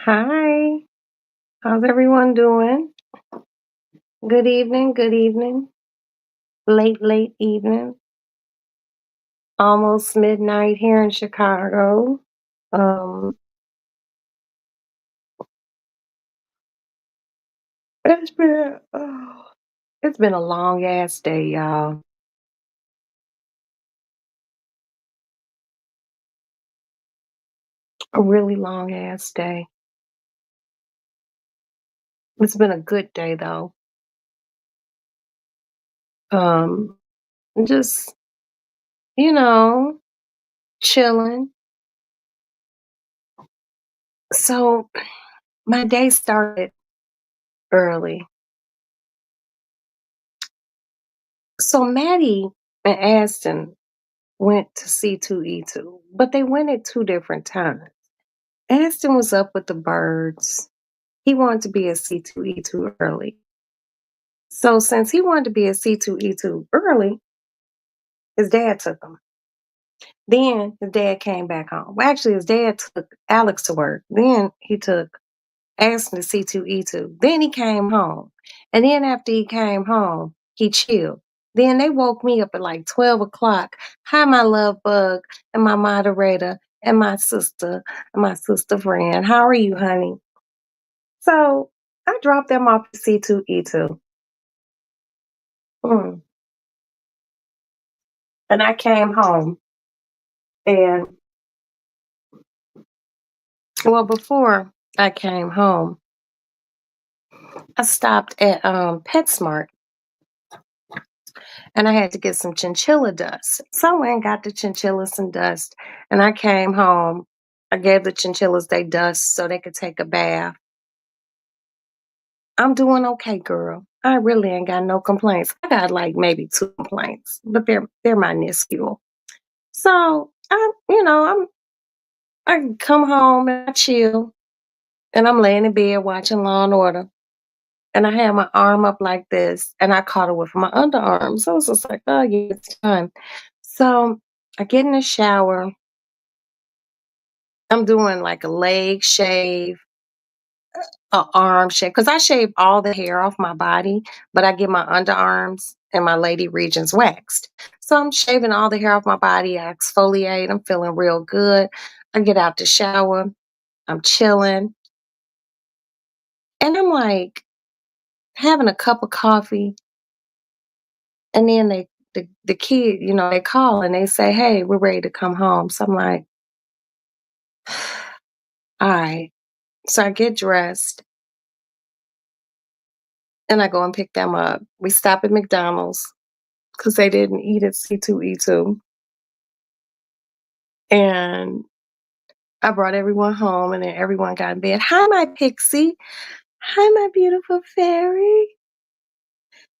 Hi, how's everyone doing? Good evening, good evening. Late evening. Almost midnight here in Chicago. Um, it's been it's been a long ass day, y'all. A really long ass day. It's been a good day though. Um, just, you know, chilling. So my day started early. So Maddie and Aston went to C2E2, but they went at two different times. Aston was up with the birds. He wanted to be a C2E2 early. So since he wanted to be a C2E2 early, his dad took him. Then his dad came back home. Well, actually, his dad took Alex to work. Then he took Aston to C2E2. Then he came home. And then after he came home, he chilled. Then they woke me up at like 12 o'clock. Hi, my love bug and my moderator and my sister friend. How are you, honey? So I dropped them off at C2E2. Mm. And I came home. And well, before I came home, I stopped at PetSmart and I had to get some chinchilla dust. So I went and got the chinchillas some dust. And I came home. I gave the chinchillas they dust so they could take a bath. I'm doing okay, girl. I really ain't got no complaints. I got like maybe two complaints, but they're minuscule. So I come home and I chill and I'm laying in bed watching Law and Order. And I had my arm up like this and I caught it with my underarm. So I was just like, oh yeah, it's time. So I get in the shower. I'm doing like a leg shave, a arm shave, because I shave all the hair off my body, but I get my underarms and my lady regions waxed. So I'm shaving all the hair off my body. I exfoliate. I'm feeling real good. I get out the shower. I'm chilling. And I'm like having a cup of coffee. And then the kid, they call and they say, hey, we're ready to come home. So I'm like, all right. So I get dressed and I go and pick them up. We stop at McDonald's because they didn't eat at C2E2. And I brought everyone home and then everyone got in bed. Hi, my pixie. Hi, my beautiful fairy.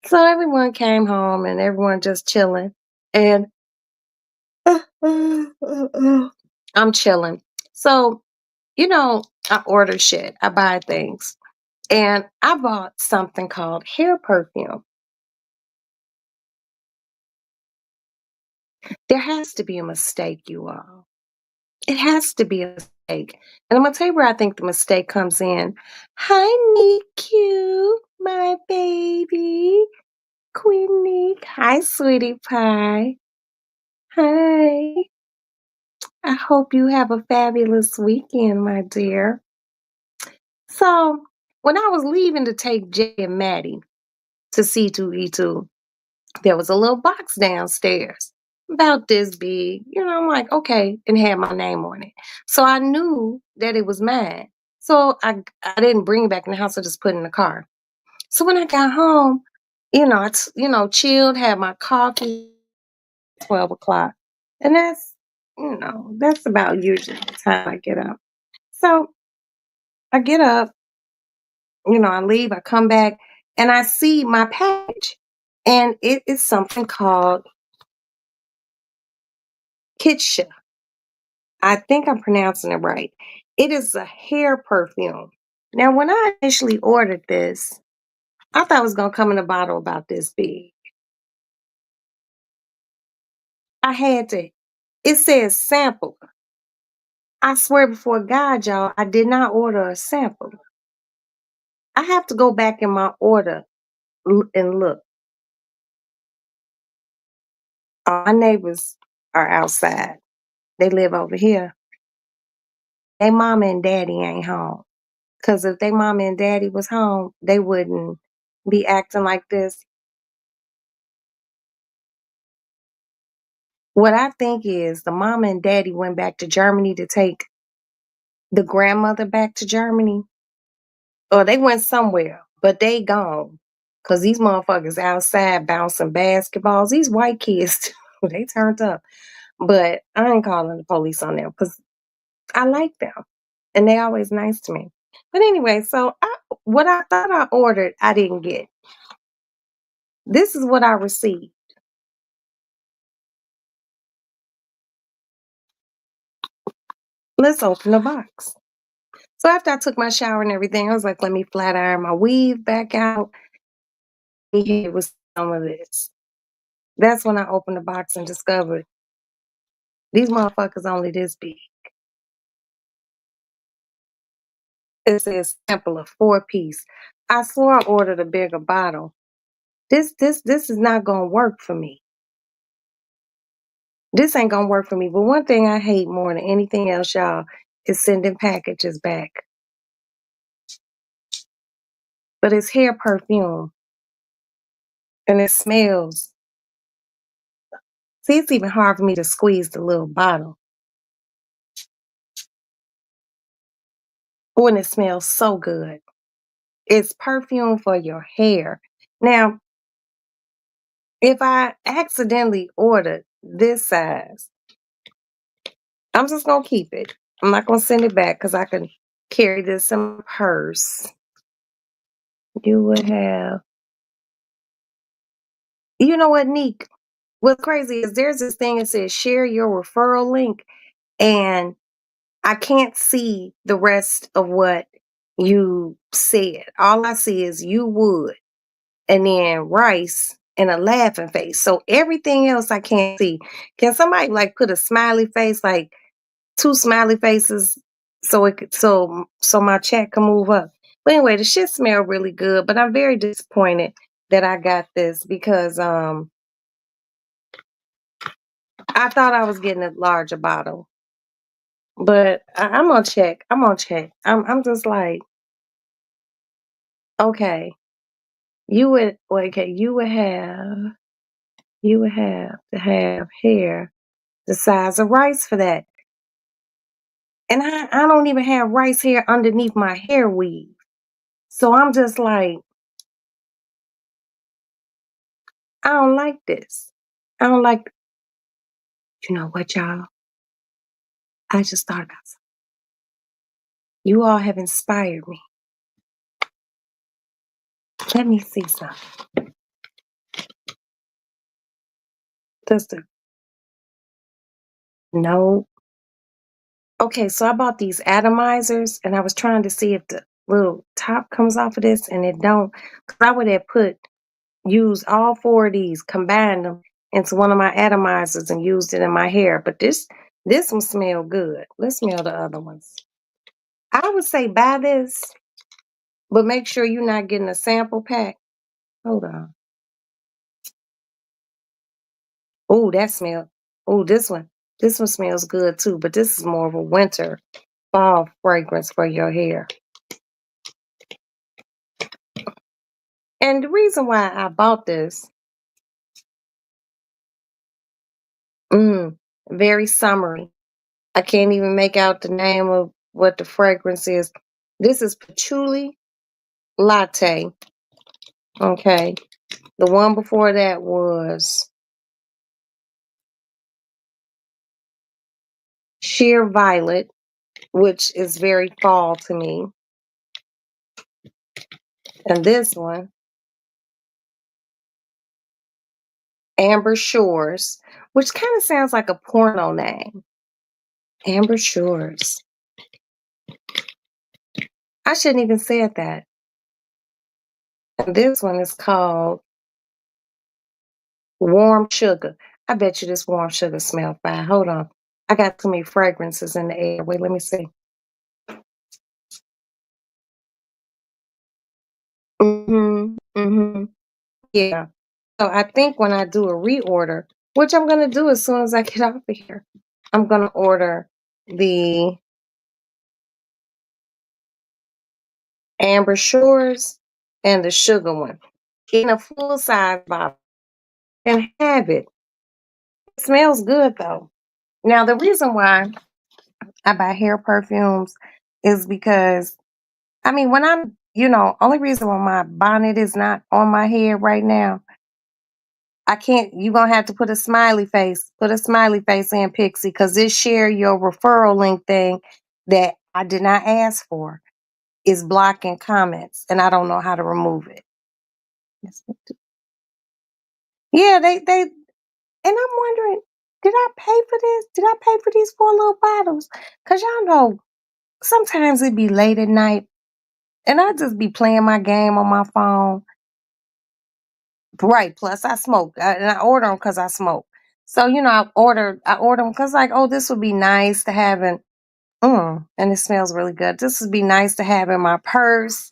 So everyone came home and everyone just chilling. And I'm chilling. So, I order shit. I buy things. And I bought something called hair perfume. There has to be a mistake, you all. It has to be a mistake. And I'm going to tell you where I think the mistake comes in. Hi, Nick, my baby. Queen Nick. Hi, sweetie pie. Hi. I hope you have a fabulous weekend, my dear. So, when I was leaving to take Jay and Maddie to C2E2, there was a little box downstairs about this big. I'm like, okay, and had my name on it. So I knew that it was mine. So I didn't bring it back in the house. I just put it in the car. So when I got home, chilled, had my coffee, 12 o'clock. And that's about usually the time I get up. So I get up, I leave, I come back, and I see my package. And it is something called Kitsha. I think I'm pronouncing it right. It is a hair perfume. Now, when I initially ordered this, I thought it was going to come in a bottle about this big. I had to, it says sample. I swear before God, y'all, I did not order a sample. I have to go back in my order and look. All my neighbors are outside. They live over here. They mama and daddy ain't home. Cause if they mama and daddy was home, they wouldn't be acting like this. What I think is the mama and daddy went back to Germany to take the grandmother back to Germany, or they went somewhere, but they gone. Cause these motherfuckers outside bouncing basketballs. These white kids, they turned up. But I ain't calling the police on them because I like them and they always nice to me. But anyway, so what I thought I ordered, I didn't get. This is what I received. Let's open the box. So after I took my shower and everything, I was like, let me flat iron my weave back out. Here was some of this. That's when I opened the box and discovered these motherfuckers only this big. It says sample of 4-piece. I swore I ordered a bigger bottle. This is not gonna work for me. This ain't gonna work for me. But one thing I hate more than anything else, y'all, is sending packages back. But it's hair perfume and it smells. See, it's even hard for me to squeeze the little bottle. Oh, and it smells so good. It's perfume for your hair. Now, if I accidentally ordered this size, I'm just gonna keep it. I'm not gonna send it back because I can carry this in my purse. You would have, you know what, Neek? What's crazy is there's this thing that says share your referral link, and I can't see the rest of what you said. All I see is you would, and then rice and a laughing face. So everything else I can't see. Can somebody like put a smiley face, like two smiley faces, so it could so my chat can move up? But anyway, the shit smell really good, but I'm very disappointed that I got this because I thought I was getting a larger bottle. But I'm gonna check. I'm gonna check. I'm just like, okay, you would have to have hair the size of rice for that. And I don't even have rice hair underneath my hair weave. So I'm just like, I don't like this. I don't like, you know what, y'all? I just thought about something. You all have inspired me. Let me see something. Just a no. Okay, so I bought these atomizers and I was trying to see if the little top comes off of this and it don't. Cause I would have used all four of these, combined them into one of my atomizers and used it in my hair. But this one smell good. Let's smell the other ones. I would say buy this, but make sure you're not getting a sample pack. Hold on. Oh, that smell. Oh, this one. This one smells good too, but this is more of a winter fall fragrance for your hair. And the reason why I bought this, mm, very summery. I can't even make out the name of what the fragrance is. This is patchouli latte. Okay. The one before that was sheer violet, which is very fall to me. And this one, Amber Shores, which kind of sounds like a porno name. Amber Shores. I shouldn't even said that. And this one is called Warm Sugar. I bet you this warm sugar smells fine. Hold on. I got too many fragrances in the air. Wait, let me see. Mhm. Yeah. So I think when I do a reorder, which I'm gonna do as soon as I get off of here, I'm gonna order the Amber Shores and the sugar one in a full size bottle and have it. It smells good though. Now the reason why I buy hair perfumes is because I mean when I'm only reason why my bonnet is not on my head right now, I can't you gonna have to put a smiley face. Put a smiley face in Pixie because this share your referral link thing that I did not ask for is blocking comments and I don't know how to remove it. Yes. Yeah, they and I'm wondering, did I pay for this? Did I pay for these 4 little bottles? Cause y'all know sometimes it be late at night and I just be playing my game on my phone. Right. Plus I smoke and I order them cause I smoke. So, I order them cause like, oh, this would be nice to have and it smells really good. This would be nice to have in my purse.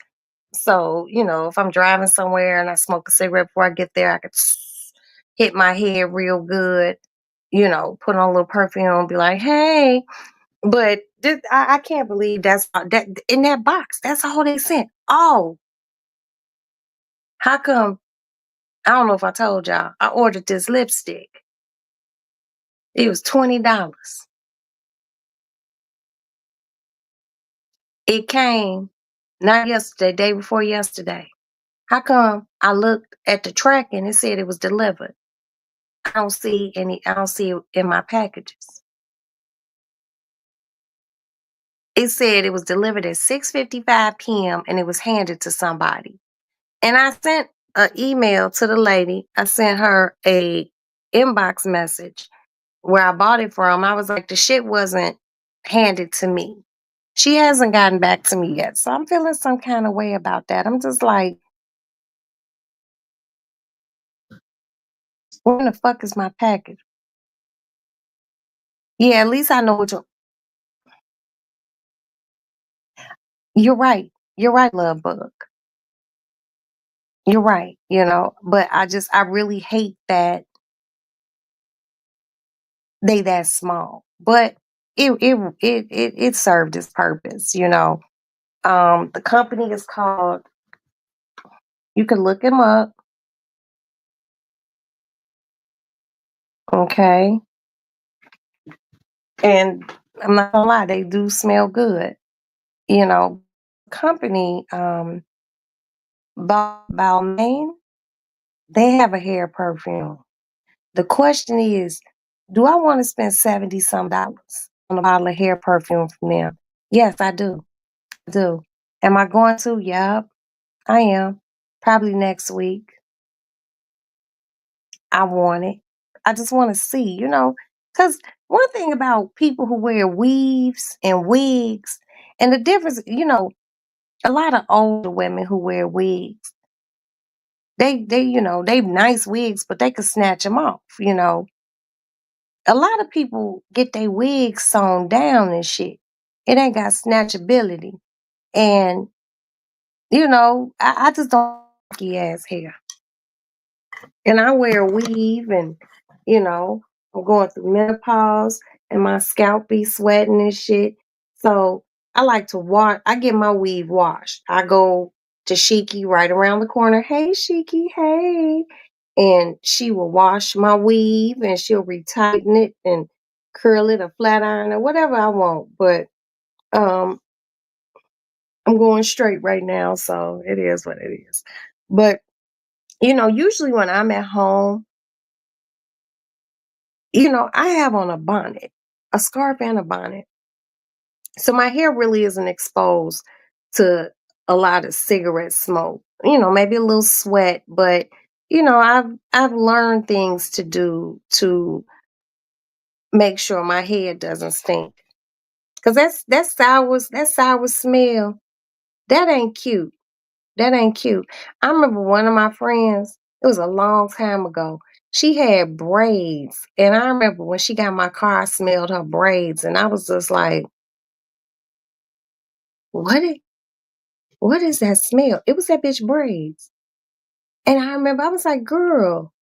So, if I'm driving somewhere and I smoke a cigarette before I get there, I could hit my head real good, put on a little perfume, be like, hey. But I can't believe that in that box. That's all they sent. Oh, how come? I don't know if I told y'all. I ordered this lipstick. It was $20. It came not yesterday, day before yesterday. How come I looked at the tracking and it said it was delivered? I don't see it in my packages. It said it was delivered at 6:55 p.m. and it was handed to somebody. And I sent an email to the lady. I sent her a inbox message where I bought it from. I was like, the shit wasn't handed to me. She hasn't gotten back to me yet. So I'm feeling some kind of way about that. I'm just like, where in the fuck is my package? Yeah, at least I know what you're right. You're right, love bug. You're right, but I really hate that they that small. But it served its purpose. The company is called, you can look them up, okay? And I'm not gonna lie, they do smell good. You know, company, Balmain, they have a hair perfume. The question is, do I want to spend 70 some dollars on a bottle of hair perfume from them? Yes, I do. I do. Am I going to? Yep, I am. Probably next week. I want it. I just want to see, because one thing about people who wear weaves and wigs, and the difference, a lot of older women who wear wigs, they nice wigs, but they could snatch them off. A lot of people get their wigs sewn down and shit. It ain't got snatchability. And, I just don't like ass hair. And I wear a weave and, you know, I'm going through menopause and my scalp be sweating and shit. So I like to wash, I get my weave washed. I go to Shiki right around the corner. Hey, Shiki, hey. And she will wash my weave and she'll retighten it and curl it or flat iron or whatever I want. But um, I'm going straight right now. So it is what it is. But, usually when I'm at home, I have on a bonnet, a scarf and a bonnet. So my hair really isn't exposed to a lot of cigarette smoke. Maybe a little sweat, but I've learned things to do to make sure my hair doesn't stink. Cause that sour smell, that ain't cute. That ain't cute. I remember one of my friends, it was a long time ago. She had braids, and I remember when she got my car, I smelled her braids, and I was just like, "What i what is that smell?" It was that bitch braids, and I remember I was like, "Girl,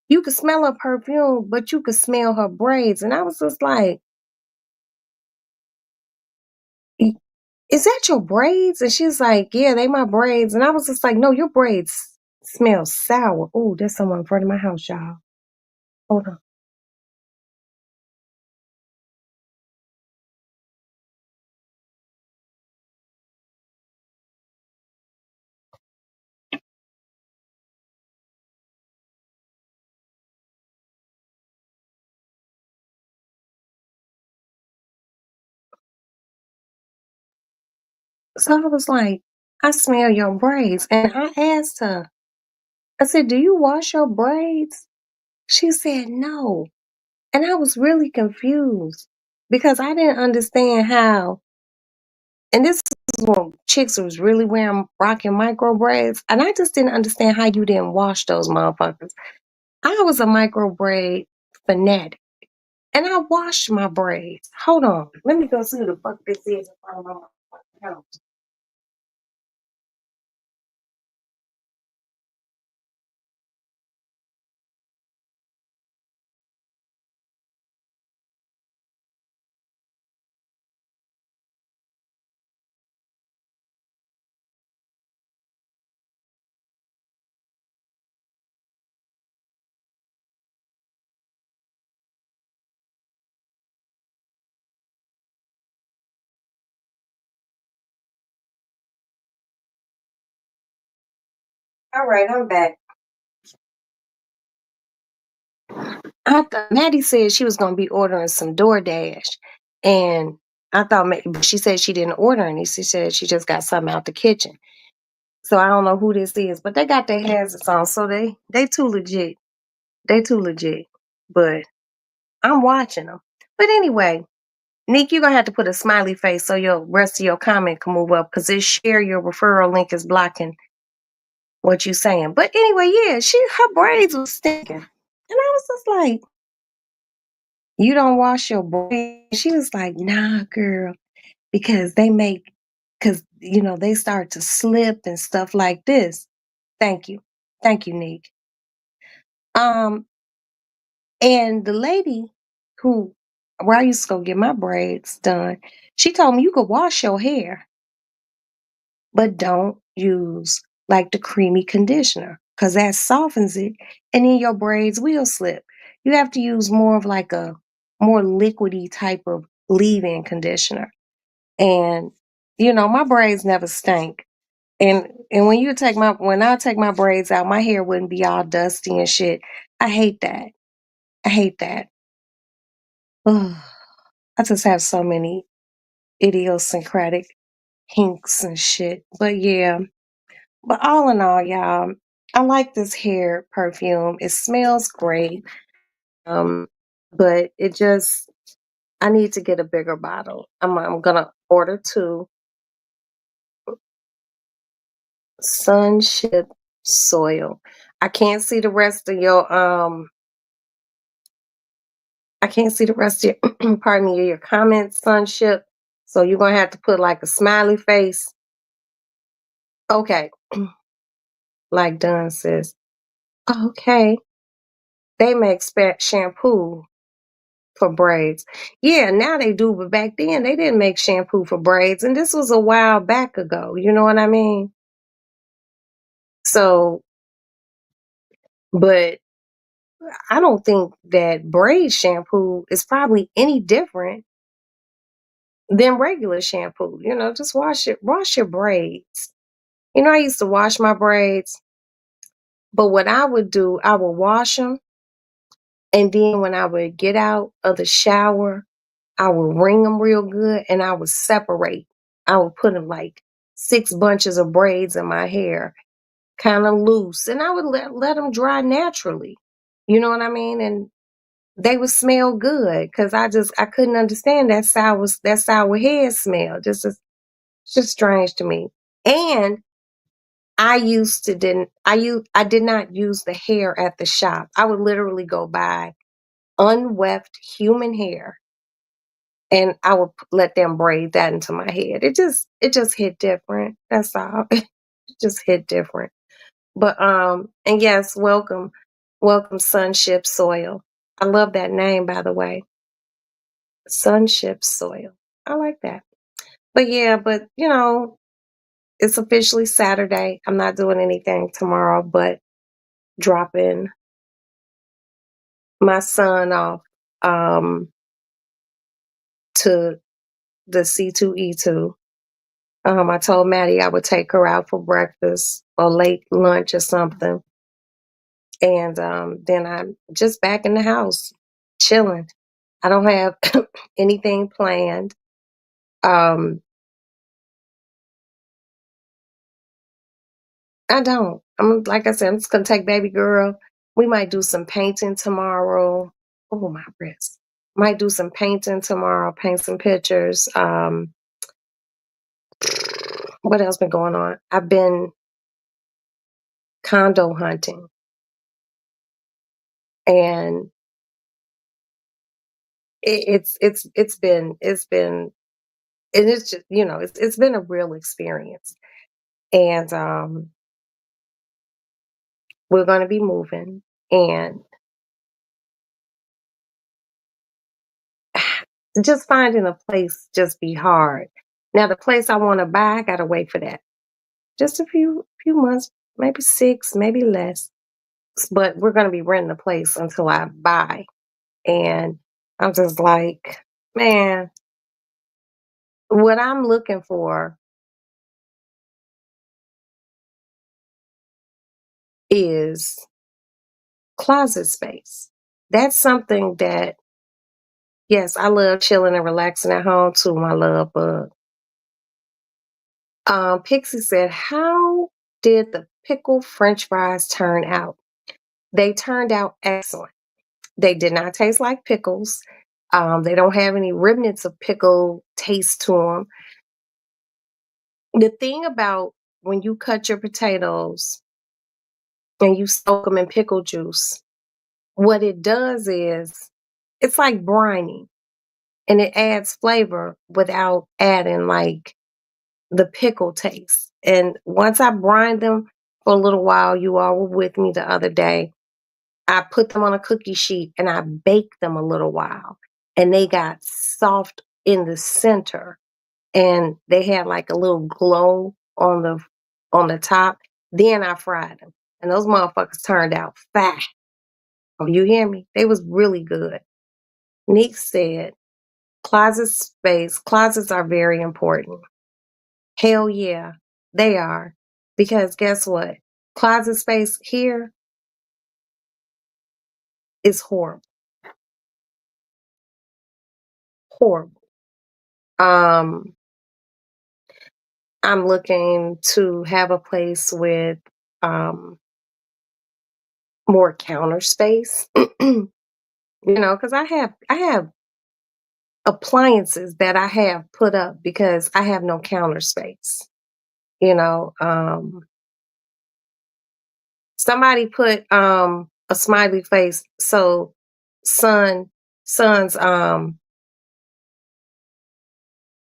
you could smell her perfume, but you could smell her braids," and I was just like, "I Is that your braids?" And she's like, "Yeah, they my braids," and I was just like, "No, your braids smell sour." Ooh, there's someone in front of my house, y'all. Hold on. So I was like, "I smell your braids," and I asked her, I said, "Do you wash your braids?" She said, "No." And I was really confused because I didn't understand how, and this is when chicks was really wearing rocking micro braids, and I just didn't understand how you didn't wash those motherfuckers. I was a micro braid fanatic, and I washed my braids. Hold on, let me go see who the fuck this is in front of my motherfucking house. All right, I'm back. Maddie said she was gonna be ordering some DoorDash, and I thought but she said she didn't order any. She said she just got something out the kitchen. So I don't know who this is, but they got their hazards on, so they too legit. They too legit. But I'm watching them. But anyway, Nick, you're gonna have to put a smiley face so your rest of your comment can move up because this share your referral link is blocking what you saying. But anyway, yeah, her braids was stinking. And I was just like, "You don't wash your braids?" She was like, "Nah, girl, because they start to slip and stuff like this." Thank you. Thank you, Nick. Um, and the lady who where I used to go get my braids done, she told me you could wash your hair, but don't use like the creamy conditioner because that softens it and then your braids will slip. You have to use more of like a more liquidy type of leave-in conditioner. And my braids never stink. And when I take my braids out, my hair wouldn't be all dusty and shit. I hate that. I hate that. Ugh. I just have so many idiosyncratic hinks and shit. But yeah, but all in all, y'all, I like this hair perfume. It smells great. Um, but I need to get a bigger bottle. I'm gonna order two. Sunship soil. I can't see the rest of your I can't see the rest of your pardon me, your comments, Sunship. So you're gonna have to put like a smiley face. Okay, like Dunn says. Okay. They make shampoo for braids. Yeah, now they do, but back then they didn't make shampoo for braids. And this was a while back ago. You know what I mean? So, but I don't think that braid shampoo is probably any different than regular shampoo. Just wash your braids. I used to wash my braids, but what I would do, I would wash them, and then when I would get out of the shower, I would wring them real good and I would separate. I would put them like 6 bunches of braids in my hair, kind of loose, and I would let them dry naturally. You know what I mean? And they would smell good because I couldn't understand that sour head smell. Just strange to me. And I did not use the hair at the shop. I would literally go buy unwept human hair and I would let them braid that into my head. It just hit different. That's all. It just hit different. But and yes, welcome Sunship Soil. I love that name, by the way. Sunship Soil. I like that. But yeah, but it's officially Saturday. I'm not doing anything tomorrow but dropping my son off um to the C2E2. I told Maddie I would take her out for breakfast or late lunch or something. And then I'm just back in the house, chilling. I don't have anything planned. Um, I don't. Like I said, I'm just gonna take baby girl. We might do some painting tomorrow. Oh, my wrist. Might do some painting tomorrow, paint some pictures. What else been going on? I've been condo hunting, and it's been and it's just it's been a real experience. And we're going to be moving, and just finding a place just be hard. Now the place I want to buy, I gotta wait for that. Just a few months, maybe 6, maybe less. But we're gonna be renting a place until I buy. And I'm just like, man, what I'm looking for is closet space. That's something that, yes, I love chilling and relaxing at home too, my love. But Pixie said, how did the pickled French fries turn out? They turned out excellent. They did not taste like pickles. They don't have any remnants of pickle taste to them. The thing about when you cut your potatoes and you soak them in pickle juice, what it does is it's like brining, and it adds flavor without adding like the pickle taste. And once I brined them for a little while, you all were with me the other day, I put them on a cookie sheet and I baked them a little while. And they got soft in the center, and they had like a little glow on the top. Then I fried them. And those motherfuckers turned out fat. Oh, you hear me? They was really good. Nick said, closet space, closets are very important. Hell yeah, they are. Because guess what? Closet space here is horrible. Horrible. Um, I'm looking to have a place with um more counter space. Because I have appliances that I have put up because I have no counter space. You know, somebody put a smiley face so son son's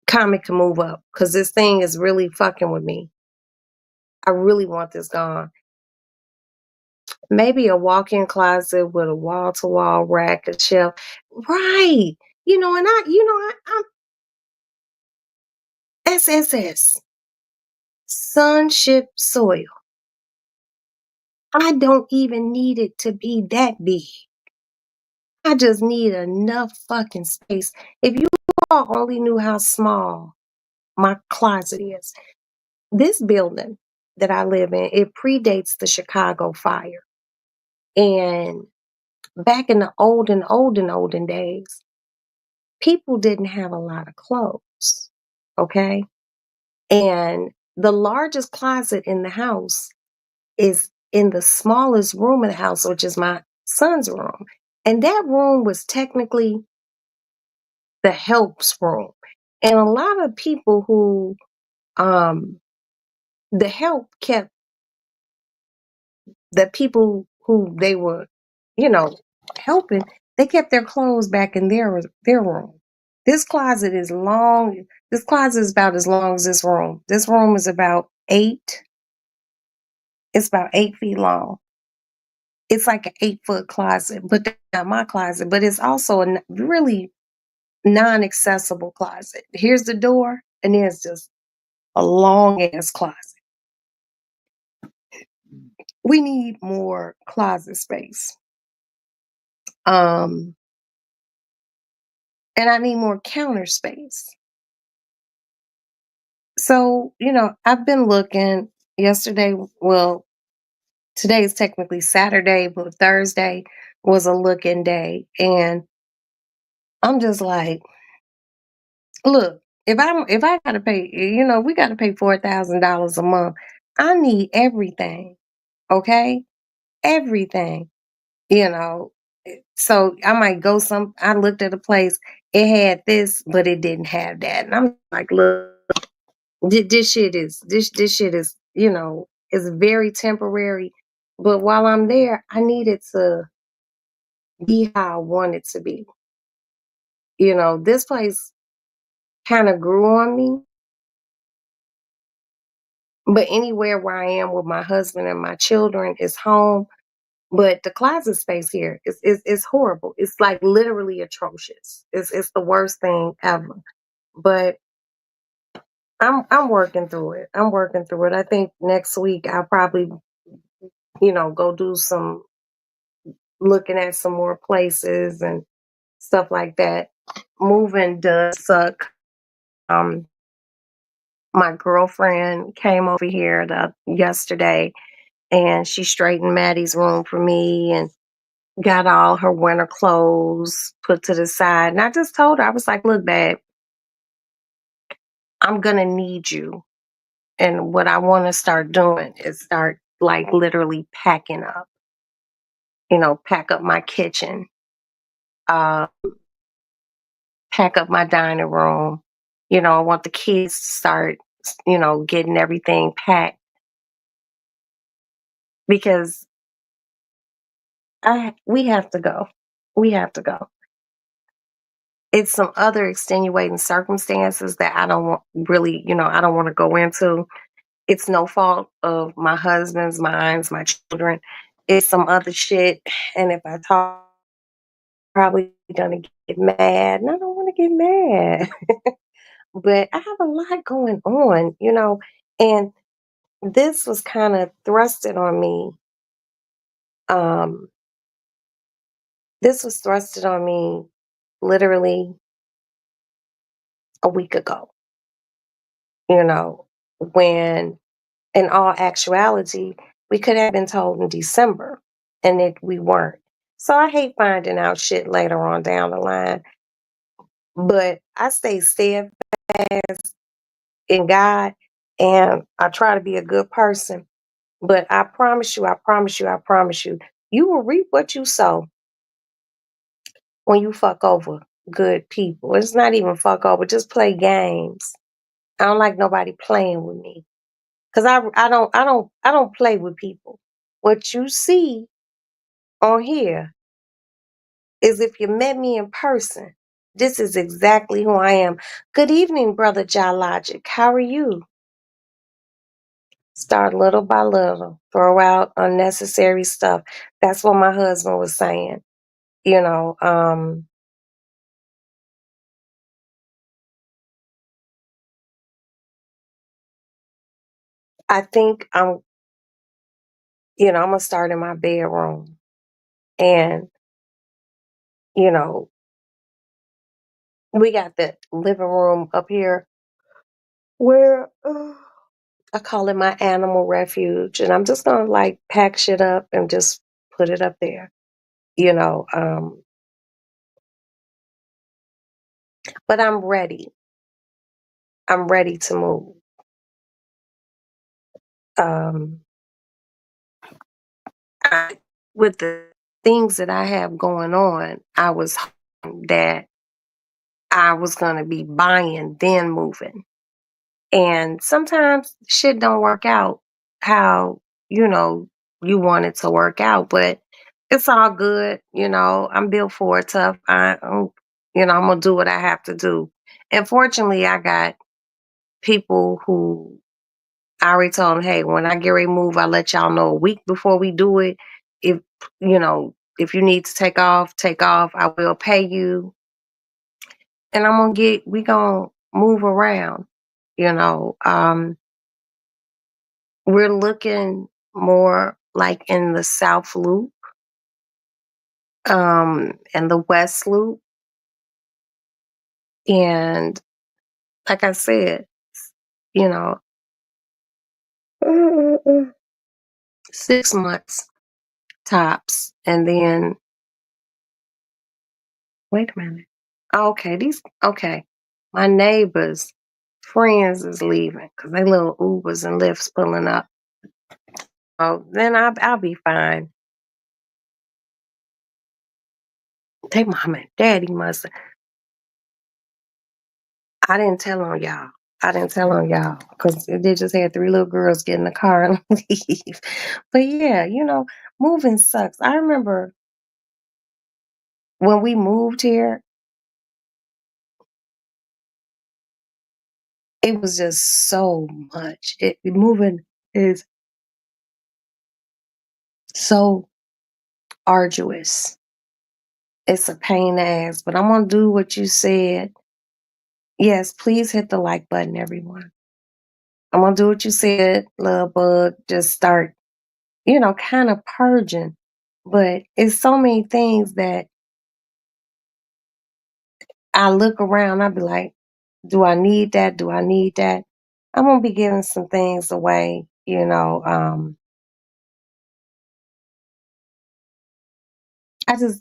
comic can move up because this thing is really fucking with me. I really want this gone. Maybe a walk-in closet with a wall-to-wall rack, a shelf. Right. And I'm SSS, Sunship Soil. I don't even need it to be that big. I just need enough fucking space. If you all only knew how small my closet is. This building that I live in, it predates the Chicago fire. And back in the olden days, people didn't have a lot of clothes. Okay. And the largest closet in the house is in the smallest room in the house, which is my son's room. And that room was technically the helps room. And a lot of people who um the help kept the people who they were, you know, helping, they kept their clothes back in their room. This closet is long. This closet is about as long as this room. This room is about eight. It's about 8 feet long. It's like an 8 foot closet, but that's not my closet. But it's also a really non-accessible closet. Here's the door, and there's just a long ass closet. We need more closet space. Um, and I need more counter space. So, I've been looking yesterday. Well, today is technically Saturday, but Thursday was a looking day. And I'm just like, look, if I gotta pay, we gotta pay $4,000 a month. I need everything. Okay? Everything. You know. So I might go I looked at a place, it had this, but it didn't have that. And I'm like, look, this shit is, is very temporary. But while I'm there, I need it to be how I want it to be. This place kind of grew on me, but anywhere where I am with my husband and my children is home. But the closet space here is horrible. It's like literally atrocious. It's the worst thing ever. But I'm working through it. I'm working through it. I think next week I'll probably, go do some looking at some more places and stuff like that. Moving does suck. Um, my girlfriend came over here yesterday, and she straightened Maddie's room for me and got all her winter clothes put to the side. And I just told her, I was like, look, babe, I'm gonna need you. And what I want to start doing is start like literally packing up, pack up my kitchen, uh, pack up my dining room. I want the kids to start, getting everything packed because we have to go. We have to go. It's some other extenuating circumstances that I don't want really, I don't want to go into. It's no fault of my husband's, mine, my children. It's some other shit. And if I talk, probably gonna get mad. And I don't want to get mad. But I have a lot going on, and this was kind of thrusted on me. Um, this was thrusted on me literally a week ago, when in all actuality, we could have been told in December and we weren't. So I hate finding out shit later on down the line. But I stay steadfast in God, and I try to be a good person. But I promise you, I promise you, I promise you, you will reap what you sow when you fuck over good people. It's not even fuck over, just play games. I don't like nobody playing with me. Cause I don't play with people. What you see on here is if you met me in person. This is exactly who I am. Good evening, brother Logic. How are you? Start little by little. Throw out unnecessary stuff. That's what my husband was saying. You know, um, I think I'm gonna start in my bedroom. And, you know, we got the living room up here where I call it my animal refuge. And I'm just gonna like pack shit up and just put it up there. You know, um, but I'm ready. I'm ready to move. Um, I, with the things that I have going on, I was hoping that I was going to be buying, then moving. And sometimes shit don't work out how, you know, you want it to work out, but it's all good. You know, I'm built for it tough. I'm gonna do what I have to do. And fortunately, I got people who I already told them, hey, when I get ready to move, I let y'all know a week before we do it. If if you need to take off, take off. I will pay you, and we gonna move around. You know, we're looking more like in the South Loop, and the West Loop, and like I said, you know, 6 months tops, and then wait a minute. Okay, my neighbors' friends is leaving because they little Ubers and Lyfts pulling up. Oh, then I'll be fine. They mom and daddy must. I didn't tell on y'all. I didn't tell on y'all because they just had three little girls get in the car and leave. But yeah, moving sucks. I remember when we moved here, it was just so much. Moving is so arduous. It's a pain in the ass, but I'm gonna do what you said. Yes, please hit the like button, everyone. I'm gonna do what you said, love bug. Just start, kind of purging. But it's so many things that I look around, I be like, do I need that? Do I need that? I'm gonna be giving some things away,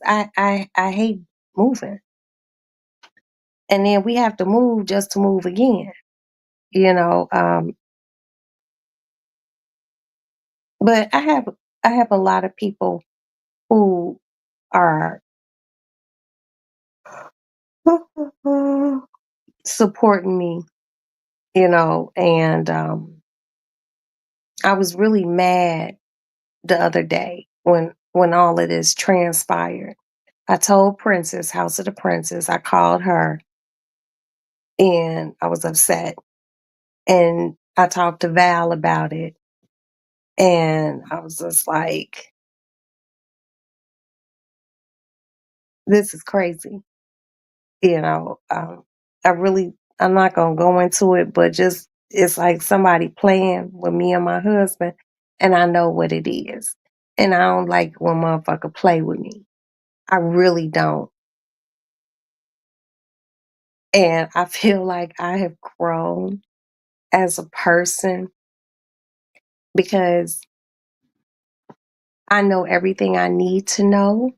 I hate moving. And then we have to move just to move again, you know. But I have a lot of people who are supporting me, and I was really mad the other day when all of this transpired. I told Princess, House of the Princess, I called her and I was upset. And I talked to Val about it. And I was just like, this is crazy. You know, I'm not going to go into it, but just, it's like somebody playing with me and my husband, and I know what it is. And I don't like when motherfucker play with me. I really don't. And I feel like I have grown as a person because I know everything I need to know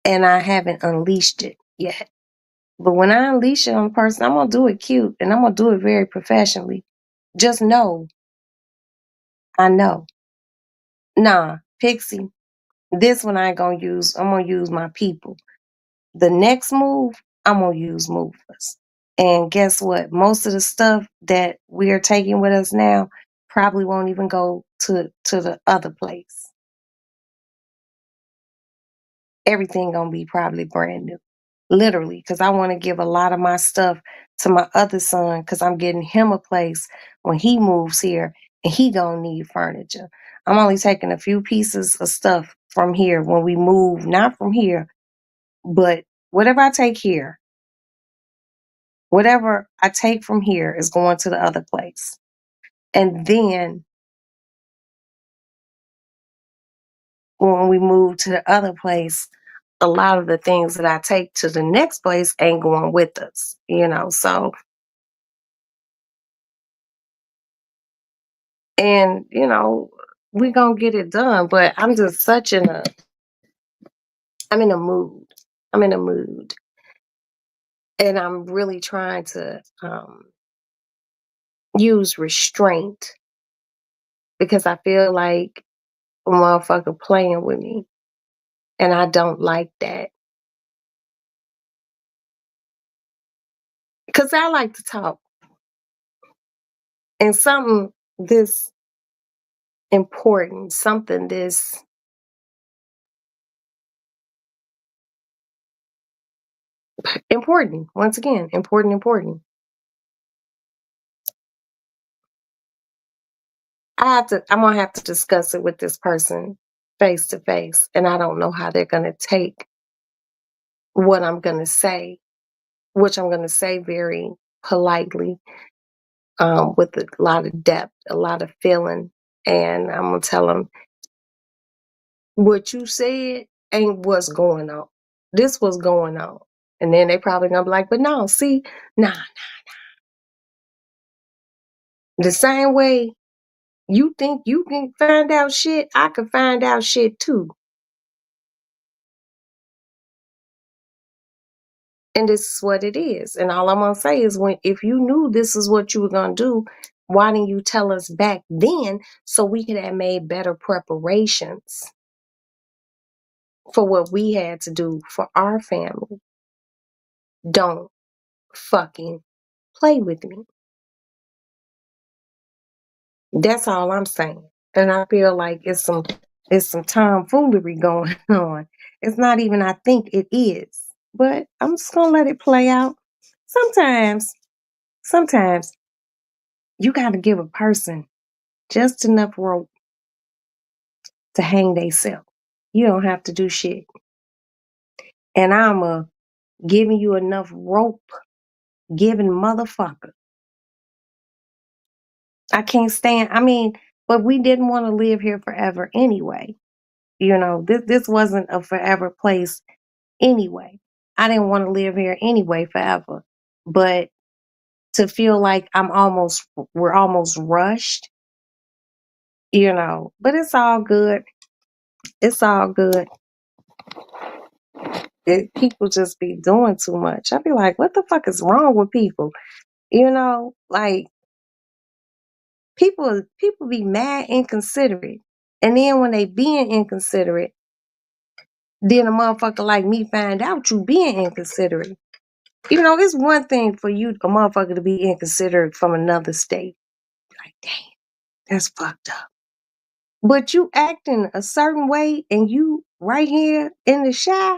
and I haven't unleashed it yet. But when I unleash it on a person, I'm gonna do it cute and I'm gonna do it very professionally. Just know, I know. Nah, Pixie, this one I ain't gonna use. I'm gonna use my people. The next move, I'm gonna use movers. And guess what? Most of the stuff that we are taking with us now probably won't even go to the other place. Everything gonna be probably brand new. Literally, because I want to give a lot of my stuff to my other son because I'm getting him a place when he moves here and he gonna need furniture. I'm only taking a few pieces of stuff from here when we move, not from here, but whatever I take here, whatever I take from here is going to the other place. And then when we move to the other place, a lot of the things that I take to the next place ain't going with us. So, and, we gonna get it done. But I'm in a mood. I'm in a mood. And I'm really trying to use restraint because I feel like a motherfucker playing with me. And I don't like that. Because I like to talk. And something this important, something this important. Once again, important, important. I'm gonna have to discuss it with this person face to face, and I don't know how they're gonna take what I'm gonna say, which I'm gonna say very politely, with a lot of depth, a lot of feeling, and I'm gonna tell them what you said ain't what's going on. This was going on, and then they probably gonna be like, "But no, see, nah, the same way you think you can find out shit, I can find out shit too." And this is what it is. And all I'm gonna say is when if you knew this is what you were gonna do, why didn't you tell us back then so we could have made better preparations for what we had to do for our family? Don't fucking play with me. That's all I'm saying. And I feel like it's some tomfoolery going on. It's not even I think it is. But I'm just gonna let it play out. Sometimes you gotta give a person just enough rope to hang theyself. You don't have to do shit. And I'm a giving you enough rope, giving motherfucker. I can't stand. I mean, but we didn't want to live here forever anyway. This wasn't a forever place anyway. I didn't want to live here anyway forever. But to feel like we're almost rushed. But it's all good. It's all good. People just be doing too much. I be like, what the fuck is wrong with people? Like people be mad inconsiderate. And then when they being inconsiderate, then a motherfucker like me find out you being inconsiderate. It's one thing for you, a motherfucker, to be inconsiderate from another state. Like, damn, that's fucked up. But you acting a certain way and you right here in the shy,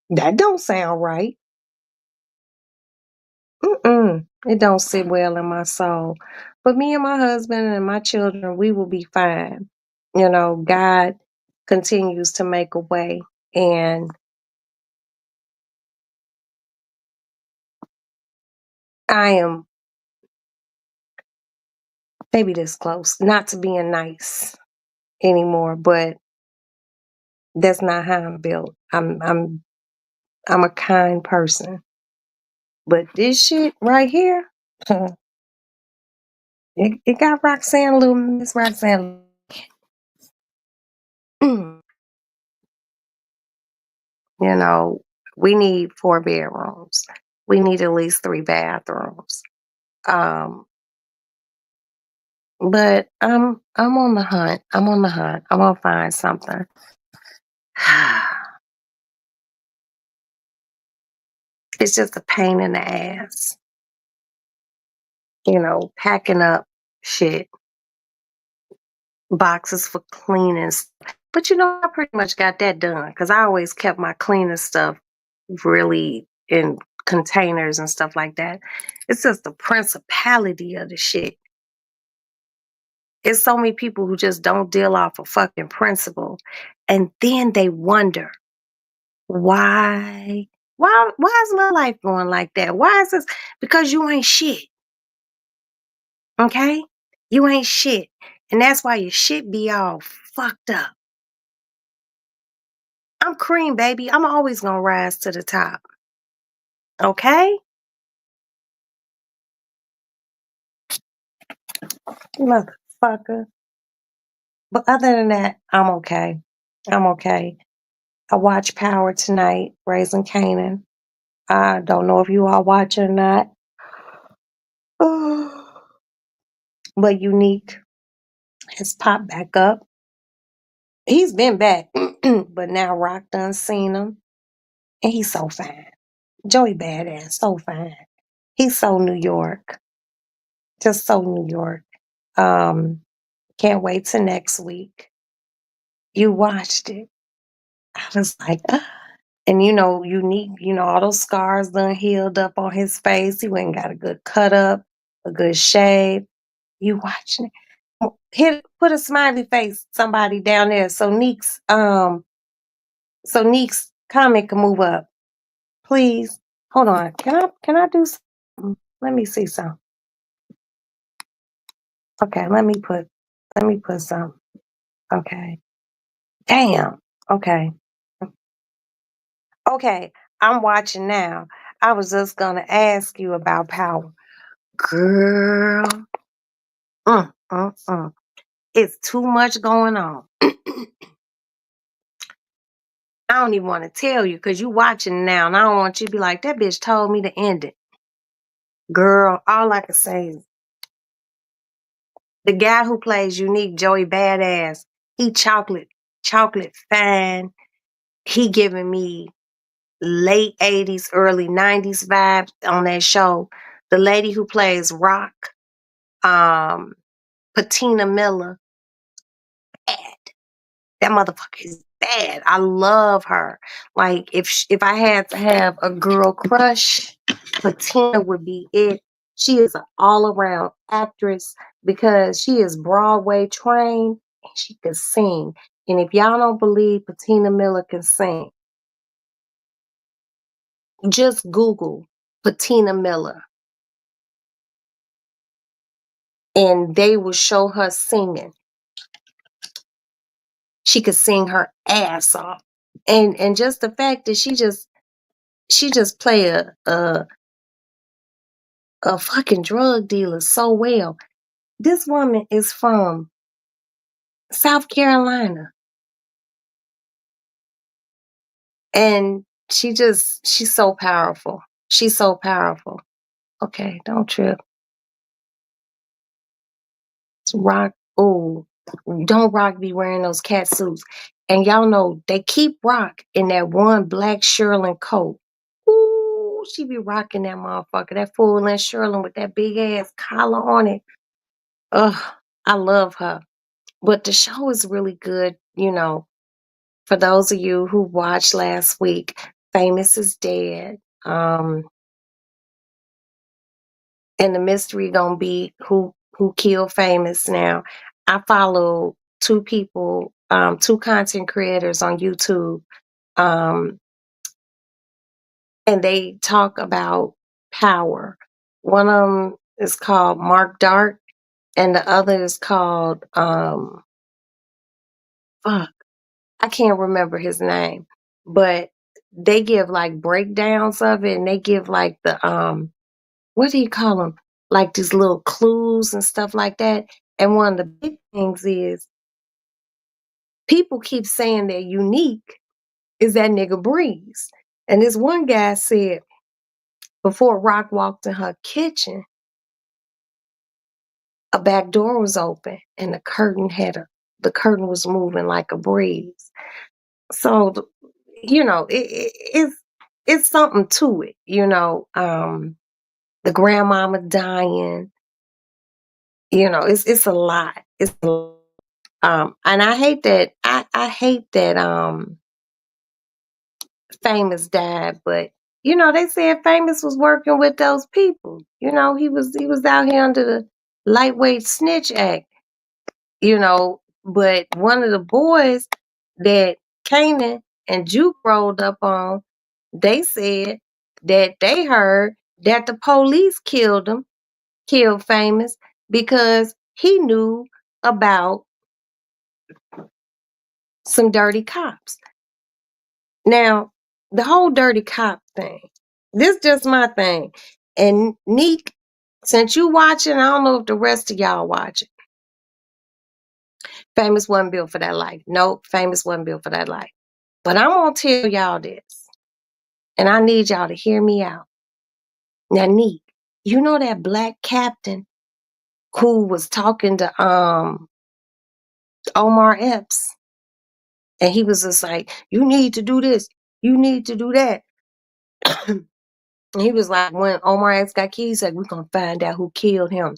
that don't sound right. It don't sit well in my soul. But me and my husband and my children, we will be fine. God continues to make a way. And I am maybe this close, not to being nice anymore, but that's not how I'm built. I'm a kind person. But this shit right here, it got Roxanne, little Miss Roxanne. you know, we need 4 bedrooms. We need at least 3 bathrooms. Um, but I'm on the hunt. I'm on the hunt. I'm gonna find something. It's just a pain in the ass, packing up shit, boxes for cleaning. But I pretty much got that done because I always kept my cleaning stuff really in containers and stuff like that. It's just the principality of the shit. It's so many people who just don't deal off a fucking principle. And then they wonder why. Why is my life going like that? Why is this? Because you ain't shit. Okay? You ain't shit. And that's why your shit be all fucked up. I'm cream, baby. I'm always gonna rise to the top. Okay? Motherfucker. But other than that, I'm okay. I'm okay. I watched Power tonight, Raising Canaan. I don't know if you all watch it or not. But Unique has popped back up. He's been back, but now Rock done seen him. And he's so fine. Joey Badass, so fine. He's so New York. Just so New York. Um, Can't wait till next week. You watched it. I was like, ah. And Unique, all those scars done healed up on his face. He went and got a good cut up, a good shave. You watching it. Put a smiley face, somebody down there. So Neek's comment can move up. Please. Hold on. Can I do something? Let me see some. Okay, let me put some. Okay. Damn. Okay. Okay. I'm watching now. I was just gonna ask you about power. Girl. Mm. It's too much going on. I don't even want to tell you because you watching now, and I don't want you to be like, that bitch told me to end it. Girl, all I can say is the guy who plays Unique, Joey Badass, he chocolate fine. He giving me late 80s, early 90s vibes on that show. The lady who plays Rock, um, Patina Miller, bad. That motherfucker is bad. I love her. Like if I had to have a girl crush, Patina would be it. She is an all around actress because she is Broadway trained and she can sing. And if y'all don't believe Patina Miller can sing, just Google Patina Miller and they will show her singing. She could sing her ass off. And just the fact that she just play a fucking drug dealer so well. This woman is from South Carolina and she's so powerful. She's so powerful. Okay, don't trip. It's Rock. Oh, don't Rock be wearing those cat suits. And y'all know they keep Rock in that one black shearling coat. Ooh, she be rocking that motherfucker. That full length shearling with that big ass collar on it. Ugh, I love her. But the show is really good, for those of you who watched last week, Famous is dead. And the mystery gonna be who killed Famous now. I follow two people, two content creators on YouTube, um, and they talk about power. One of them is called Mark Dark, and the other is called fuck, I can't remember his name, but they give like breakdowns of it, and they give like the what do you call them? Like these little clues and stuff like that. And one of the big things is people keep saying they're unique is that nigga Breeze. And this one guy said before Rock walked in her kitchen, a back door was open and the curtain was moving like a breeze. So it's something to it. The grandmama dying. It's a lot. It's a lot. And I hate that Famous died, but they said Famous was working with those people. He was out here under the lightweight snitch act, but one of the boys that Kanan and Juke rolled up on, they said that they heard that the police killed Famous because he knew about some dirty cops. Now, the whole dirty cop thing, this just my thing. And Neek, since you watching, I don't know if the rest of y'all watching. Famous wasn't built for that life. Nope, Famous wasn't built for that life. But I'm gonna tell y'all this, and I need y'all to hear me out. Now, Neek, you know that black captain who was talking to Omar Epps, and he was just like, "You need to do this, you need to do that." And he was like, when Omar Epps got killed, he said, "We're gonna find out who killed him."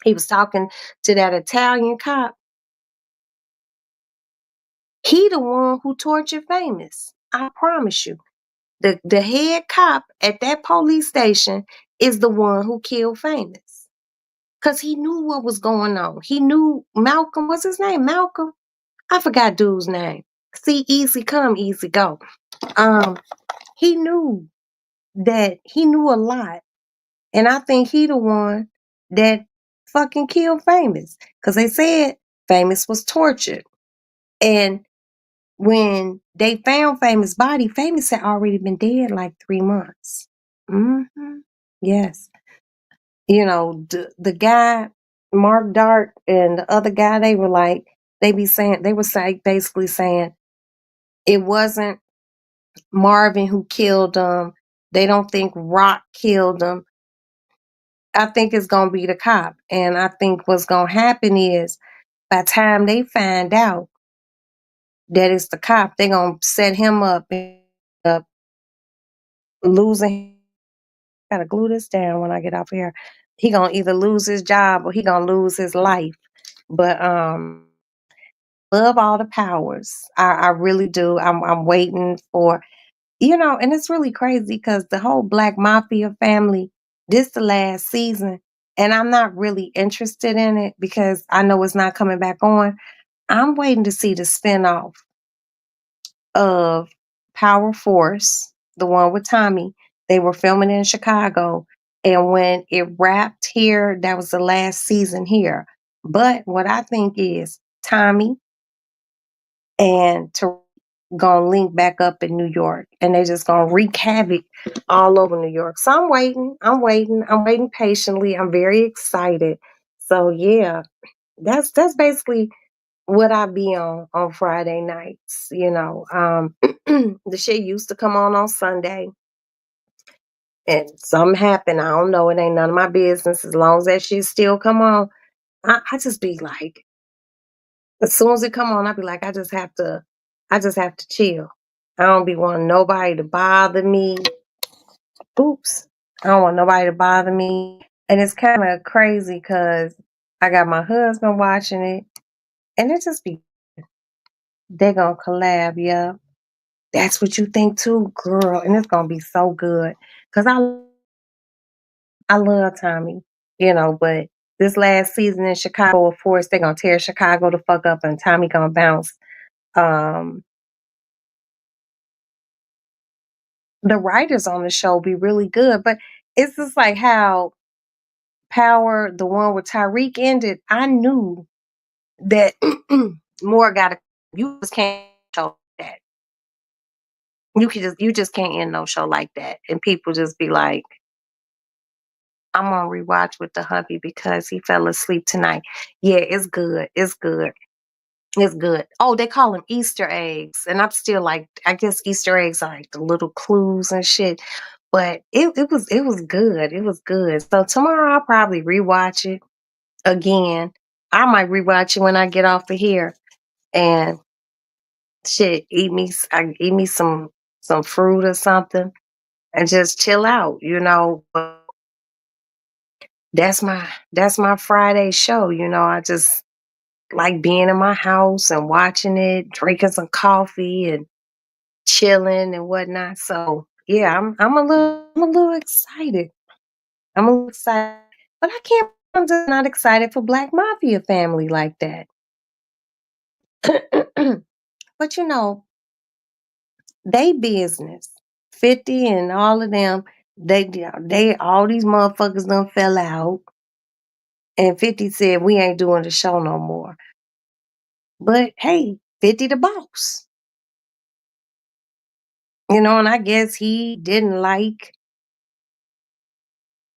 He was talking to that Italian cop. He the one who tortured Famous. I promise you. The head cop at that police station is the one who killed Famous. Cause he knew what was going on. He knew Malcolm, what's his name? Malcolm? I forgot dude's name. See, easy come, easy go. Um, he knew he knew a lot. And I think he the one that fucking killed Famous. Cause they said Famous was tortured. And when they found Famous' body, Famous had already been dead like 3 months. Hmm. Yes. You know, the guy, Mark Dark, and the other guy, they were like, they were basically saying it wasn't Marvin who killed them. They don't think Rock killed them. I think it's going to be the cop. And I think what's going to happen is by the time they find out that it's the cop, they're going to set him up and losing. Gotta glue this down when I get off here. He gonna either lose his job or he gonna lose his life. But love all the powers. I really do. I'm waiting for and it's really crazy because the whole Black Mafia family, this the last season, and I'm not really interested in it because I know it's not coming back on. I'm waiting to see the spinoff of Power Force, the one with Tommy. They were filming in Chicago. And when it wrapped here, that was the last season here. But what I think is Tommy and Tariq gonna link back up in New York and they just gonna wreak havoc all over New York. So I'm waiting. I'm waiting patiently. I'm very excited. So yeah, that's basically what I be on Friday nights, the shit used to come on Sunday, and something happened. I don't know. It ain't none of my business. As long as that shit still come on, I just be like, as soon as it come on, I be like, I just have to chill. I don't be wanting nobody to bother me. Oops, I don't want nobody to bother me, and it's kind of crazy because I got my husband watching it, and it just be they gonna collab, yeah. That's what you think too, girl, and it's gonna be so good. Cause I love Tommy, but this last season in Chicago, of course, they're gonna tear Chicago the fuck up and Tommy gonna bounce. Um, the writers on the show be really good, but it's just like how Power, the one with Tyreek ended, I knew that more gotta you just can't show that. You just can't end no show like that. And people just be like, I'm gonna rewatch with the hubby because he fell asleep tonight. Yeah, it's good. It's good. It's good. Oh, they call them Easter eggs. And I'm still like, I guess Easter eggs are like the little clues and shit. But it was good. It was good. So tomorrow I'll probably rewatch it again. I might rewatch it when I get off of here and shit, eat me some fruit or something and just chill out. But that's my Friday show. I just like being in my house and watching it, drinking some coffee and chilling and whatnot. So yeah, I'm a little excited. I'm a little excited, but I can't. I'm just not excited for Black Mafia family like that. But they business. 50 and all of them, they all these motherfuckers done fell out. And 50 said we ain't doing the show no more. But hey, 50 the boss. And I guess he didn't like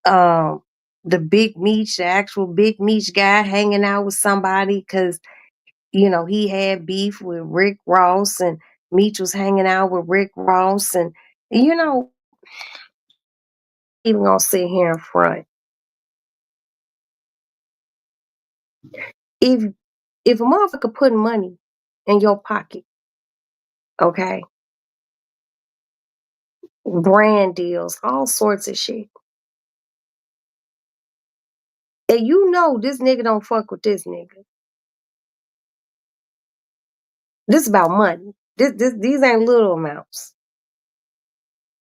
um the Big Meech, the actual Big Meech guy hanging out with somebody because he had beef with Rick Ross and Meech was hanging out with Rick Ross and you know, even gonna sit here in front. If if a motherfucker put money in your pocket, okay, brand deals, all sorts of shit. And this nigga don't fuck with this nigga. This about money. These ain't little amounts.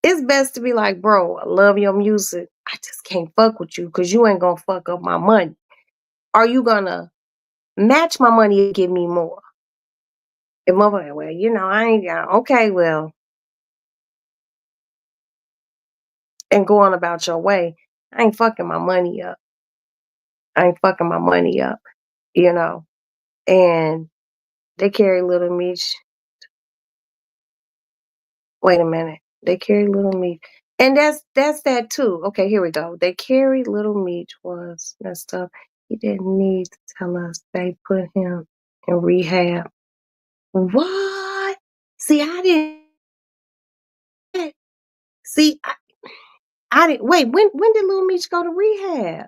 It's best to be like, bro, I love your music. I just can't fuck with you because you ain't gonna fuck up my money. Are you gonna match my money and give me more? If motherfucker, well, I ain't got okay, well, and go on about your way. I ain't fucking my money up. I ain't fucking my money up, you know. And they carry Little Meech. Wait a minute. They carry Little Meech. And that's that too. Okay, here we go. They carried Little Meech was messed up. He didn't need to tell us they put him in rehab. What? See, I didn't see I didn't wait. When did Little Meech go to rehab?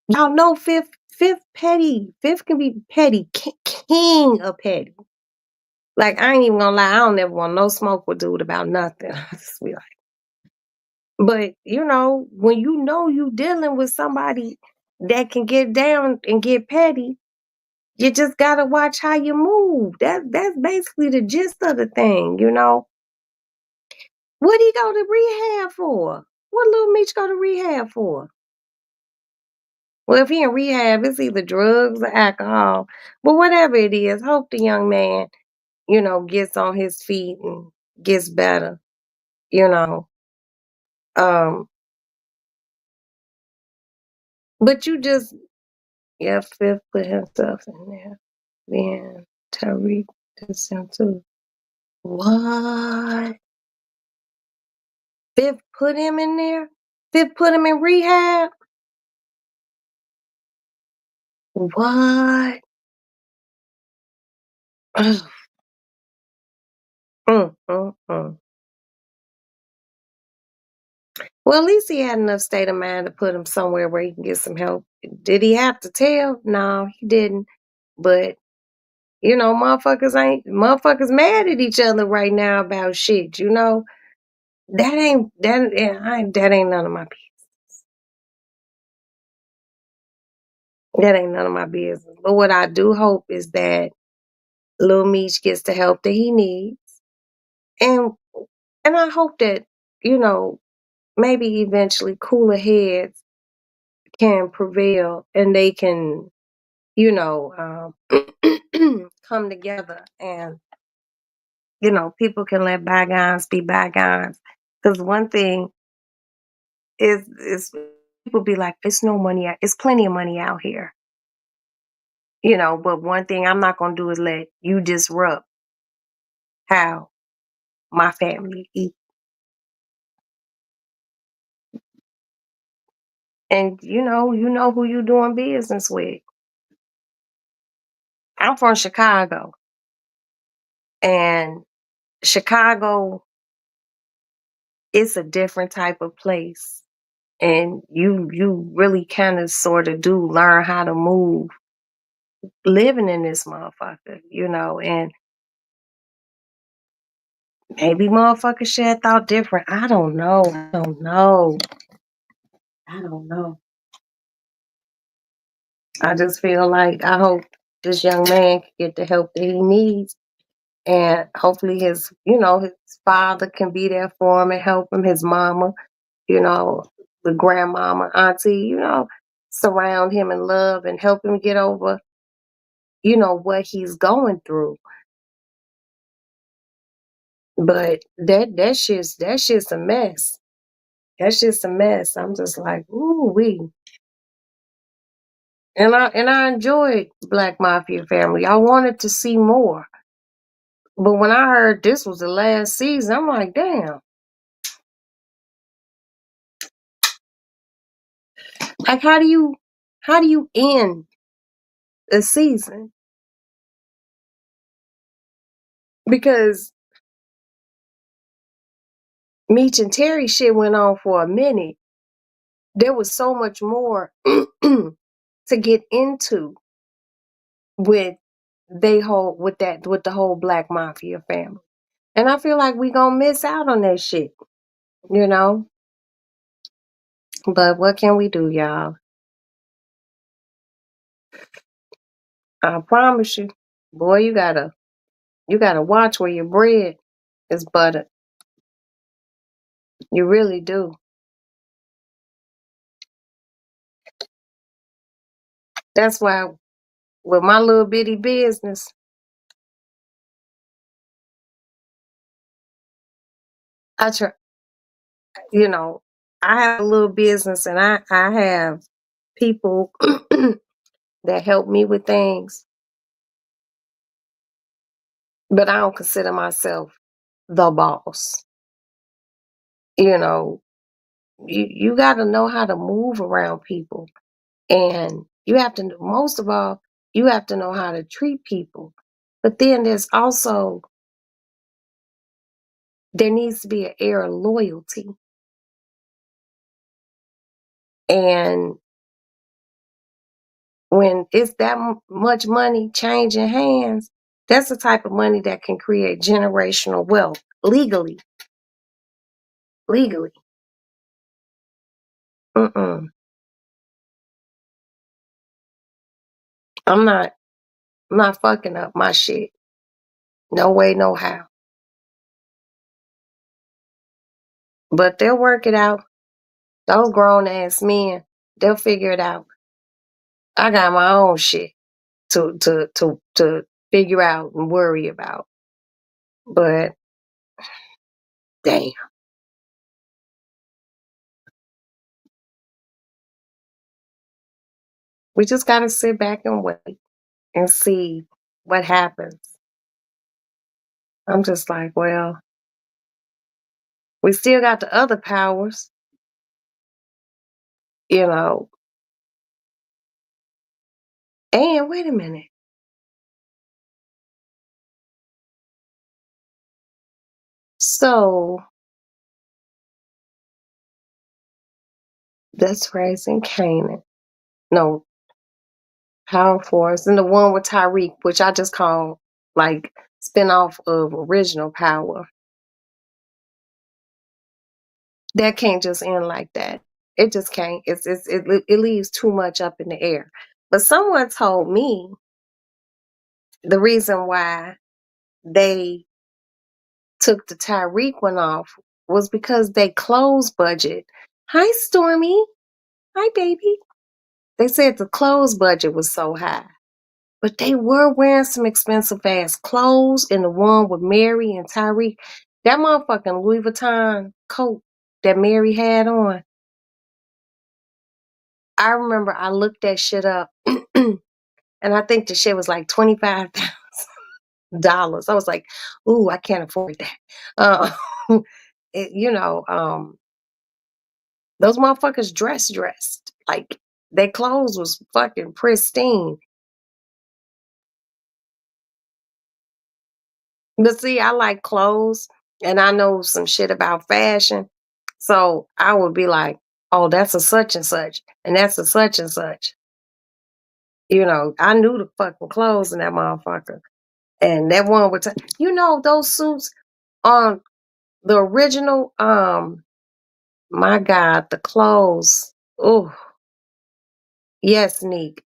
Y'all know Fifth petty. Fifth can be petty. King of petty. Like I ain't even gonna lie, I don't never want no smoke with dude about nothing. Just be like, but when you dealing with somebody that can get down and get petty, you just gotta watch how you move. That's basically the gist of the thing. What he go to rehab for? What Little Meech go to rehab for? Well, if he in rehab, it's either drugs or alcohol. But whatever it is, hope the young man, gets on his feet and gets better, you know. Um, but you just, yeah, Fifth put himself in there. Then Tariq does him too. What? Fifth put him in there? Fifth put him in rehab? What? Ugh. Mm. Well, at least he had enough state of mind to put him somewhere where he can get some help. Did he have to tell? No, he didn't. But motherfuckers mad at each other right now about shit. That ain't none of my that ain't none of my business. But what I do hope is that Lil Meech gets the help that he needs. And I hope that, you know, maybe eventually cooler heads can prevail and they can, come together and, people can let bygones be bygones. Because one thing is people be like, it's no money, it's plenty of money out here. But one thing I'm not gonna do is let you disrupt how my family eat. And you know who you doing business with. I'm from Chicago, and Chicago is a different type of place. And you really kind of sort of do learn how to move living in this motherfucker. And maybe motherfuckers should have thought different. I don't know. I don't know. I just feel like I hope this young man can get the help that he needs. And hopefully his father can be there for him and help him, his mama, you know, the grandmama, auntie, surround him in love and help him get over, what he's going through. But that shit's a mess. That's just a mess. I'm just like, ooh wee. And I enjoyed Black Mafia Family. I wanted to see more. But when I heard this was the last season, I'm like, damn. Like how do you end a season? Because Meech and Terry shit went on for a minute. There was so much more to get into with with the whole Black Mafia family. And I feel like we gonna miss out on that shit, you know? But what can we do, y'all? I promise you. Boy, you gotta watch where your bread is buttered. You really do. That's why with my little bitty business, I try, you know, I have a little business and I have people that help me with things, but I don't consider myself the boss. You know, you got to know how to move around people, and you have to, most of all, you have to know how to treat people. But then there's also, there needs to be an air of loyalty. And when it's that much money changing hands, that's the type of money that can create generational wealth legally. Legally. Mm-mm. I'm not. I'm not fucking up my shit. No way, no how. But they'll work it out. Those grown ass men, they'll figure it out. I got my own shit to figure out and worry about. But damn, we just gotta sit back and wait and see what happens. I'm just like, well, we still got the other powers, you know. And wait a minute. So that's raising Canaan. No, Power Force. And the one with Tyreek, which I just call like spinoff of original Power. That can't just end like that. It just can't. It leaves too much up in the air. But someone told me the reason why they took the Tyreek one off was because they clothes budget. Hi, Stormy. Hi, baby. They said the clothes budget was so high. But they were wearing some expensive ass clothes, and the one with Mary and Tyreek, that motherfucking Louis Vuitton coat that Mary had on. I remember I looked that shit up and I think the shit was like $25,000. I was like, ooh, I can't afford that. Uh, it, you know, those motherfuckers dressed. Like their clothes was fucking pristine. But see, I like clothes and I know some shit about fashion. So I would be like, oh, that's a such and such, and that's a such and such. You know, I knew the fucking clothes in that motherfucker. And that one would, you know, those suits on the original, my God, the clothes. Oh, yes, Neek.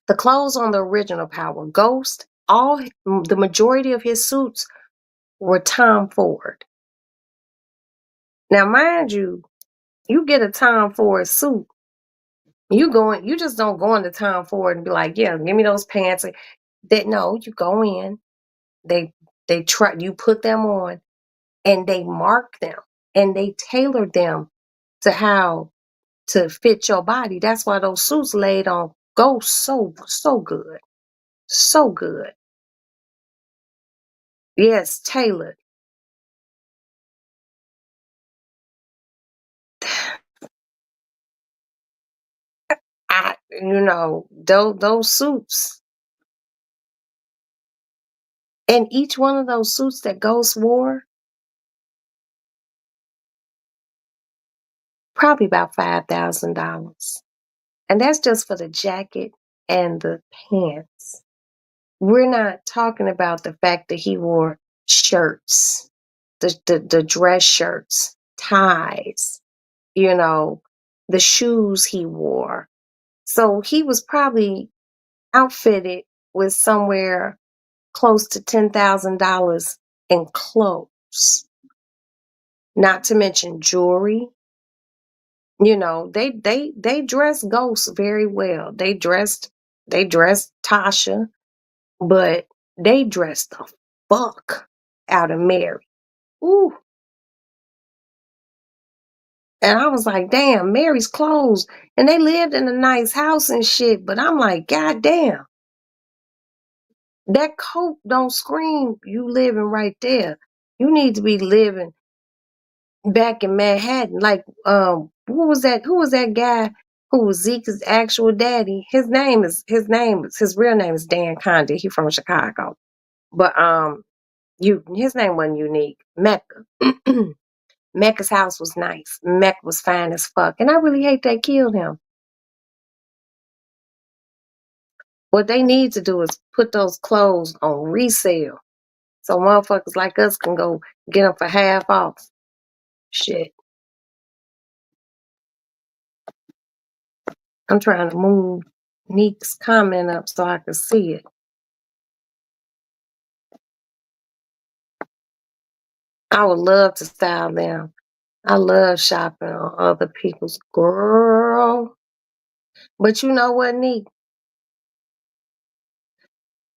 The clothes on the original Power Ghost, the majority of his suits were Tom Ford. Now, mind you, you get a Tom Ford suit, you just don't go into Tom Ford and be like, yeah, give me those pants. That no, you go in, they try, you put them on, and they mark them and they tailor them to how to fit your body. That's why those suits laid on go so good. So good. Yes, tailored. Those suits. And each one of those suits that Ghost wore, probably about $5,000. And that's just for the jacket and the pants. We're not talking about the fact that he wore shirts, the dress shirts, ties, you know, the shoes he wore. So he was probably outfitted with somewhere close to $10,000 in clothes, not to mention jewelry. You know, they dress Ghost very well. They dressed Tasha, but they dressed the fuck out of Mary. Ooh. And I was like, damn, Mary's clothes. And they lived in a nice house and shit. But I'm like, God damn, that coat don't scream you living right there. You need to be living back in Manhattan. Like, who was that guy who was Zeke's actual daddy? His real name is Dan Condit. He from Chicago. But his name wasn't unique. Mecca. Mecca's house was nice. Mecca was fine as fuck. And I really hate they killed him. What they need to do is put those clothes on resale so motherfuckers like us can go get them for half off. Shit. I'm trying to move Neek's comment up so I can see it. I would love to style them. I love shopping on other people's girl. But you know what, Neek?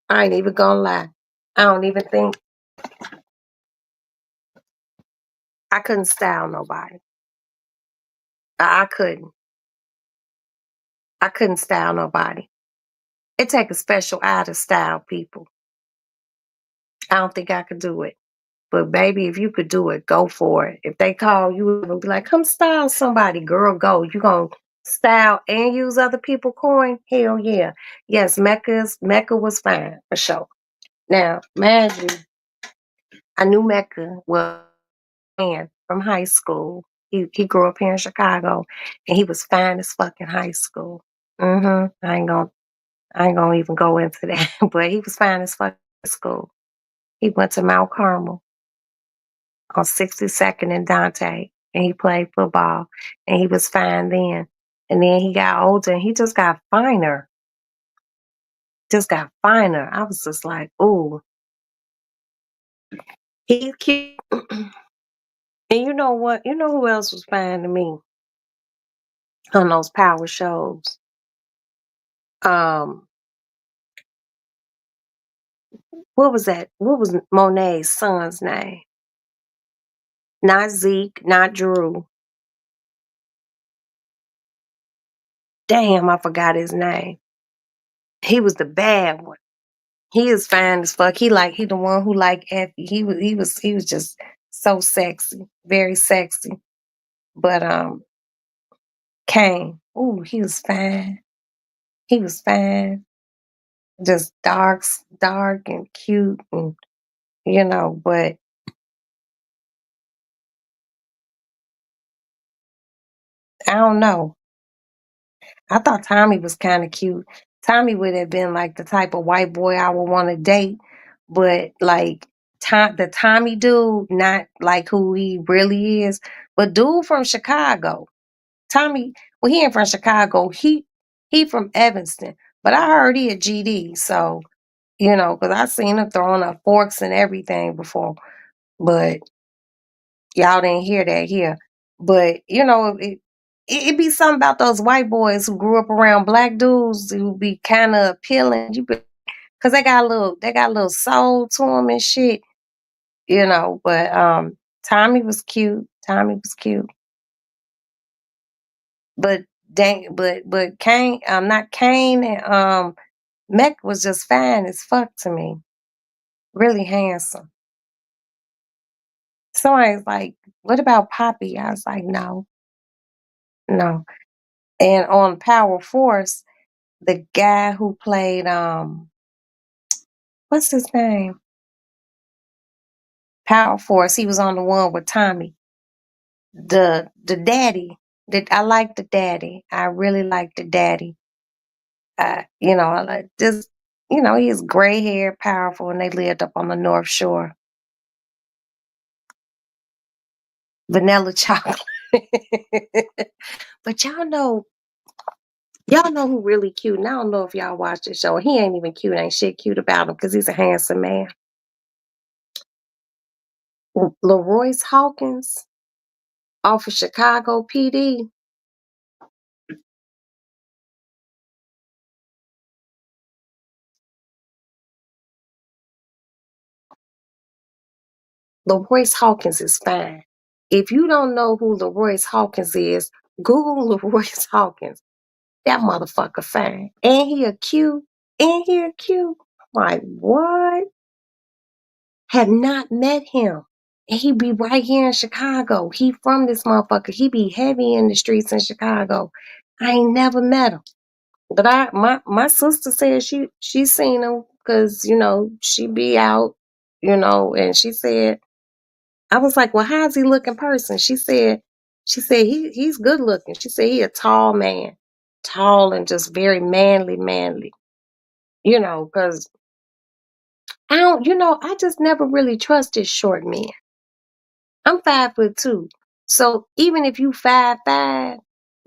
I ain't even gonna lie. I don't even think I couldn't style nobody. I couldn't. I couldn't style nobody. It take a special eye to style people. I don't think I could do it. But baby, if you could do it, go for it. If they call you and be like, come style somebody, girl, go. You gonna style and use other people coin? Hell yeah. Yes, Mecca was fine for sure. Now, imagine I knew Mecca was a man from high school. He grew up here in Chicago and he was fine as fuck in high school. I ain't gonna even go into that. But he was fine as fuck in school. He went to Mount Carmel on 62nd and Dante, and he played football, and he was fine then. And then he got older, and he just got finer. Just got finer. I was just like, ooh, he's cute. And you know what? You know who else was fine to me on those power shows? Um, what was that? What was Monet's son's name? Not Zeke, not Drew. Damn, I forgot his name. He was the bad one. He is fine as fuck. He the one who like Effie. He was just so sexy, very sexy. But Kane, ooh, he was fine. He was fine. Just dark and cute, and But I don't know. I thought Tommy was kind of cute. Tommy would have been like the type of white boy I would want to date, but like the Tommy dude, not like who he really is, but dude from Chicago. Tommy, well, he ain't from Chicago. He from Evanston, but I heard he a GD. So because I seen him throwing up forks and everything before, but y'all didn't hear that here. But it be something about those white boys who grew up around black dudes who be kind of appealing. Cause they got a little soul to them and shit. But Tommy was cute. Tommy was cute. But Kane, not Kane, and Mech was just fine as fuck to me. Really handsome. Somebody's like, "What about Poppy?" I was like, "No, no." And on Power Force, the guy who played what's his name? Power Force. He was on the one with Tommy. The daddy. I like the daddy. I really like the daddy. I like just he is gray hair, powerful, and they lived up on the North Shore. Vanilla chocolate. But y'all know Y'all know who really cute, and I don't know if y'all watch the show. He ain't even cute. Ain't shit cute about him because he's a handsome man. Leroyce Hawkins off of Chicago PD. Leroyce Hawkins is fine. If you don't know who Leroyce Hawkins is, Google Leroyce Hawkins. That motherfucker fine. And he a cute. And he a cute. Like, what? Have not met him. And he be right here in Chicago. He from this motherfucker. He be heavy in the streets in Chicago. I ain't never met him. But my sister said she seen him because, she be out, and she said, I was like, well, how's he look in person? She said he's good looking. She said he a tall man. Tall and just very manly, because I just never really trusted short men. I'm 5'2". So even if you 5'5",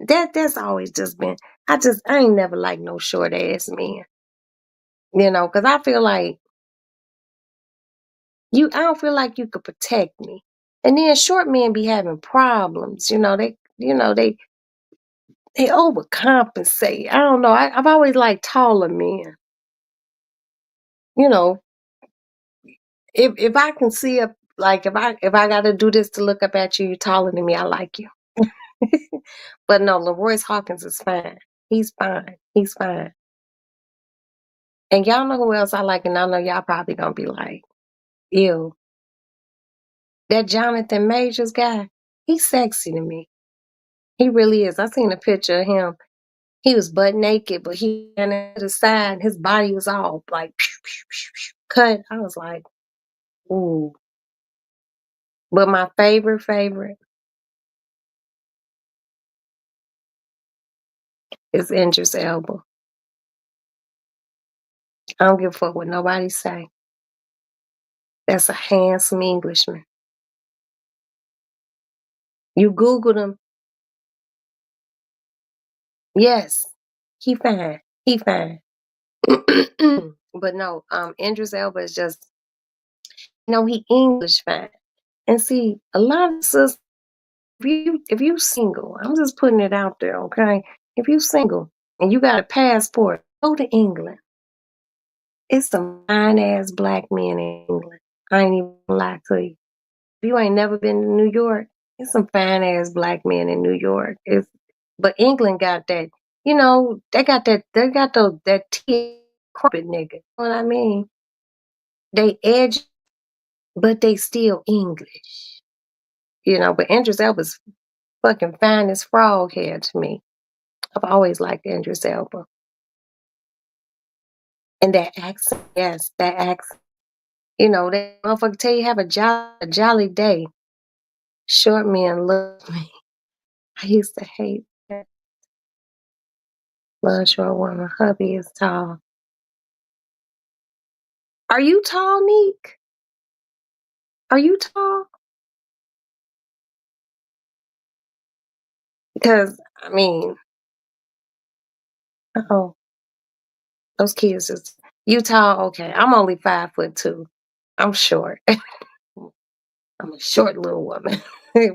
that's always just been, I ain't never liked no short ass men. Because I don't feel like you could protect me. And then short men be having problems. They overcompensate. I don't know. I've always liked taller men. You know, if I can see up, like if I got to do this to look up at you, you're taller than me. I like you. But no, Leroyce Hawkins is fine. He's fine. He's fine. And y'all know who else I like, and I know y'all probably gonna be like, ew. That Jonathan Majors guy, he's sexy to me. He really is. I seen a picture of him. He was butt naked, but he ran to the side. His body was all like pew, pew, pew, pew, cut. I was like, ooh. But my favorite is Idris Elba. I don't give a fuck what nobody say. That's a handsome Englishman. You Googled him. Yes, he fine. He fine. But no, Idris Elba is just, he English fine. And see, a lot of sisters, if you single, I'm just putting it out there, okay? If you single and you got a passport, go to England. It's some fine ass black men in England. I ain't even gonna lie to you. If you ain't never been to New York, it's some fine ass black men in New York. But England got that, they got that tea carpet nigga. You know what I mean? They edge, but they still English. But Idris Elba's fucking fine as frog hair to me. I've always liked Idris Elba. And that accent, yes, that accent. That motherfucker tell you have a jolly day. Short men love me. I used to hate that. Love short woman. Hubby is tall. Are you tall, Neek? Are you tall? Because, I mean, oh, those kids is, you tall? Okay, I'm only 5'2". I'm short. I'm a short little woman.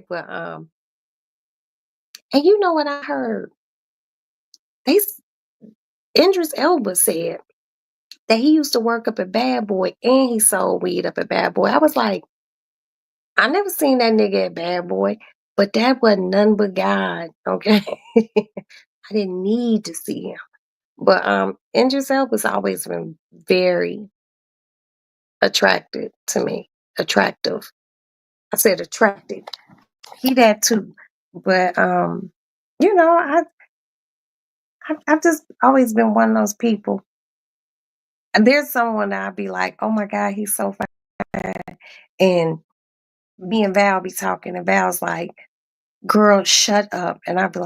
But, and you know what I heard? They Idris Elba said that he used to work up at Bad Boy and he sold weed up at Bad Boy. I was like, I never seen that nigga at Bad Boy, but that wasn't none but God, okay? I didn't need to see him. But Idris Elba's always been very attracted to me. Attractive. I said attracted. He that too. But I've just always been one of those people. And there's someone that I'd be like, oh my God, he's so fine. And me and Val be talking, and Val's like, girl, shut up. And I'd be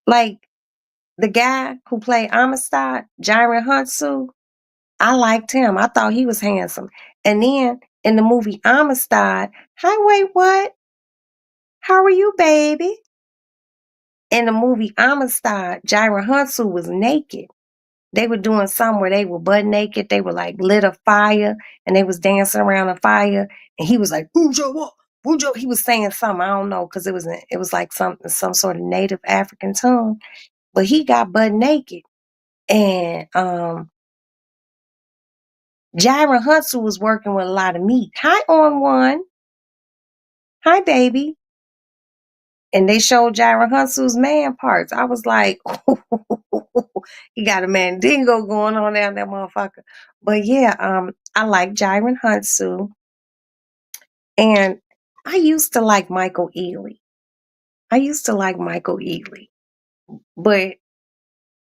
like the guy who played Amistad, Jaren Hunsu, I liked him. I thought he was handsome. And then in the movie Amistad, hi, wait, what? How are you, baby? In the movie Amistad, Jira Hunsu was naked. They were doing something where they were butt naked. They were like lit a fire and they was dancing around a fire. And he was like, Bujo, Bujo. He was saying something. I don't know, because it was like some sort of native African tongue. But he got butt naked. And Jira Hunsu was working with a lot of meat. Hi, on one. Hi, baby. And they showed Jira Hunsu's man parts. I was like, he got a mandingo going on down that motherfucker. But yeah, I like Jira Hunsu. And I used to like Michael Ealy. I used to like Michael Ealy. But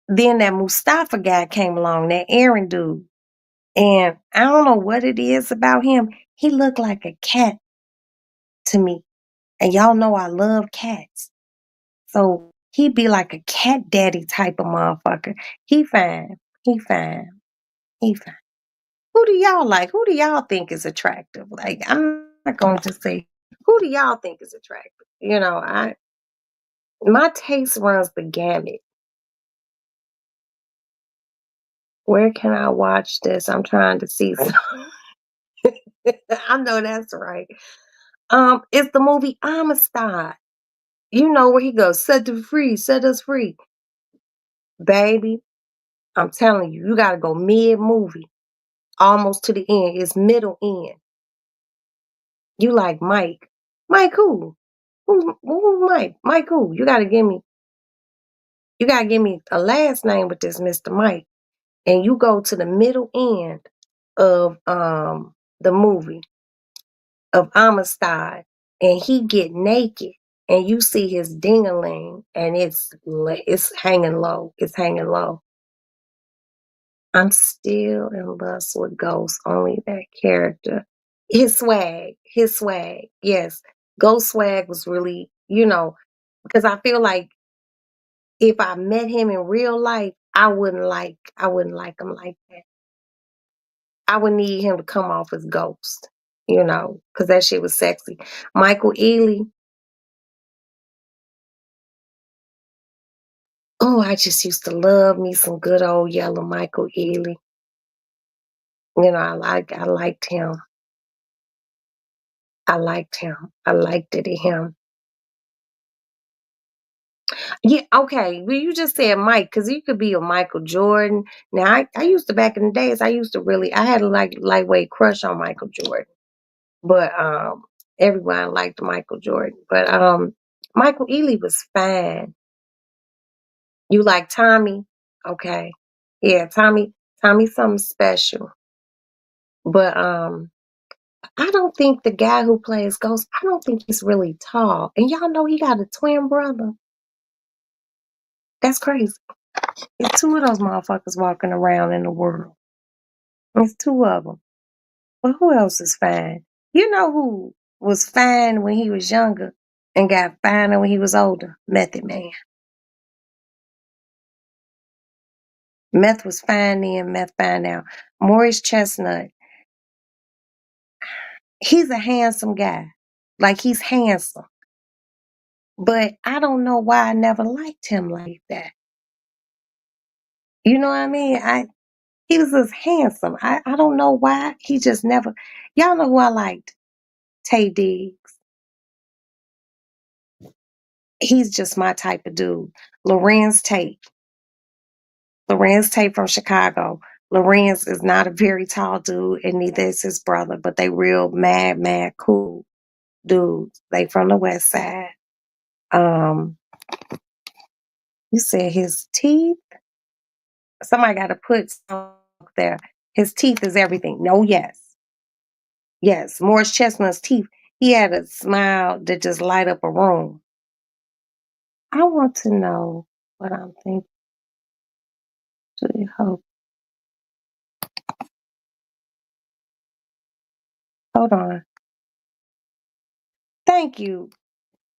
then that Mustafa guy came along, that Aaron dude. And I don't know what it is about him. He looked like a cat to me. And y'all know I love cats. So he'd be like a cat daddy type of motherfucker. He fine. He fine. He fine. Who do y'all like? Who do y'all think is attractive? Like, I'm not going to say, who do y'all think is attractive? You know, my taste runs the gamut. Where can I watch this? I'm trying to see some. I know that's right. It's the movie Amistad. You know where he goes, set them free, set us free. Baby, I'm telling you, you gotta go mid-movie, almost to the end. It's middle end. You like Mike. Mike who? Who Mike? Mike who? You gotta give me a last name with this Mr. Mike. And you go to the middle end of the movie of Amistad, and he get naked, and you see his dingaling, and it's hanging low. It's hanging low. I'm still in lust with Ghost. Only that character. His swag. Yes, Ghost swag was really, because I feel like if I met him in real life, I wouldn't like him like that. I would need him to come off as Ghost, because that shit was sexy. Michael Ealy. Oh, I just used to love me some good old yellow Michael Ealy. I liked him. I liked him. I liked it in him. Yeah, okay. Well, you just said Mike, because you could be a Michael Jordan. Now, I used to back in the days. I had a lightweight crush on Michael Jordan, but everyone liked Michael Jordan. But Michael Ealy was fine. You like Tommy? Okay, yeah, Tommy's something special. But I don't think the guy who plays Ghost, I don't think he's really tall. And y'all know he got a twin brother. That's crazy. There's two of those motherfuckers walking around in the world. There's two of them. But who else is fine? You know who was fine when he was younger and got finer when he was older? Method Man. Meth was fine then, meth fine now. Maurice Chestnut, he's a handsome guy. Like, he's handsome. But I don't know why I never liked him like that. You know what I mean? He was just handsome. I don't know why. He just never. Y'all know who I liked? Tay Diggs. He's just my type of dude. Lorenz Tate. Lorenz Tate from Chicago. Lorenz is not a very tall dude, and neither is his brother, but they real mad, cool dudes. They from the West Side. Um, you said his teeth? Somebody got to put something there. His teeth is everything. No, yes. Yes, Morris Chestnut's teeth. He had a smile that just light up a room. I want to know what I'm thinking. Hold hold on. Thank you.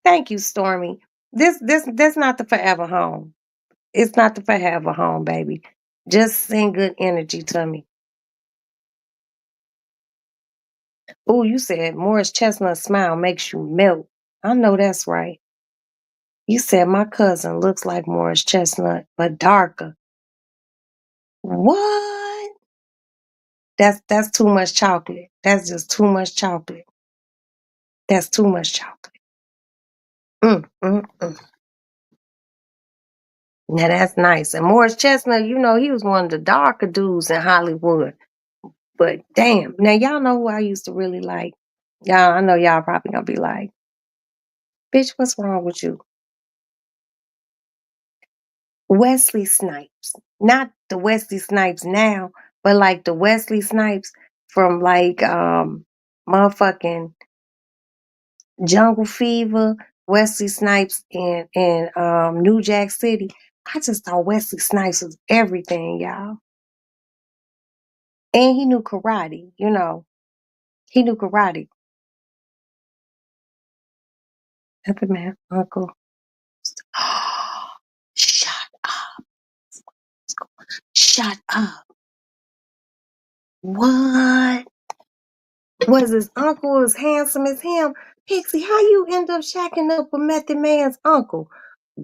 Thank you, Stormy. That's not the forever home. It's not the forever home, baby. Just send good energy to me. Oh, you said Morris Chestnut smile makes you melt. I know that's right. You said my cousin looks like Morris Chestnut, but darker. What? That's too much chocolate. That's just too much chocolate. That's too much chocolate. Mm. Now that's nice. And Morris Chestnut, he was one of the darker dudes in Hollywood. But damn, now y'all know who I used to really like. Y'all, I know y'all probably gonna be like, bitch, what's wrong with you? Wesley Snipes. Not the Wesley Snipes now, but like the Wesley Snipes from like motherfucking Jungle Fever, Wesley Snipes in New Jack City. I just thought Wesley Snipes was everything, y'all. And he knew karate. He knew karate. Nothing, man, uncle. Shut up. Shut up. What? Was his uncle as handsome as him? Pixie, how you end up shacking up with Method Man's uncle?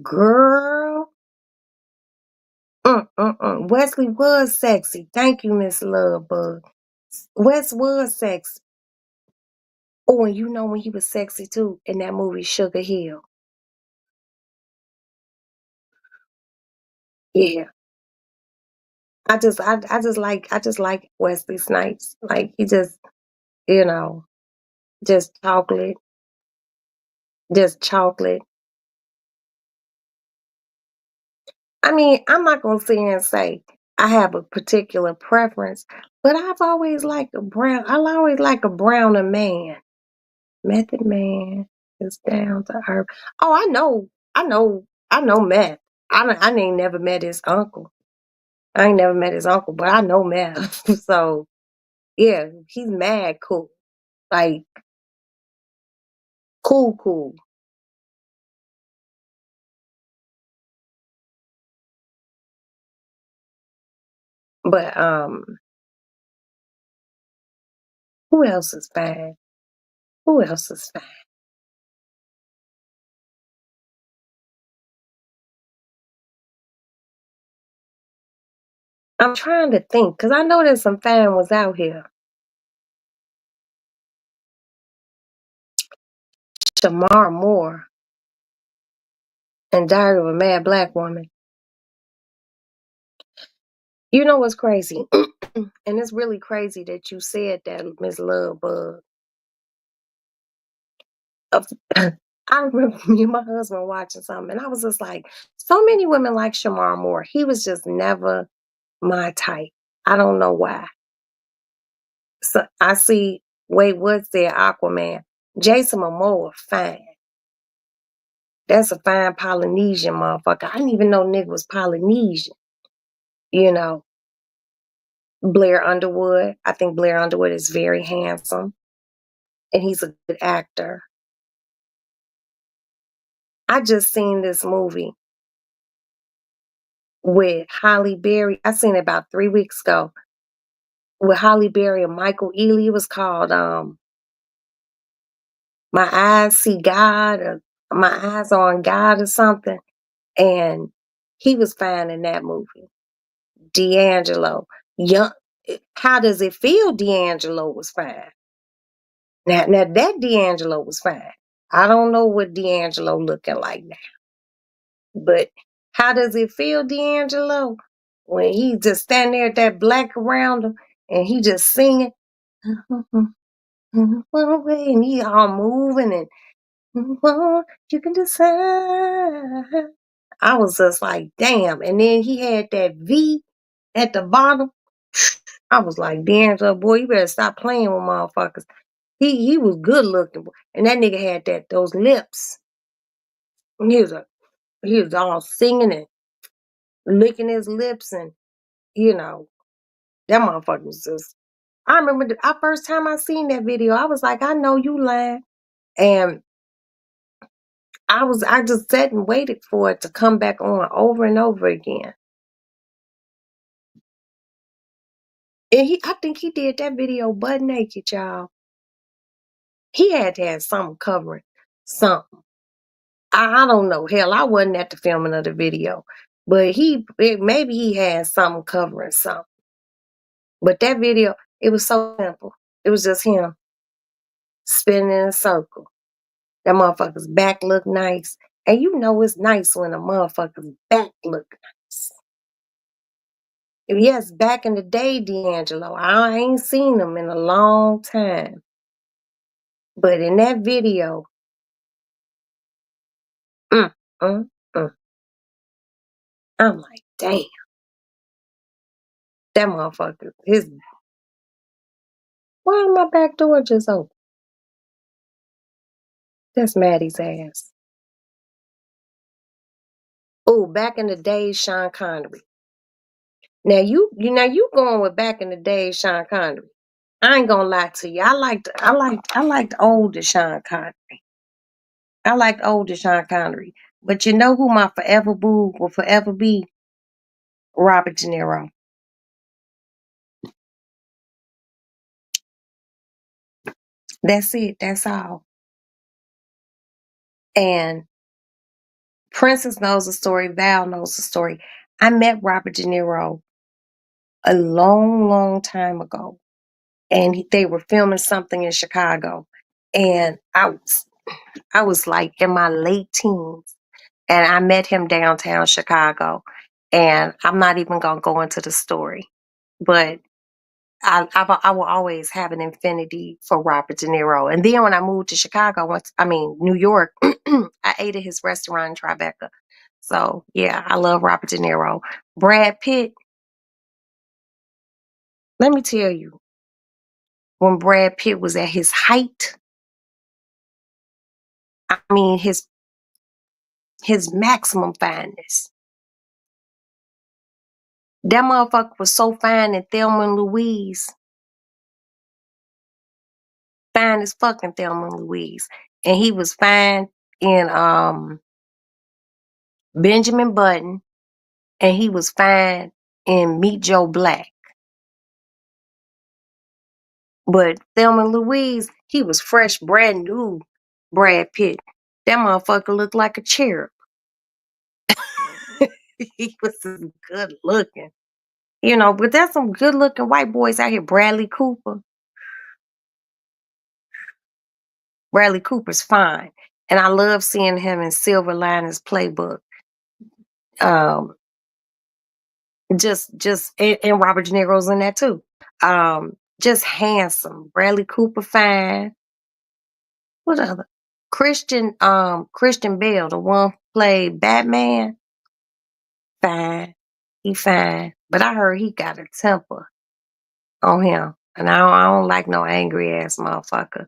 Girl. Wesley was sexy. Thank you, Miss Lovebug. Wes was sexy. Oh, and you know when he was sexy too in that movie Sugar Hill. Yeah. I just like Wesley Snipes. Like he you know, just chocolate, just chocolate. I mean, I'm not gonna sit here and say I have a particular preference, but I've always liked a brown. I'll always like a browner man. Method Man is down to earth. Oh, I know Meth. I ain't never met his uncle. I ain't never met his uncle, but I know Meth. So yeah, he's mad cool. Like cool. But who else is fine? Who else is fine? I'm trying to think because I know there's some fine ones out here. Shamar Moore and Diary of a Mad Black Woman. You know what's crazy? And it's really crazy that you said that, Miss Lovebug. Of- I remember me and my husband watching something, and I was just like, so many women like Shamar Moore. He was just never my type. I don't know why. So I see Wait, what's there? Aquaman. Jason Momoa, fine. That's a fine Polynesian motherfucker. I didn't even know nigga was Polynesian. You know, Blair Underwood. I think Blair Underwood is very handsome and he's a good actor. I just seen this movie with Holly Berry. I seen it about 3 weeks ago with Holly Berry and Michael Ealy. It was called My Eyes See God or My Eyes on God or something. And he was fine in that movie. D'Angelo. Young. How does it feel? D'Angelo was fine. Now that D'Angelo was fine. I don't know what D'Angelo looking like now, but how does it feel, D'Angelo, when he just standing there at that black around him and he just singing, and he all moving and you can decide. I was just like, damn. And then he had that V at the bottom. I was like, D'Angelo, boy, you better stop playing with motherfuckers. He was good looking, and that nigga had those lips. And he was all singing and licking his lips, and you know that motherfucker was just. I remember the first time I seen that video, I was like, I know you lying, and I just sat and waited for it to come back on over and over again. And I think he did that video butt naked, y'all. He had to have something covering something. I don't know. Hell, I wasn't at the filming of the video, but maybe he had something covering something. But that video, it was so simple. It was just him spinning in a circle. That motherfucker's back looked nice. And you know it's nice when a motherfucker's back look nice. Yes, back in the day, D'Angelo, I ain't seen him in a long time. But in that video, mm, mm, mm, I'm like, damn, that motherfucker, why my back door just open? That's Maddie's ass. Oh, back in the days, Sean Connery. Now you going with back in the days, Sean Connery. I ain't gonna lie to you. I liked older Sean Connery. I liked older Sean Connery. But you know who my forever boo will forever be? Robert De Niro. That's it. That's all. And Princess knows the story. Val knows the story. I met Robert De Niro a long, long time ago, and they were filming something in Chicago, and I was like in my late teens, and I met him downtown Chicago, and I'm not even gonna go into the story, but I will always have an infinity for Robert De Niro. And then when I moved to Chicago, New York, I ate at his restaurant in Tribeca. So yeah, I love Robert De Niro. Brad Pitt, let me tell you, when Brad Pitt was at his height, I mean his maximum fineness. That motherfucker was so fine in Thelma and Louise. Fine as fucking Thelma and Louise. And he was fine in Benjamin Button, and he was fine in Meet Joe Black. But Thelma and Louise, he was fresh, brand new Brad Pitt. That motherfucker looked like a cherub. He was good looking. But there's some good looking white boys out here. Bradley Cooper. Bradley Cooper's fine. And I love seeing him in Silver Linings Playbook. Um, and Robert De Niro's in that too. Just handsome. Bradley Cooper fine. What other? Christian Bale, the one who played Batman, fine. He fine. But I heard he got a temper on him. And I don't like no angry ass motherfucker.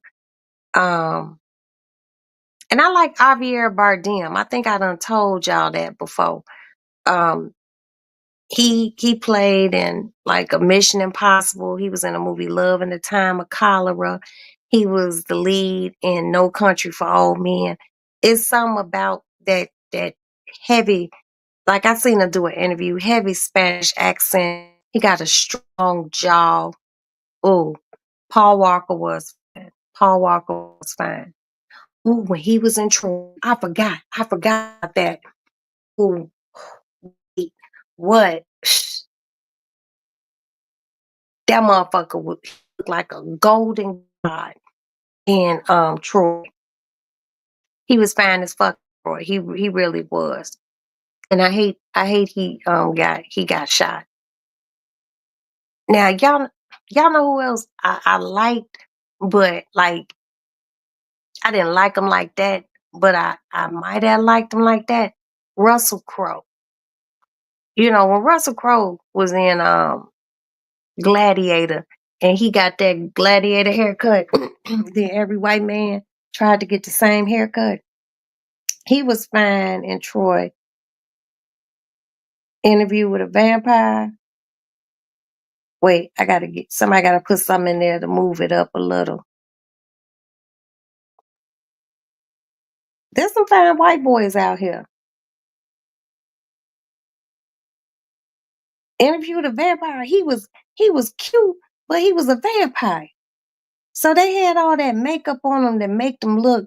Um, and I like Javier Bardem. I think I done told y'all that before. Um, he played in like a Mission Impossible. He was in a movie Love in the Time of Cholera. He was the lead in No Country for Old Men. It's something about that heavy, like I seen him do an interview, heavy Spanish accent. He got a strong jaw. Oh, Paul Walker was fine. Paul Walker was fine. Ooh, when he was in Troy, I forgot that. Ooh, what? That motherfucker would look like a golden god in Troy. He was fine as fuck, Troy. He really was. And I hate he got shot. Now y'all know who else I liked, but like I didn't like him like that, but I might have liked him like that. Russell Crowe. When Russell Crowe was in Gladiator, and he got that gladiator haircut. Then every white man tried to get the same haircut. He was fine in Troy. Interview with a Vampire. Wait, somebody gotta put something in there to move it up a little. There's some fine white boys out here. Interview with a Vampire. He was cute, but he was a vampire. So they had all that makeup on them that make them look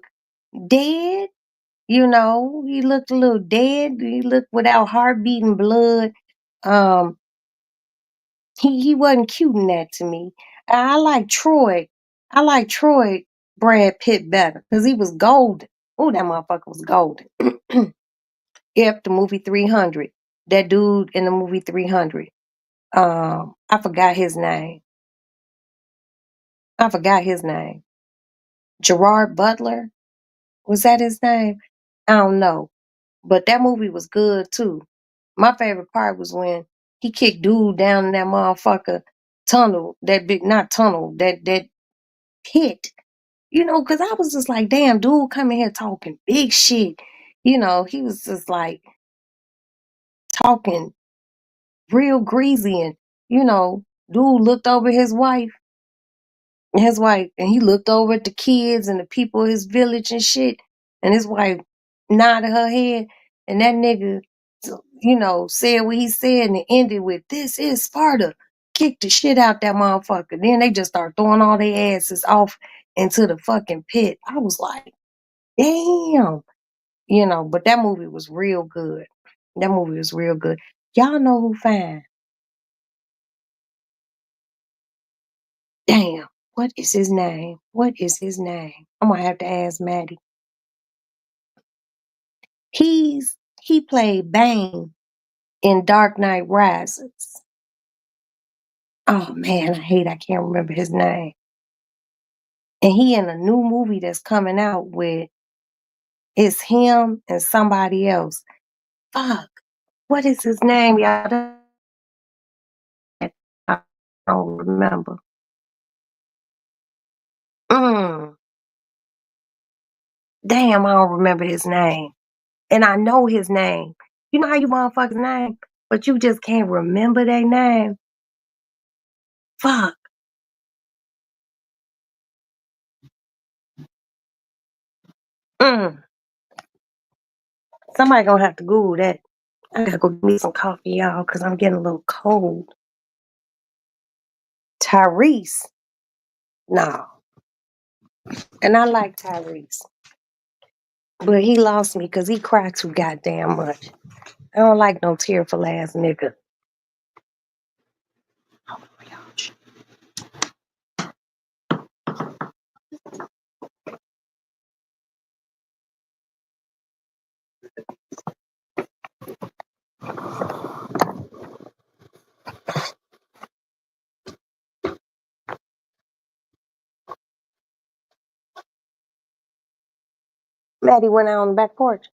dead. You know, he looked a little dead. He looked without heart beating blood. Um, he wasn't cute in that to me. I like Troy. I like Troy Brad Pitt better because he was golden. Oh, that motherfucker was golden. Yep, the movie 300. That dude in the movie 300. I forgot his name. I forgot his name. Gerard Butler. Was that his name? I don't know. But that movie was good too. My favorite part was when he kicked dude down in that motherfucker tunnel, that big not tunnel, that pit. You know, cause I was just like, damn, dude coming here talking big shit. You know, he was just like talking real greasy and, you know, dude looked over his wife, and he looked over at the kids and the people of his village and shit. And his wife nodded her head, and that nigga, you know, said what he said, and it ended with, "This is Sparta." Kicked the shit out that motherfucker. Then they just start throwing all their asses off into the fucking pit. I was like, damn, you know. But that movie was real good. That movie was real good. Y'all know who fine? Damn. What is his name? What is his name? I'm gonna have to ask Maddie. He played Bane in Dark Knight Rises. Oh man, I can't remember his name. And he in a new movie that's coming out with it's him and somebody else. Fuck. What is his name, y'all? I don't remember. Mm, damn, I don't remember his name. And I know his name. You know how you motherfuckers name, but you just can't remember their name? Fuck. Mm. Somebody gonna have to Google that. I gotta go get me some coffee, y'all, because I'm getting a little cold. Tyrese. No. And I like Tyrese. But he lost me because he cried too goddamn much. I don't like no tearful ass nigga. Maddie went out on the back porch.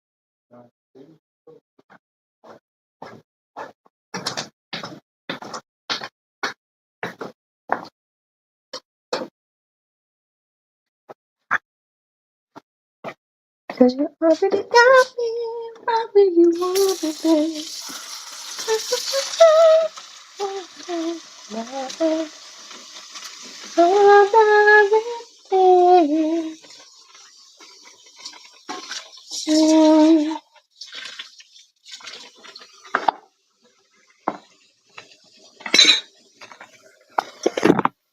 Cause you already got me right where you want me, babe.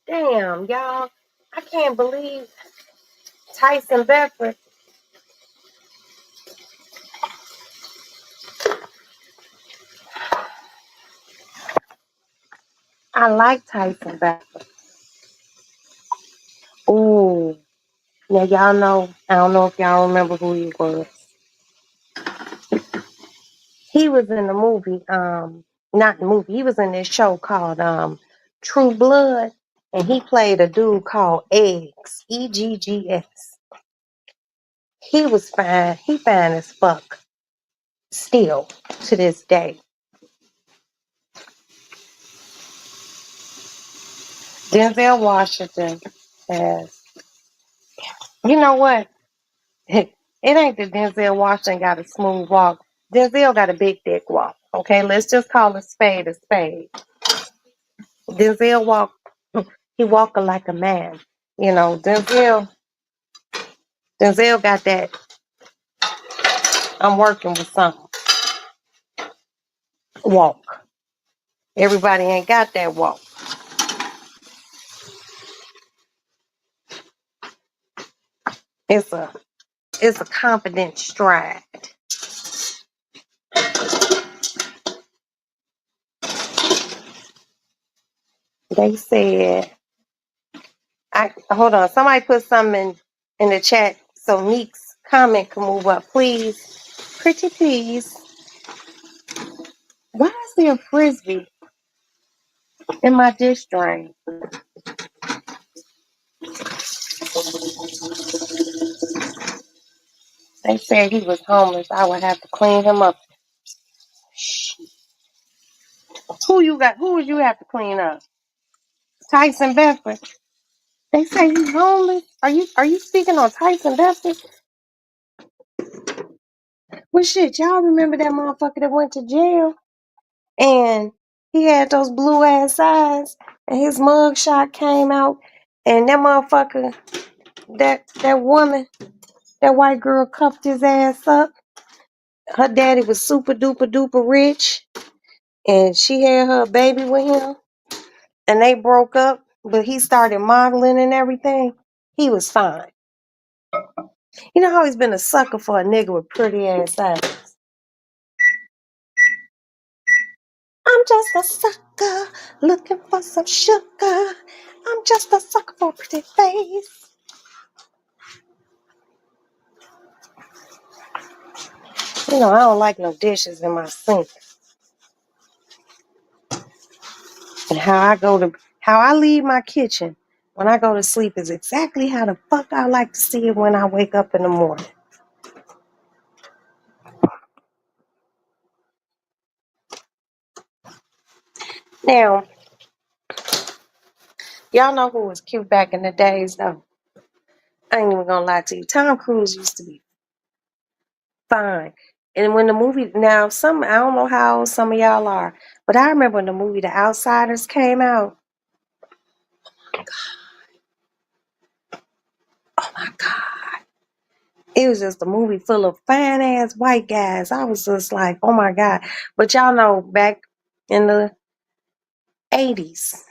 Damn, y'all. I can't believe Tyson Beckford. I like Tyson Beckford. Ooh. Now y'all know, I don't know if y'all remember who he was. He was in the movie, not the movie, he was in this show called True Blood, and he played a dude called Eggs, Eggs. He was fine. He fine as fuck. Still to this day. Denzel Washington has, you know what? It ain't that Denzel Washington got a smooth walk. Denzel got a big dick walk. Okay, let's just call a spade a spade. Denzel walk, he walking like a man. You know, Denzel got that. I'm working with something. Walk. Everybody ain't got that walk. It's a It's a confident stride. They said, I hold on. Somebody put something in the chat so Neek's comment can move up, please. Pretty please. Why is there a frisbee in my dish drain? They said he was homeless. I would have to clean him up. Who you got? Who would you have to clean up? Tyson Bedford. They say he's homeless. Are you speaking on Tyson Bedford? Well, shit, y'all remember that motherfucker that went to jail and he had those blue ass eyes and his mug shot came out and that motherfucker, that woman, that white girl cuffed his ass up. Her daddy was super duper duper rich and she had her baby with him and they broke up, but he started modeling and everything. He was fine. You know how he's been a sucker for a nigga with pretty ass eyes. I'm just a sucker looking for some sugar. I'm just a sucker for a pretty face. You know, I don't like no dishes in my sink. And how I leave my kitchen when I go to sleep is exactly how the fuck I like to see it when I wake up in the morning. Now, y'all know who was cute back in the days though. I ain't even gonna lie to you. Tom Cruise used to be fine. And when the movie, now I don't know how old some of y'all are, but I remember when the movie The Outsiders came out. Oh my God. It was just a movie full of fine ass white guys. I was just like, oh my God. But y'all know back in the 80s,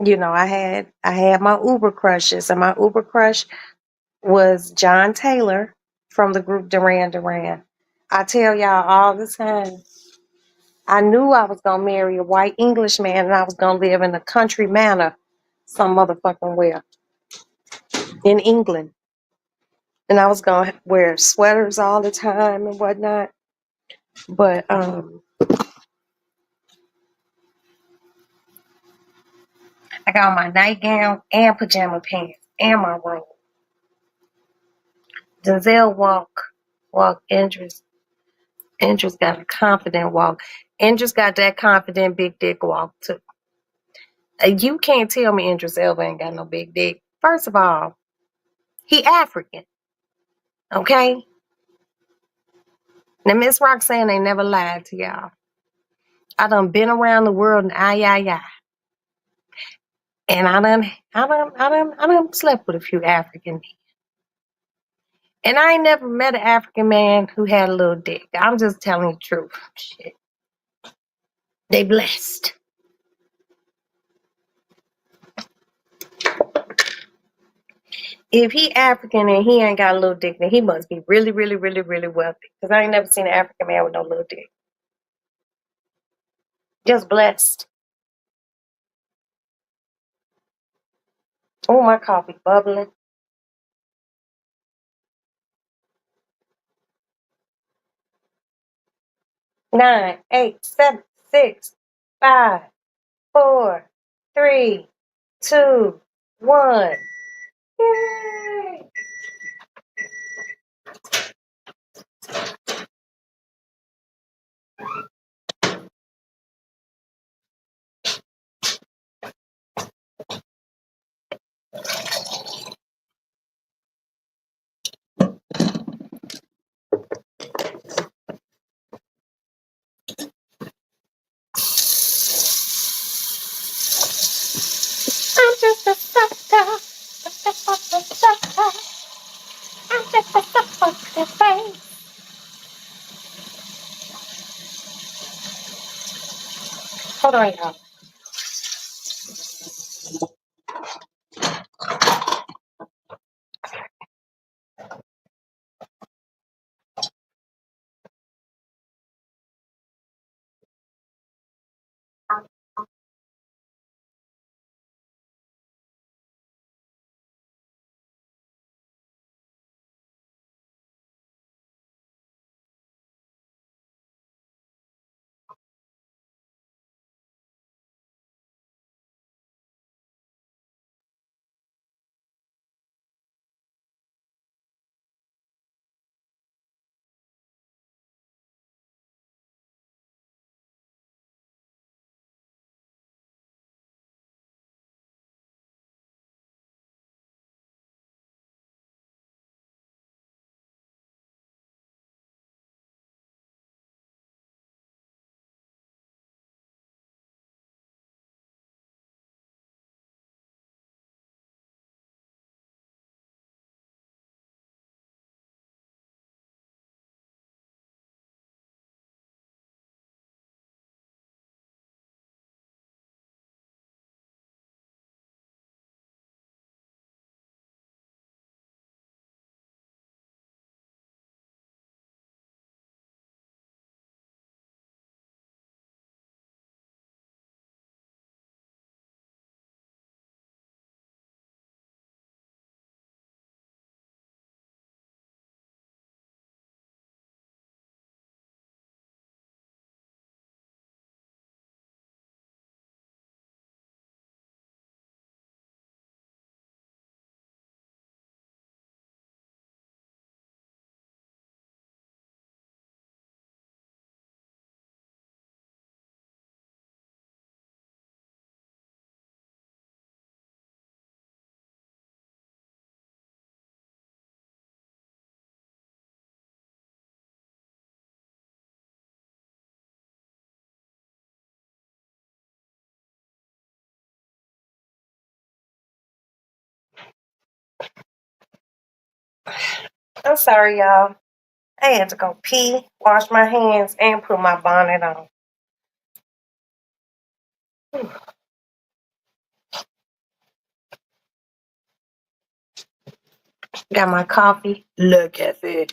you know, I had my Uber crushes, and my Uber crush was John Taylor from the group Duran Duran. I tell y'all all the time, I knew I was gonna marry a white English man and I was gonna live in a country manor some motherfucking where in England. And I was gonna wear sweaters all the time and whatnot. But I got on my nightgown and pajama pants and my robe. Denzel walk Idris. Idris got a confident walk. Idris got that confident big dick walk too. You can't tell me Idris Elba ain't got no big dick. First of all, he African. Okay? Now Miss Roxanne ain't never lied to y'all. I done been around the world and I. And I done slept with a few African men. And I ain't never met an African man who had a little dick. I'm just telling you the truth. Shit. They blessed. If he African and he ain't got a little dick, then he must be really, really, really, really wealthy. Because I ain't never seen an African man with no little dick. Just blessed. Oh, my coffee bubbling. 9, 8, 7, 6, 5, 4, 3, 2, 1. Yay! I'm just a sucker. I'm just a sucker for the face. Hold on, y'all. I'm sorry, y'all. I had to go pee, wash my hands, and put my bonnet on. Got my coffee. Look at it.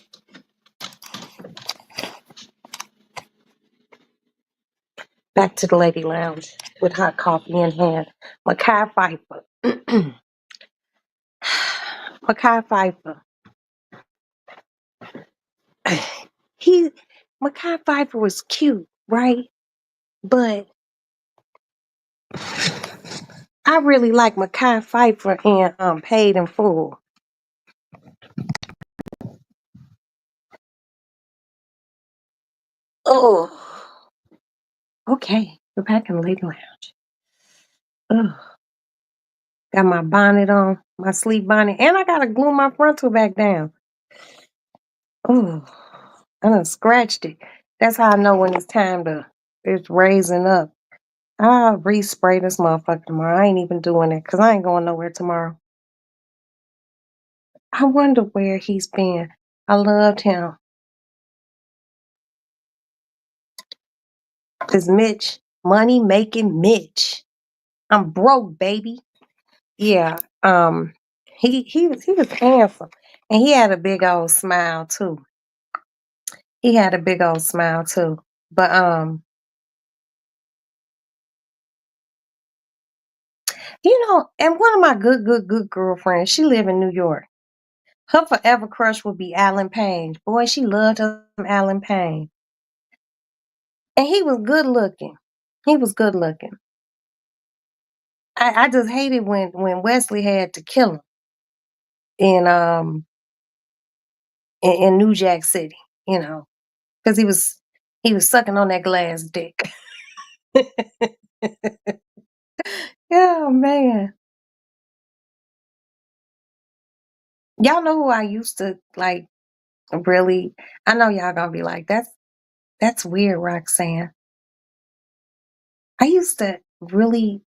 Back to the lady lounge with hot coffee in hand. Makai Pfeiffer. Makai Pfeiffer. He Makai Pfeiffer was cute, right? But I really like Makai Pfeiffer in Paid in Full. Oh, okay. We're back in the lady lounge. Ugh. Got my bonnet on, my sleep bonnet, and I gotta glue my frontal back down. Oh, I done scratched it. That's how I know when it's raising up. I'll respray this motherfucker tomorrow. I ain't even doing it because I ain't going nowhere tomorrow. I wonder where he's been. I loved him. Cause Mitch, money making Mitch. I'm broke, baby. Yeah. He was handsome. And he had a big old smile too. He had a big old smile too. But and one of my good girlfriends, she live in New York. Her forever crush would be Alan Payne. Boy, she loved her some Alan Payne. And he was good looking. He was good looking. I just hated when Wesley had to kill him in in New Jack City, because he was sucking on that glass dick. Oh man. Y'all know who I used to like really. I know y'all gonna be like, that's weird, Roxanne. I used to really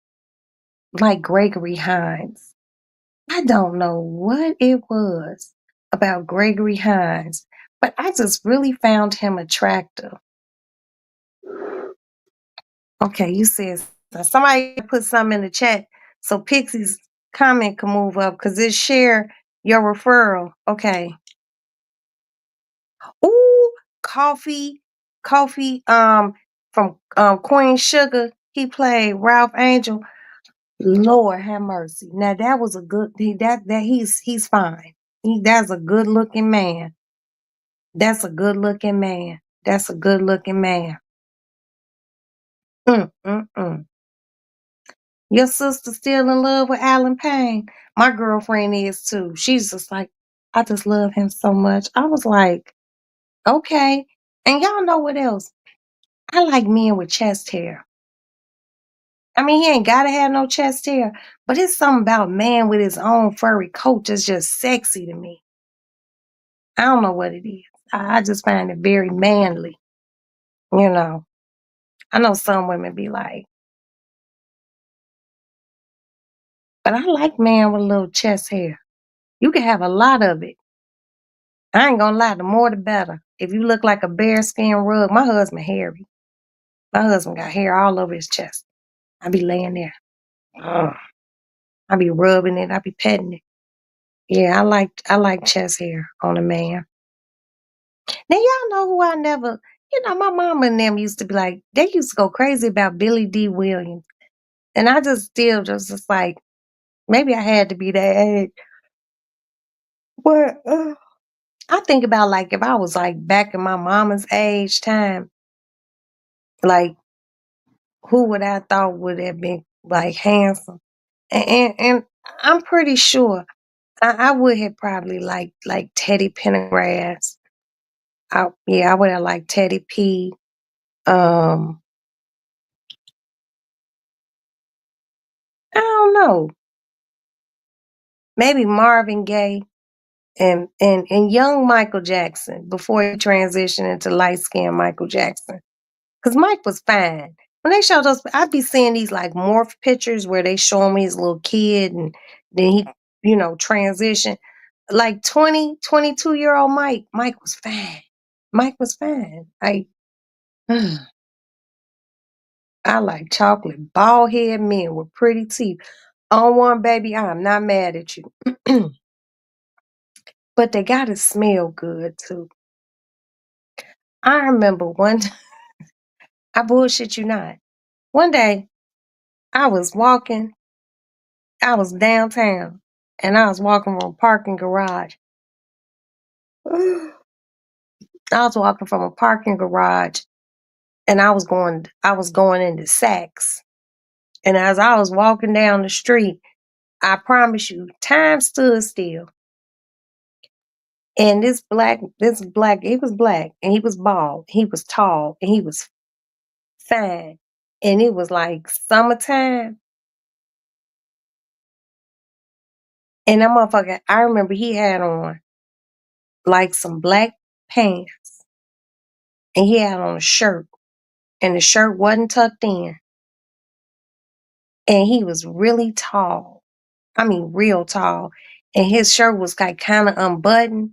like Gregory Hines. I don't know what it was about Gregory Hines, but I just really found him attractive. Okay, you said somebody put something in the chat so Pixie's comment can move up because it share your referral. Okay. Ooh, coffee. From Queen Sugar. He played Ralph Angel. Lord have mercy. Now that was a good. He's fine. That's a good looking man. That's a good looking man. That's a good looking man. Mm, mm, mm. Your sister still in love with Alan Payne? My girlfriend is too. She's just like, I just love him so much. I was like, okay. And y'all know what else? I like men with chest hair. I mean, he ain't gotta have no chest hair, but it's something about man with his own furry coat that's just sexy to me. I don't know what it is. I just find it very manly. You know, I know some women be like, but I like man with a little chest hair. You can have a lot of it. I ain't gonna lie, the more the better. If you look like a bearskin rug, my husband hairy. My husband got hair all over his chest. I be laying there. Ugh. I be rubbing it. I be petting it. Yeah, I like chest hair on a man. Now y'all know who I never, my mama and them used to be like, they used to go crazy about Billy D. Williams. And I just still just like, maybe I had to be that age. But I think about like if I was like back in my mama's age time, like who would I thought would have been like handsome? And I'm pretty sure I would have probably like Teddy Pendergrass. I would have liked Teddy P. Um, I don't know, maybe Marvin Gaye and young Michael Jackson before he transitioned into light skinned Michael Jackson. Because Mike was fine. When they showed us, I'd be seeing these like morph pictures where they show him his little kid and then he, transition. like 20, 22-year-old Mike. Mike was fine. Mike was fine. I like chocolate bald head men with pretty teeth. On one, baby, I'm not mad at you. But they gotta smell good too. I remember one I bullshit you not. One day I was walking, I was downtown, and I was walking from a parking garage. I was walking from a parking garage and I was going into Saks. And as I was walking down the street, I promise you, time stood still. And he was black and he was bald, he was tall, and he was fine. And it was like summertime. And that motherfucker, I remember he had on like some black pants and he had on a shirt. And the shirt wasn't tucked in. And he was really tall. I mean, real tall. And his shirt was like kind of unbuttoned.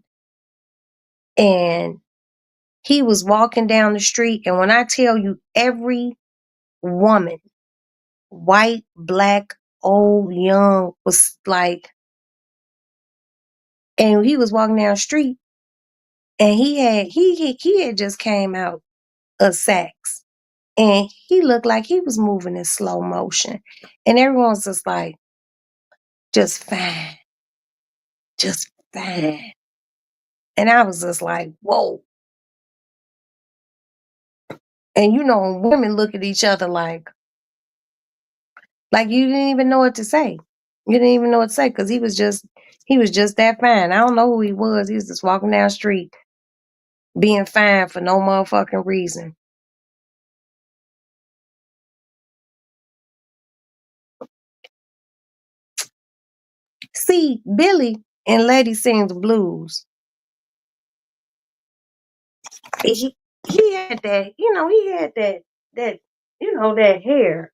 And he was walking down the street. And when I tell you, every woman, white, black, old, young, was like, and he was walking down the street and he had just came out of Saks. And he looked like he was moving in slow motion. And everyone's just like, just fine, just fine. And I was just like, whoa. And you know, women look at each other like you didn't even know what to say. You didn't even know what to say because he was just that fine. I don't know who he was. He was just walking down the street being fine for no motherfucking reason. See, Billy in Lady Sings Blues, he had that, he had that hair.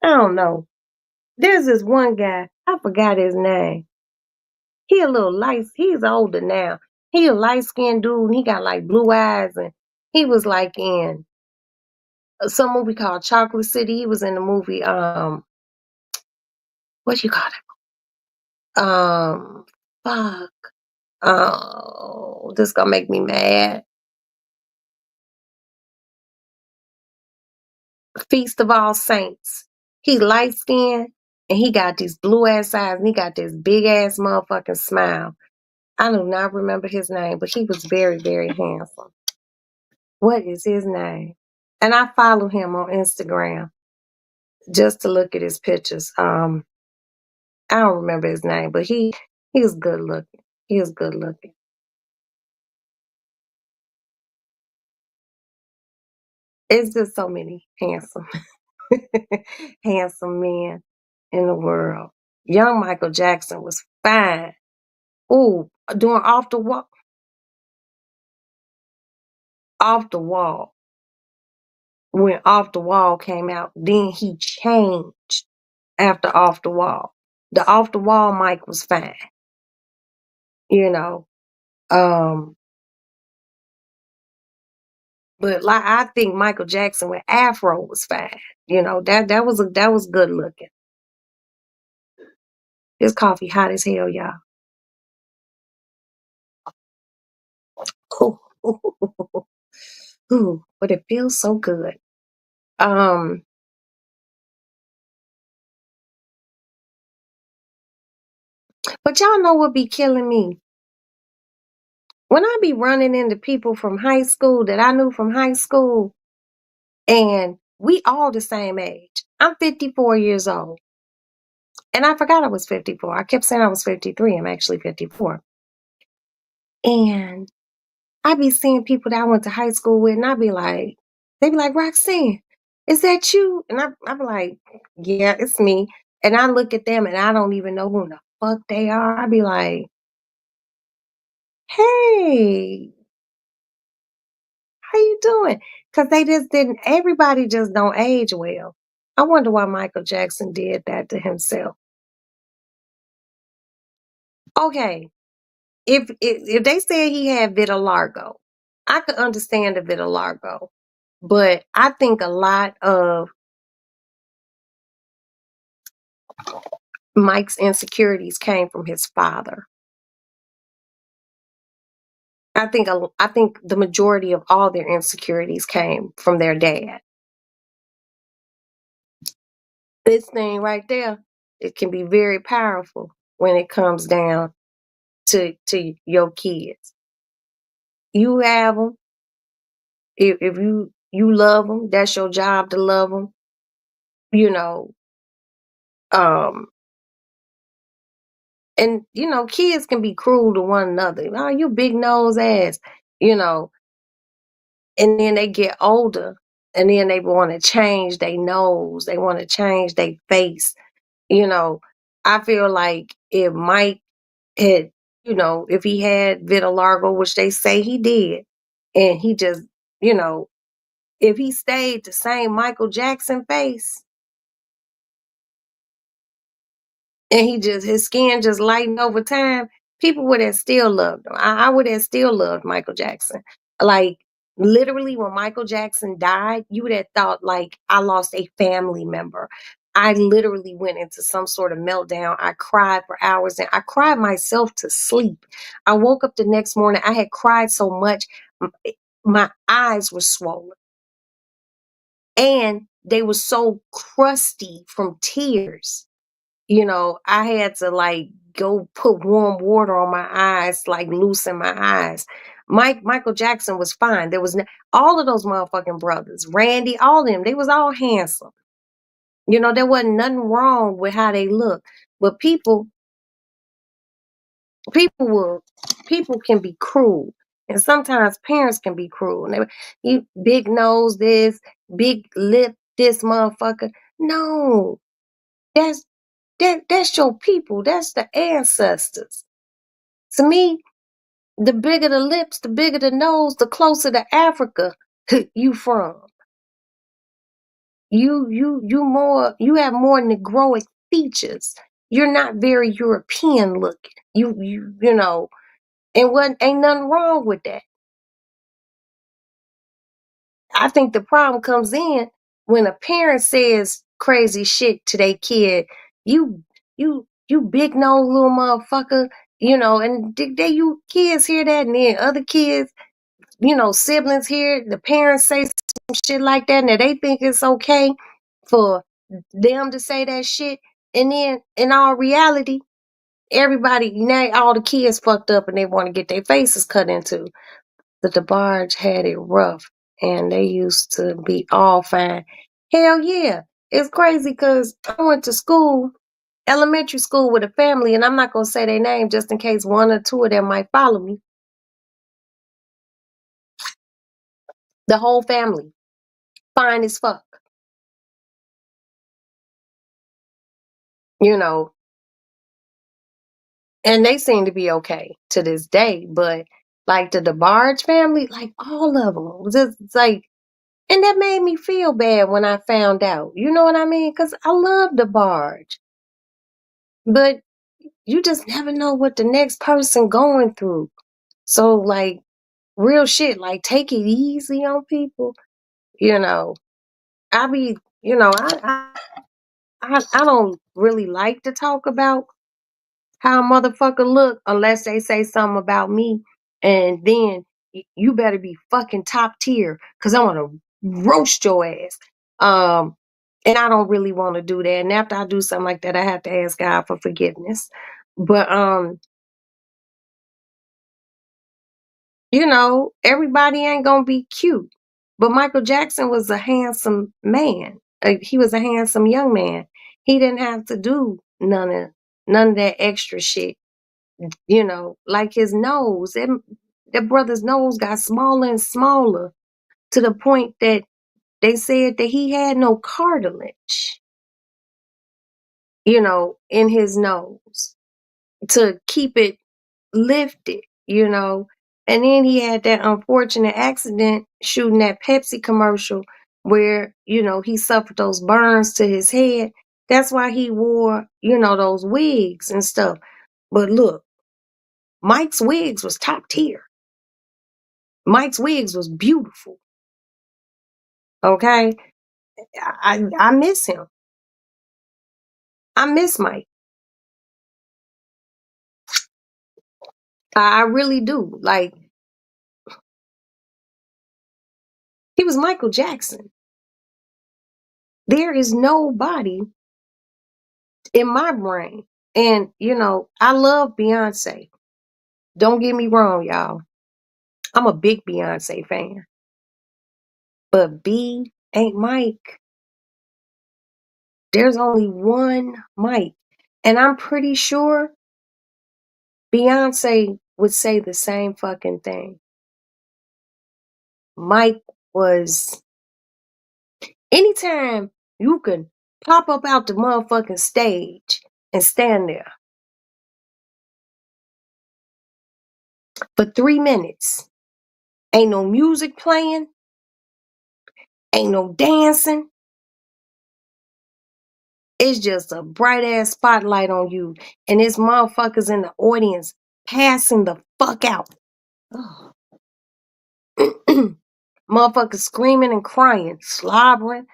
I don't know. There's this one guy, I forgot his name. He's older now. He a light skinned dude and he got like blue eyes and he was like in some movie called Chocolate City. He was in the movie, what you call it? Fuck. Oh, this gonna make me mad. Feast of All Saints. He light skinned and he got these blue ass eyes and he got this big ass motherfucking smile. I do not remember his name, but he was very, very handsome. What is his name? And I follow him on Instagram just to look at his pictures. I don't remember his name, but he was good looking. He was good looking. It's just so many handsome, handsome men in the world. Young Michael Jackson was fine. Ooh, doing off the wall. When Off the Wall came out, then he changed after Off the Wall. The Off the Wall Mike was fine, you know. Um, but like I think Michael Jackson with Afro was fine. That was good looking. This coffee hot as hell, y'all. Ooh, ooh, but it feels so good. Um, but y'all know what be killing me? When I be running into people from high school that I knew from high school, and we all the same age. I'm 54 years old. And I forgot I was 54. I kept saying I was 53. I'm actually 54. And I be seeing people that I went to high school with, and they be like, Roxanne, is that you? And I be like, yeah, it's me. And I look at them and I don't even know who the fuck they are. I be like, hey, how you doing? Because they just didn't, everybody just don't age well. I wonder why Michael Jackson did that to himself. Okay, if they said he had vitiligo, I could understand the vitiligo, but I think a lot of Mike's insecurities came from his father. I think the majority of all their insecurities came from their dad. This thing right there, it can be very powerful when it comes down to your kids. You have them. If you love them, that's your job to love them. You know, um, and kids can be cruel to one another. Oh, you big nose ass. You know, and then they get older, and then they want to change their nose. They want to change their face. You know, I feel like if Mike had, if he had vitiligo, which they say he did, and he just, you know, if he stayed the same Michael Jackson face, and his skin just lightened over time, people would have still loved him. I would have still loved Michael Jackson. Like literally, when Michael Jackson died, you would have thought like I lost a family member. I literally went into some sort of meltdown. I cried for hours and I cried myself to sleep. I woke up the next morning. I had cried so much, my eyes were swollen and they were so crusty from tears. I had to like go put warm water on my eyes, like loosen my eyes. Michael Jackson was fine. There was all of those motherfucking brothers, Randy, all of them. They was all handsome. There wasn't nothing wrong with how they look. But people will, people can be cruel, and sometimes parents can be cruel. And you big nose this, big lip this motherfucker. No, that's that's your people. That's the ancestors. To me, the bigger the lips, the bigger the nose, the closer to Africa you from. You have more Negroic features. You're not very European looking. And what ain't nothing wrong with that. I think the problem comes in when a parent says crazy shit to their kid. You you big nose little motherfucker. And you kids hear that, and then other kids, siblings hear the parents say some shit like that, and they think it's okay for them to say that shit. And then in all reality, everybody, now all the kids fucked up and they want to get their faces cut into. The DeBarge had it rough, and they used to be all fine. Hell yeah. It's crazy because I went to school, elementary school, with a family, and I'm not going to say their name just in case one or two of them might follow me. The whole family, fine as fuck. You know, and they seem to be okay to this day. But like the DeBarge family, like all of them, was just like, and that made me feel bad when I found out. You know what I mean? Because I love DeBarge, but you just never know what the next person going through. So like real shit, like take it easy on people. You know, I be, I don't really like to talk about how a motherfucker look unless they say something about me, and then you better be fucking top tier because I want to roast your ass. Um, and I don't really want to do that. And after I do something like that, I have to ask God for forgiveness. But everybody ain't gonna be cute. But Michael Jackson was a handsome man. He was a handsome young man. He didn't have to do none of that extra shit. Like his nose. That brother's nose got smaller and smaller to the point that they said that he had no cartilage, in his nose to keep it lifted. And then he had that unfortunate accident shooting that Pepsi commercial where, he suffered those burns to his head. That's why he wore, those wigs and stuff. But look, Mike's wigs was top tier. Mike's wigs was beautiful. Okay? I miss him. I miss Mike. I really do. Like, he was Michael Jackson. There is nobody in my brain. And, I love Beyonce. Don't get me wrong, y'all. I'm a big Beyonce fan. But B ain't Mike. There's only one Mike. And I'm pretty sure Beyonce would say the same fucking thing. Mike was, anytime you can pop up out the motherfucking stage and stand there for 3 minutes, ain't no music playing, ain't no dancing. It's just a bright ass spotlight on you, and this motherfuckers in the audience passing the fuck out. Motherfuckers screaming and crying, slobbering,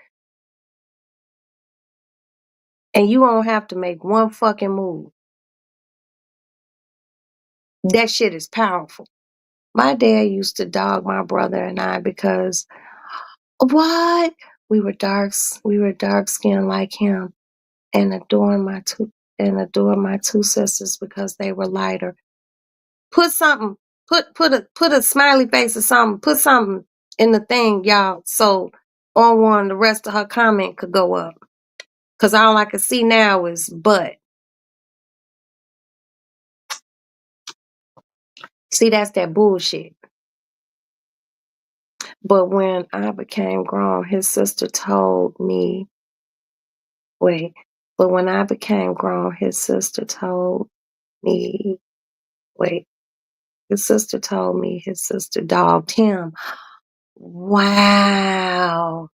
and you don't have to make one fucking move. That shit is powerful. My dad used to dog my brother and I because what? We were dark skinned like him, and adore my two sisters because they were lighter. Put something, put a smiley face or something, put something in the thing, y'all, so on one the rest of her comment could go up. Cause all I can see now is butt. See, that's that bullshit. But when I became grown, his sister told me, wait, but when I became grown, his sister told me, wait, his sister told me his sister dogged him. Wow.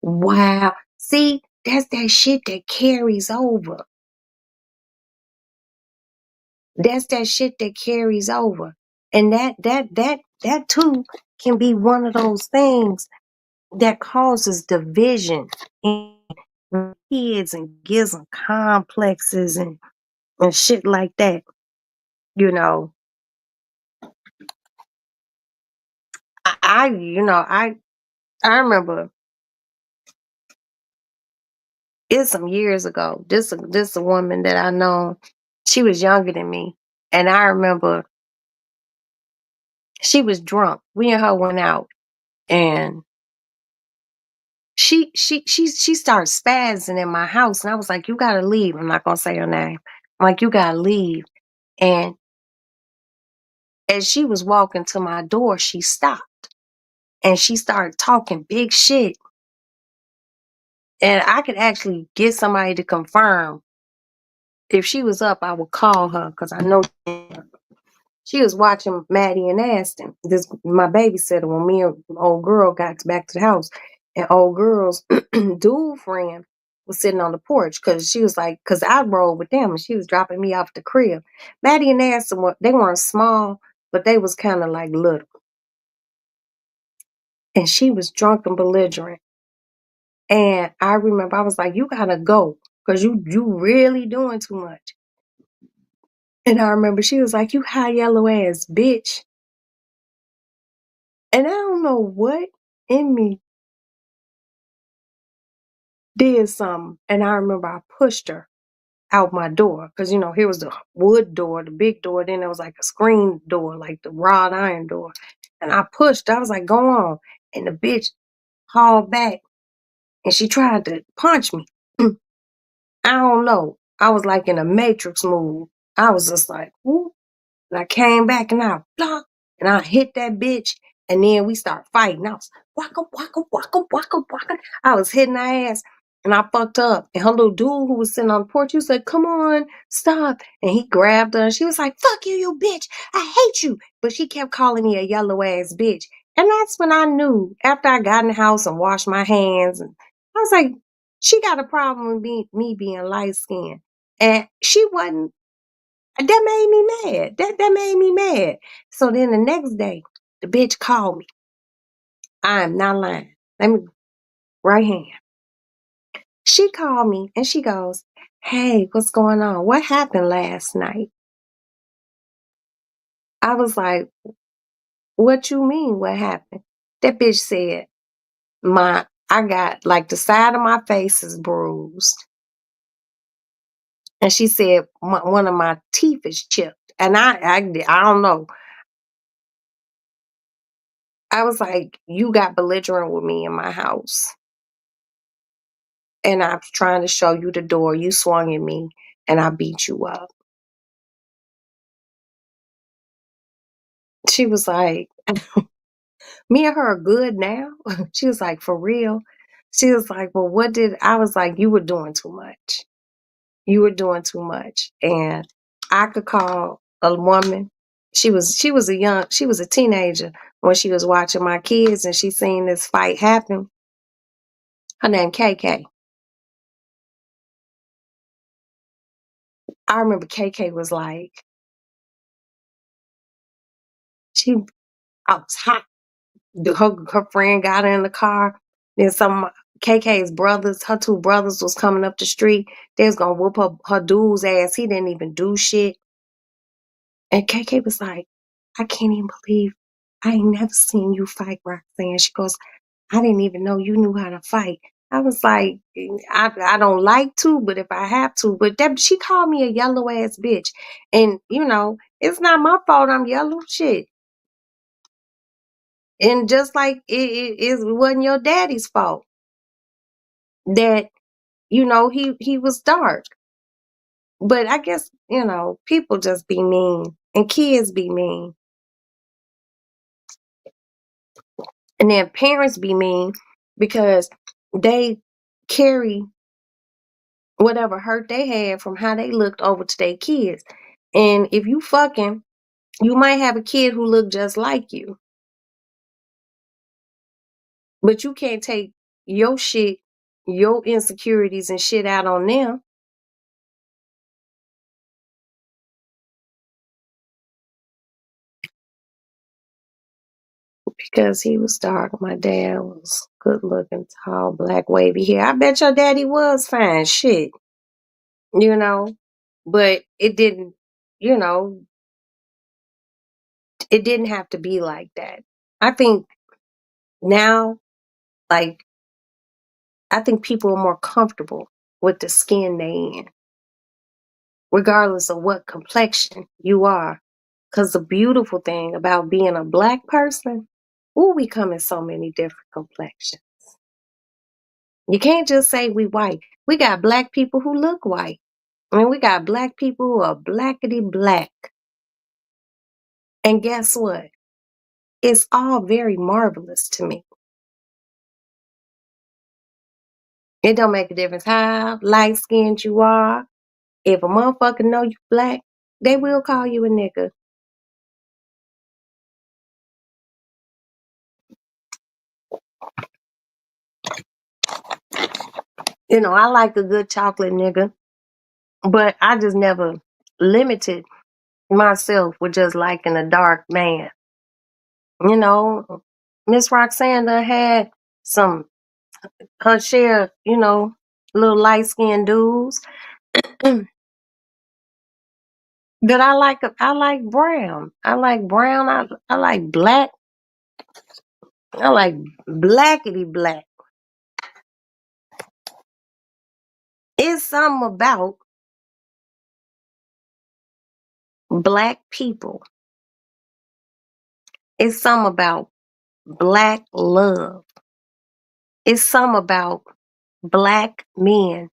Wow. See, that's that shit that carries over. That's that shit that carries over. And that too can be one of those things that causes division in kids and gives them complexes and shit like that. You know, I remember it's some years ago. This a woman that I know. She was younger than me, and I remember she was drunk. We and her went out, and she started spazzing in my house, and I was like, "You gotta leave." I'm not gonna say her name. I'm like, "You gotta leave." And as she was walking to my door, she stopped and she started talking big shit. And I could actually get somebody to confirm if she was up. I would call her because I know she was watching Maddie and Aston. This my babysitter when me and old girl got back to the house, and old girl's dude friend was sitting on the porch because she was like, because I rolled with them and she was dropping me off the crib. Maddie and Aston they weren't small, but they was kind of like little, and she was drunk and belligerent. And I remember I was like, "You gotta go because you really doing too much." And I remember she was like, "You high yellow ass bitch." And I don't know what in me did something. And I remember I pushed her out my door because, here was the wood door, the big door. Then there was like a screen door, like the wrought iron door. And I pushed, I was like, "Go on." And the bitch hauled back and she tried to punch me. I don't know. I was like in a Matrix move. I was just like, whoop. And I came back and I blocked and I hit that bitch. And then we start fighting. I was waka, waka, waka, waka, waka. I was hitting her ass and I fucked up. And her little dude who was sitting on the porch, he was like, "Come on, stop." And he grabbed her and she was like, "Fuck you, you bitch. I hate you." But she kept calling me a yellow ass bitch. And that's when I knew after I got in the house and washed my hands. And I was like, she got a problem with me being light skinned. And she wasn't. That made me mad. That made me mad. So then the next day, the bitch called me. I am not lying. Let me right hand. She called me and she goes, "Hey, what's going on? What happened last night?" I was like, "What you mean? What happened?" That bitch said, I got like the side of my face is bruised. And she said one of my teeth is chipped. And I don't know. I was like, "You got belligerent with me in my house. And I was trying to show you the door. You swung at me and I beat you up." She was like, "Me and her are good now?" She was like, "For real?" She was like, "Well, what did," I was like, "You were doing too much. You were doing too much." And I could call a woman. She was a teenager when she was watching my kids and she seen this fight happen. Her name KK. I remember KK was like, she I was hot. Her friend got her in the car. Then some KK's brothers, her two brothers was coming up the street. They was gonna whoop her dude's ass. He didn't even do shit. And KK was like, "I can't even believe I ain't never seen you fight, Roxanne." She goes, "I didn't even know you knew how to fight." I was like, I don't like to, but if I have to. But that she called me a yellow ass bitch. And it's not my fault I'm yellow. Shit. And just like it wasn't your daddy's fault that, he was dark. But I guess, people just be mean and kids be mean. And then parents be mean because they carry whatever hurt they had from how they looked over to their kids. And if you fucking, you might have a kid who look just like you, but you can't take your shit, your insecurities and shit out on them because he was dark. My dad was good looking, tall, black, wavy hair. I bet your daddy was fine, shit, you know, but you know, it didn't have to be like that. I think now, like, I think people are more comfortable with the skin they in, regardless of what complexion you are. Because the beautiful thing about being a black person, ooh, we come in so many different complexions. You can't just say we white. We got black people who look white. I mean, we got black people who are blackety black. And guess what? It's all very marvelous to me. It don't make a difference how light skinned you are. If a motherfucker know you black, they will call you a nigga. I like a good chocolate nigga, but I just never limited myself with just liking a dark man. You know, Miss Roxanne had some her share, little light skinned dudes. But I like brown. I like brown. I like black. I like blackety black. It's something about black people. It's something about black love. It's something about black men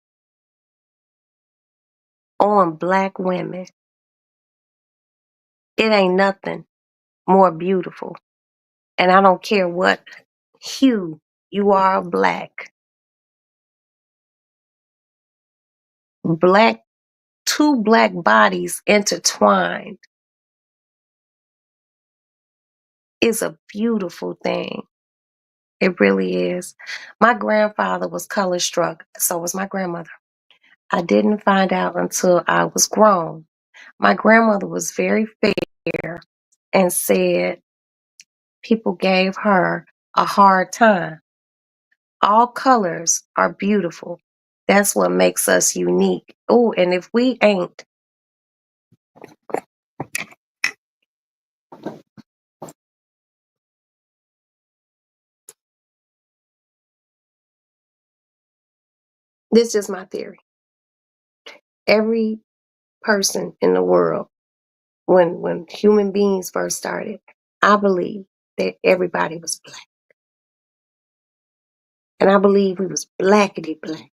on black women. It ain't nothing more beautiful. And I don't care what hue you are black. Black, two black bodies intertwined is a beautiful thing. It really is. My grandfather was color struck, so was my grandmother. I didn't find out until I was grown. My grandmother was very fair and said people gave her a hard time. All colors are beautiful. That's what makes us unique. Oh, and if we ain't, this is my theory. Every person in the world, when human beings first started, I believe that everybody was black. And I believe we was blackety black.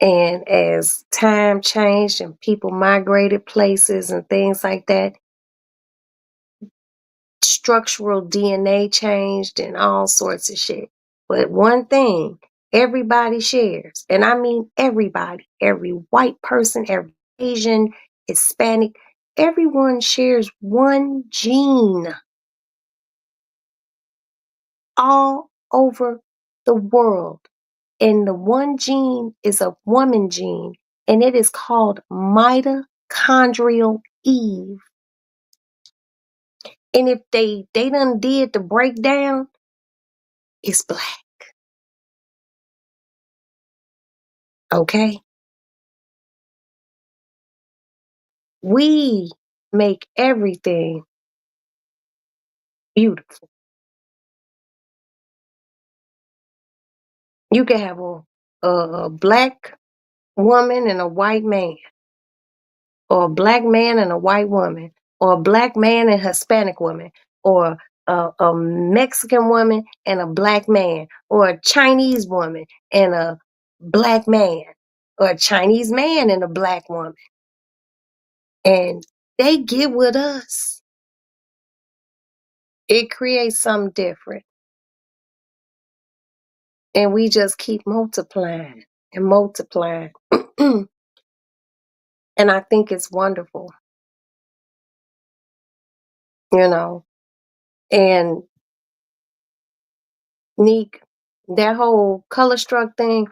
And as time changed and people migrated places and things like that, structural DNA changed and all sorts of shit. But one thing everybody shares, and I mean everybody, every white person, every Asian, Hispanic, everyone shares one gene all over the world. And the one gene is a woman gene, and it is called mitochondrial Eve. And if they done did the breakdown, it's black. Okay? We make everything beautiful. You can have a black woman and a white man, or a black man and a white woman, or a black man and Hispanic woman, or a Mexican woman and a black man, or a Chinese woman and a black man, or a Chinese man and a black woman. And they get with us. It creates something different. And we just keep multiplying and multiplying. And I think it's wonderful, you know. And Neek, that whole color struck thing,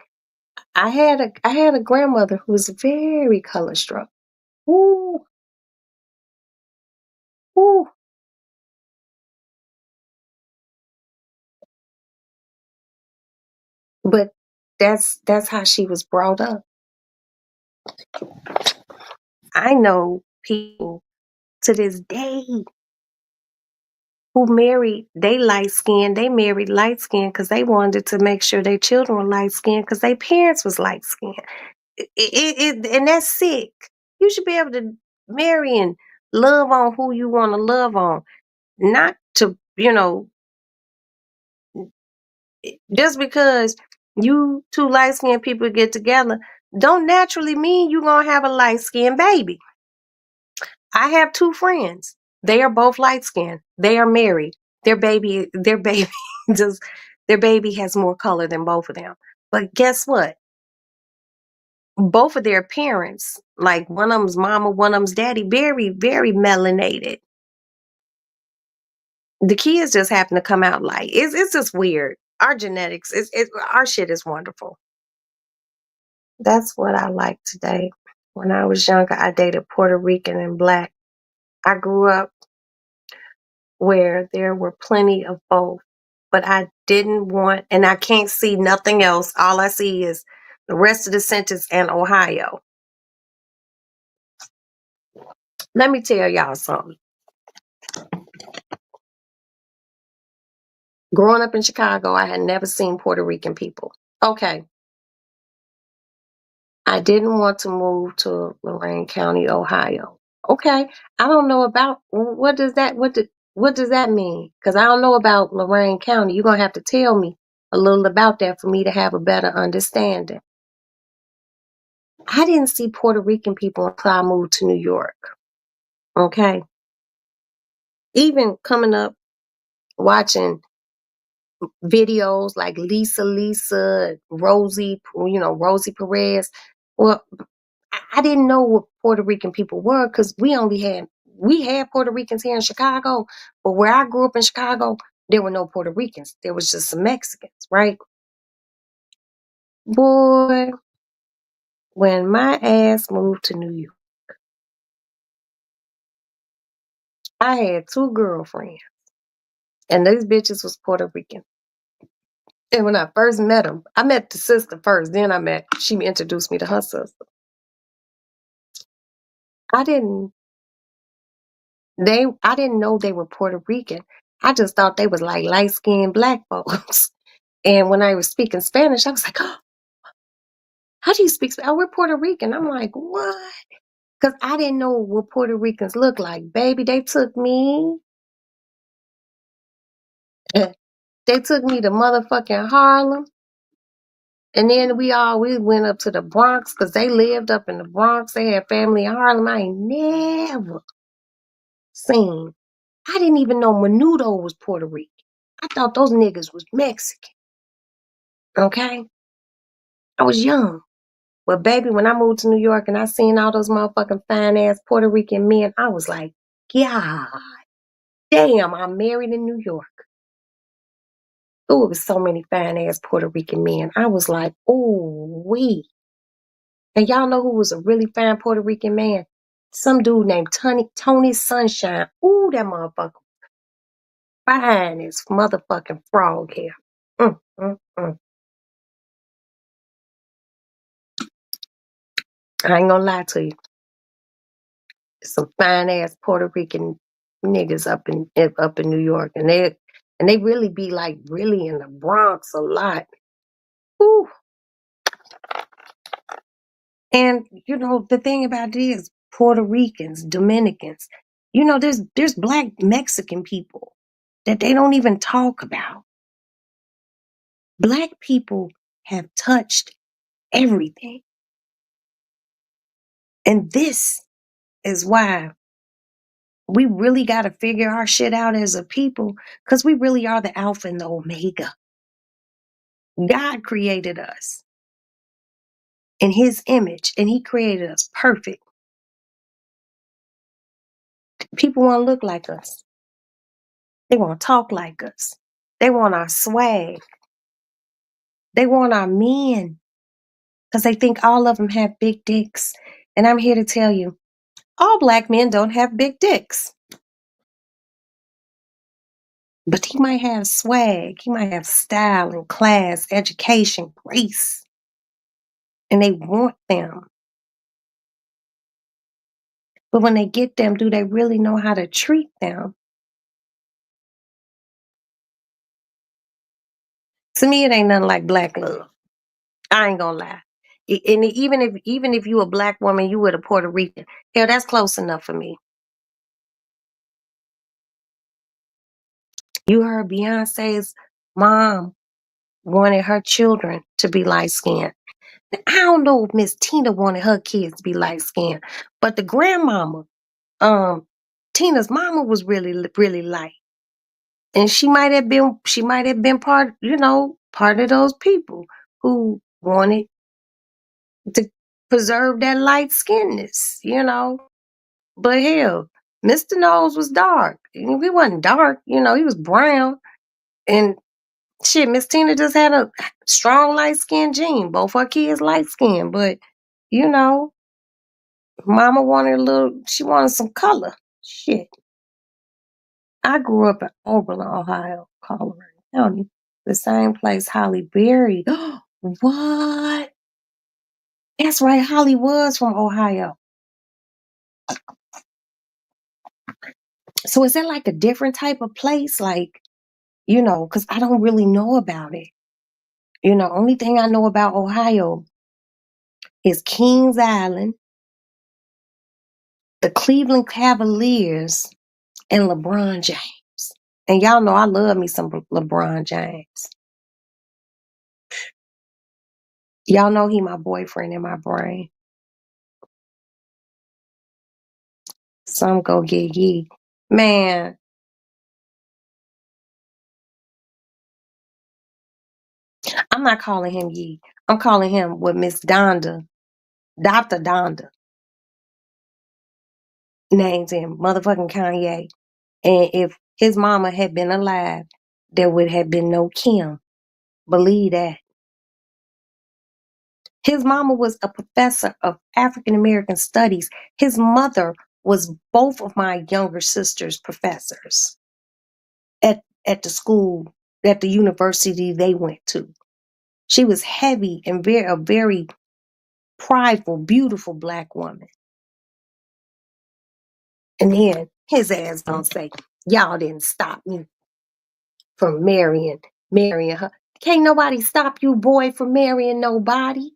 I had a grandmother who was very color struck. Ooh, ooh. But that's how she was brought up. I know people to this day who married, they married light skinned because they wanted to make sure their children were light skinned because their parents was light skinned. And that's sick. You should be able to marry and love on who you want to love on, not to, just because you two light skinned people get together, don't naturally mean you're going to have a light skinned baby. I have two friends. They are both light skinned. They are married. Their baby just, their baby has more color than both of them. But guess what? Both of their parents, like one of them's mama, one of them's daddy, very, very melanated. The kids just happen to come out light. It's just weird. Our genetics, our shit is wonderful. That's what I like today. When I was younger, I dated Puerto Rican and black. I grew up where there were plenty of both, but I didn't want, and I can't see nothing else. All I see is the rest of the sentence and Ohio. Let me tell y'all something. Growing up in Chicago, I had never seen Puerto Rican people. Okay. I didn't want to move to Lorain County, Ohio. Okay. I don't know about what does that mean? Because I don't know about Lorain County. You're gonna have to tell me a little about that for me to have a better understanding. I didn't see Puerto Rican people until I moved to New York. Okay. Even coming up watching videos like Lisa, Rosie Perez. Well, I didn't know what Puerto Rican people were because we had Puerto Ricans here in Chicago, but where I grew up in Chicago, there were no Puerto Ricans. There was just some Mexicans, right? Boy, When my ass moved to New York, I had 2 girlfriends, and these bitches was Puerto Rican. And when I first met them, I met the sister first, then she introduced me to her sister. I didn't I didn't know they were Puerto Rican. I just thought they was like light-skinned black folks. And when I was speaking Spanish, I was like, "Oh, how do you speak Spanish? Oh, we're Puerto Rican." I'm like, "What?" Because I didn't know what Puerto Ricans look like. Baby, they took me they took me to motherfucking Harlem. And then we went up to the Bronx because they lived up in the Bronx. They had family in Harlem. I ain't never seen. I didn't even know Menudo was Puerto Rican. I thought those niggas was Mexican. Okay? I was young. But baby, when I moved to New York and I seen all those motherfucking fine ass Puerto Rican men, I was like, God damn, I'm married in New York. Oh, it was so many fine ass Puerto Rican men. I was like, oh, wee. And y'all know who was a really fine Puerto Rican man? Some dude named Tony Sunshine. Ooh, that motherfucker. Fine as motherfucking frog hair. Mm, mm, mm. I ain't gonna lie to you. Some fine ass Puerto Rican niggas up in New York. And they really be like really in the Bronx a lot. Ooh. And you know, the thing about it is Puerto Ricans, Dominicans, you know, there's black Mexican people that they don't even talk about. Black people have touched everything. And this is why we really got to figure our shit out as a people, because we really are the Alpha and the Omega. God created us in his image, and he created us perfect. People want to look like us. They want to talk like us. They want our swag. They want our men because they think all of them have big dicks. And I'm here to tell you, all black men don't have big dicks. But he might have swag. He might have style and class, education, grace. And they want them. But when they get them, do they really know how to treat them? To me, it ain't nothing like black love. I ain't gonna lie. And even if you a black woman, you with a Puerto Rican, hell, that's close enough for me. You heard Beyonce's mom wanted her children to be light skinned. I don't know if Miss Tina wanted her kids to be light skinned, but the grandmama, um, Tina's mama was really light. And she might have been part of those people who wanted to preserve that light skinness. But hell, Mr. Knowles was dark. He wasn't dark, he was brown. And shit, Miss Tina just had a strong light skin gene. Both her kids light skinned, but you know, mama she wanted some color. Shit. I grew up in Oberlin, Ohio, Colorado County, the same place Holly Berry. What? That's right, Holly was from Ohio. So is that like a different type of place? Like, because I don't really know about it. Only thing I know about Ohio is Kings Island, the Cleveland Cavaliers, and LeBron James. And y'all know I love me some LeBron James. Y'all know he my boyfriend in my brain. Some go get ye. Man, I'm not calling him ye. I'm calling him what Miss Donda, Dr. Donda, names him, motherfucking Kanye. And if his mama had been alive, there would have been no Kim. Believe that. His mama was a professor of African American studies. His mother was both of my younger sisters' professors at the school, at the university they went to. She was heavy and a very prideful, beautiful black woman. And then his ass gonna say, y'all didn't stop me from marrying her. Can't nobody stop you, boy, from marrying nobody.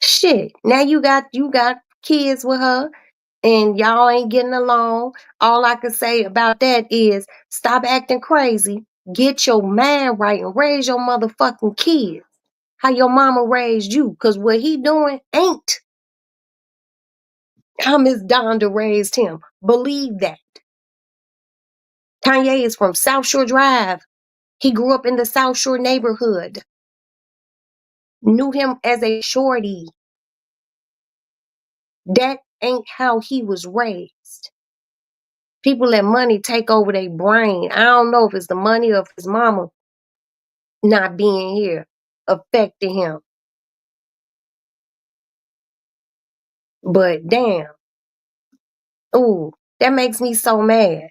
Shit. Now you got kids with her and y'all ain't getting along. All I can say about that is stop acting crazy. Get your mind right and raise your motherfucking kids. How your mama raised you. Cause what he doing ain't how Miss Donda raised him. Believe that. Kanye is from South Shore Drive. He grew up in the South Shore neighborhood. Knew him as a shorty. That ain't how he was raised. People let money take over their brain. I don't know if it's the money of his mama not being here affecting him. But damn, ooh, that makes me so mad.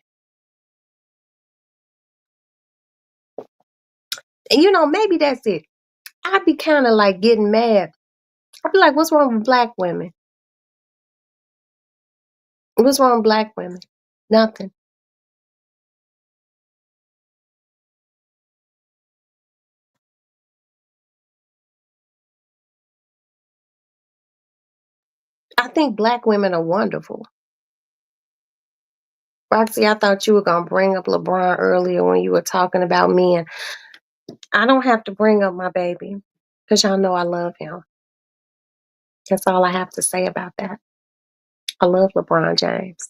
And maybe that's it. I'd be kind of like getting mad. I'd be like, what's wrong with black women? What's wrong with black women? Nothing. I think black women are wonderful. Roxy, I thought you were going to bring up LeBron earlier when you were talking about men. I don't have to bring up my baby because y'all know I love him. That's all I have to say about that. I love LeBron James.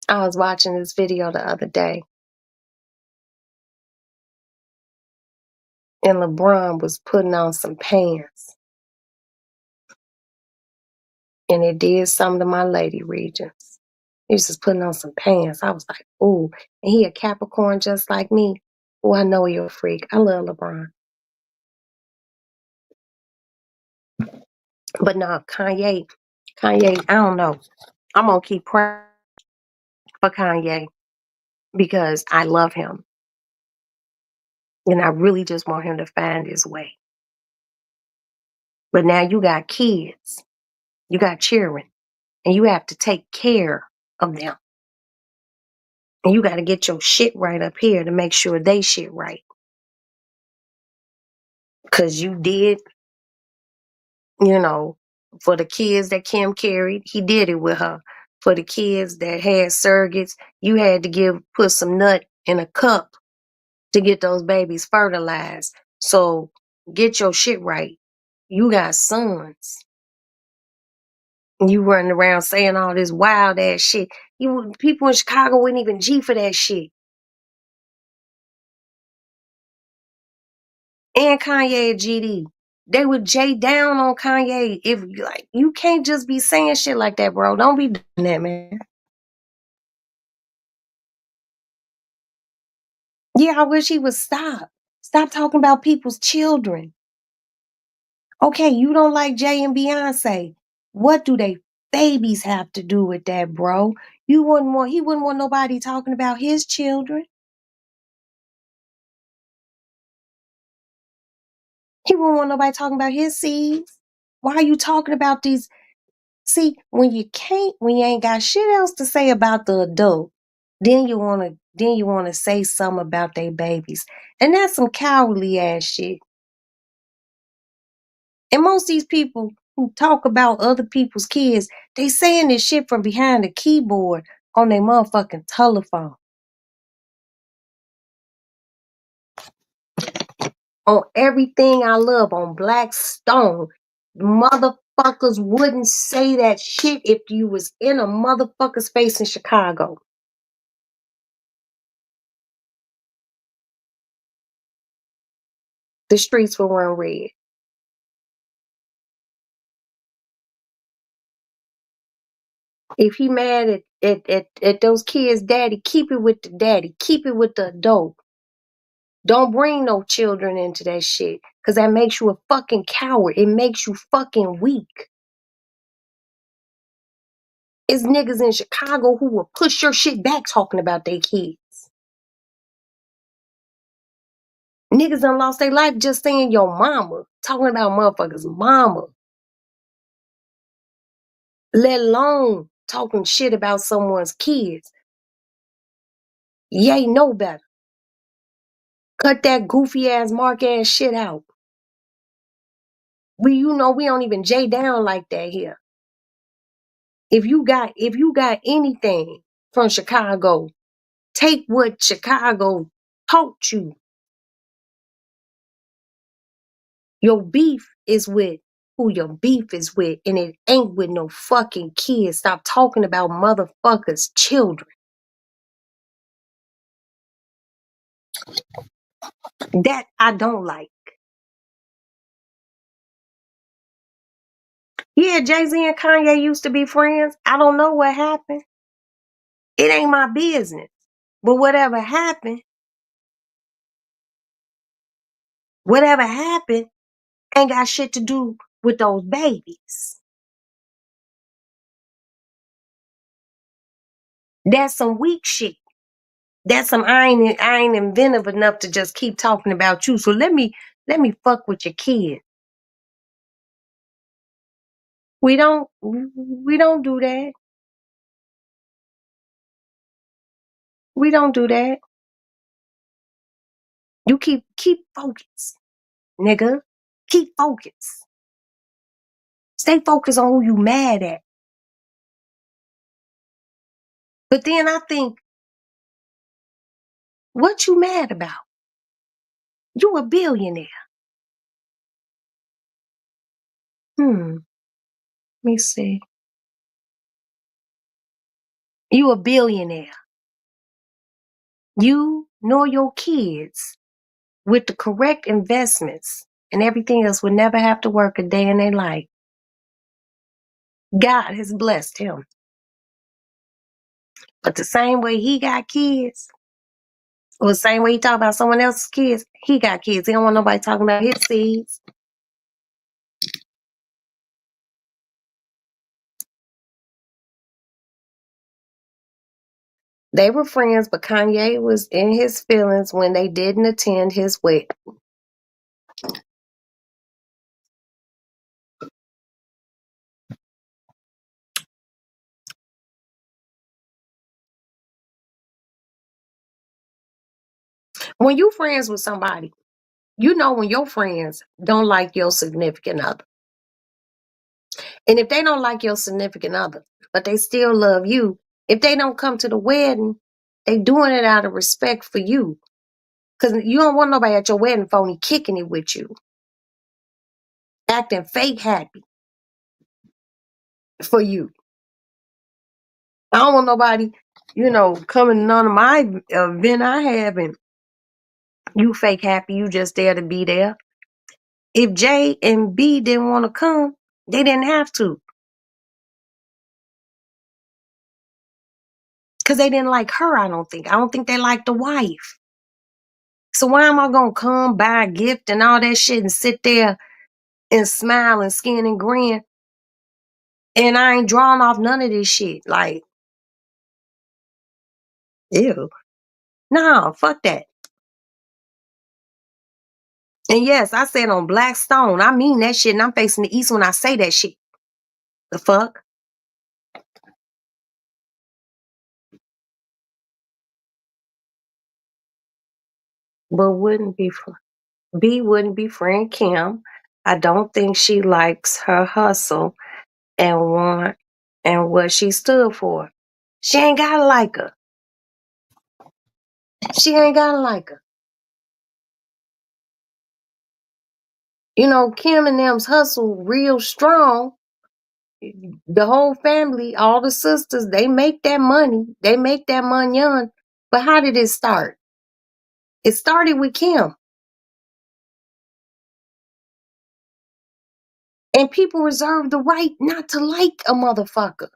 I was watching this video the other day, and LeBron was putting on some pants, and it did something to my lady regions. He was just putting on some pants. I was like, ooh, and he a Capricorn just like me. Oh, I know you're a freak. I love LeBron. But no, Kanye, I don't know. I'm going to keep praying for Kanye because I love him. And I really just want him to find his way. But now you got kids, you got children, and you have to take care of them. And you got to get your shit right up here to make sure they shit right. Because you did, for the kids that Kim carried, he did it with her. For the kids that had surrogates, you had to put some nut in a cup to get those babies fertilized. So get your shit right. You got sons. You running around saying all this wild ass shit. People in Chicago wouldn't even G for that shit. And Kanye and GD. They would J down on Kanye if you can't just be saying shit like that, bro. Don't be doing that, man. Yeah, I wish he would stop. Stop talking about people's children. Okay, you don't like Jay and Beyonce. What do they babies have to do with that, bro? He wouldn't want nobody talking about his children. He wouldn't want nobody talking about his seeds. Why are you talking about these? See, when you ain't got shit else to say about the adult, then you wanna say something about their babies. And that's some cowardly ass shit. And most of these people who talk about other people's kids, they saying this shit from behind the keyboard on their motherfucking telephone. On everything I love, on Black Stone, motherfuckers wouldn't say that shit if you was in a motherfucker's face in Chicago. The streets will run red. If he mad at those kids' daddy, keep it with the daddy. Keep it with the adult. Don't bring no children into that shit. Cause that makes you a fucking coward. It makes you fucking weak. It's niggas in Chicago who will push your shit back talking about their kids. Niggas done lost their life just saying your mama. Talking about motherfuckers' mama. Let alone talking shit about someone's kids. Yay, know better. Cut that goofy ass mark ass shit out. We don't even J down like that here. If you got anything from Chicago, take what Chicago taught you. Your beef is with who your beef is with, and it ain't with no fucking kids. Stop talking about motherfuckers' children. That I don't like. Yeah, Jay-Z and Kanye used to be friends. I don't know what happened. It ain't my business. But whatever happened ain't got shit to do with those babies. That's some weak shit. That's some I ain't inventive enough to just keep talking about you. So let me fuck with your kid. We don't do that. We don't do that. You keep focused, nigga. Keep focused. Stay focused on who you mad at. But then I think, what you mad about? You a billionaire. Let me see. You a billionaire. You nor your kids with the correct investments and everything else would never have to work a day in their life. God has blessed him. But the same way he got kids, or the same way he talk about someone else's kids, he got kids. He don't want nobody talking about his seeds. They were friends, but Kanye was in his feelings when they didn't attend his wedding. When you friends with somebody, you know when your friends don't like your significant other. And if they don't like your significant other, but they still love you, if they don't come to the wedding, they doing it out of respect for you. Because you don't want nobody at your wedding phony kicking it with you, acting fake happy for you. I don't want nobody, coming to none of my event I have and you fake happy, you just there to be there. If J and B didn't want to come, they didn't have to. Because they didn't like her, I don't think. I don't think they liked the wife. So why am I going to come, buy a gift and all that shit and sit there and smile and skin and grin? And I ain't drawing off none of this shit. Like, ew. No, fuck that. And yes, I said on Black Stone, I mean that shit and I'm facing the east when I say that shit. The fuck? But B wouldn't befriend Kim. I don't think she likes her hustle and what she stood for. She ain't gotta like her. She ain't gotta like her. Kim and them's hustle real strong. The whole family, all the sisters, they make that money. They make that money on. But how did it start? It started with Kim. And people reserve the right not to like a motherfucker.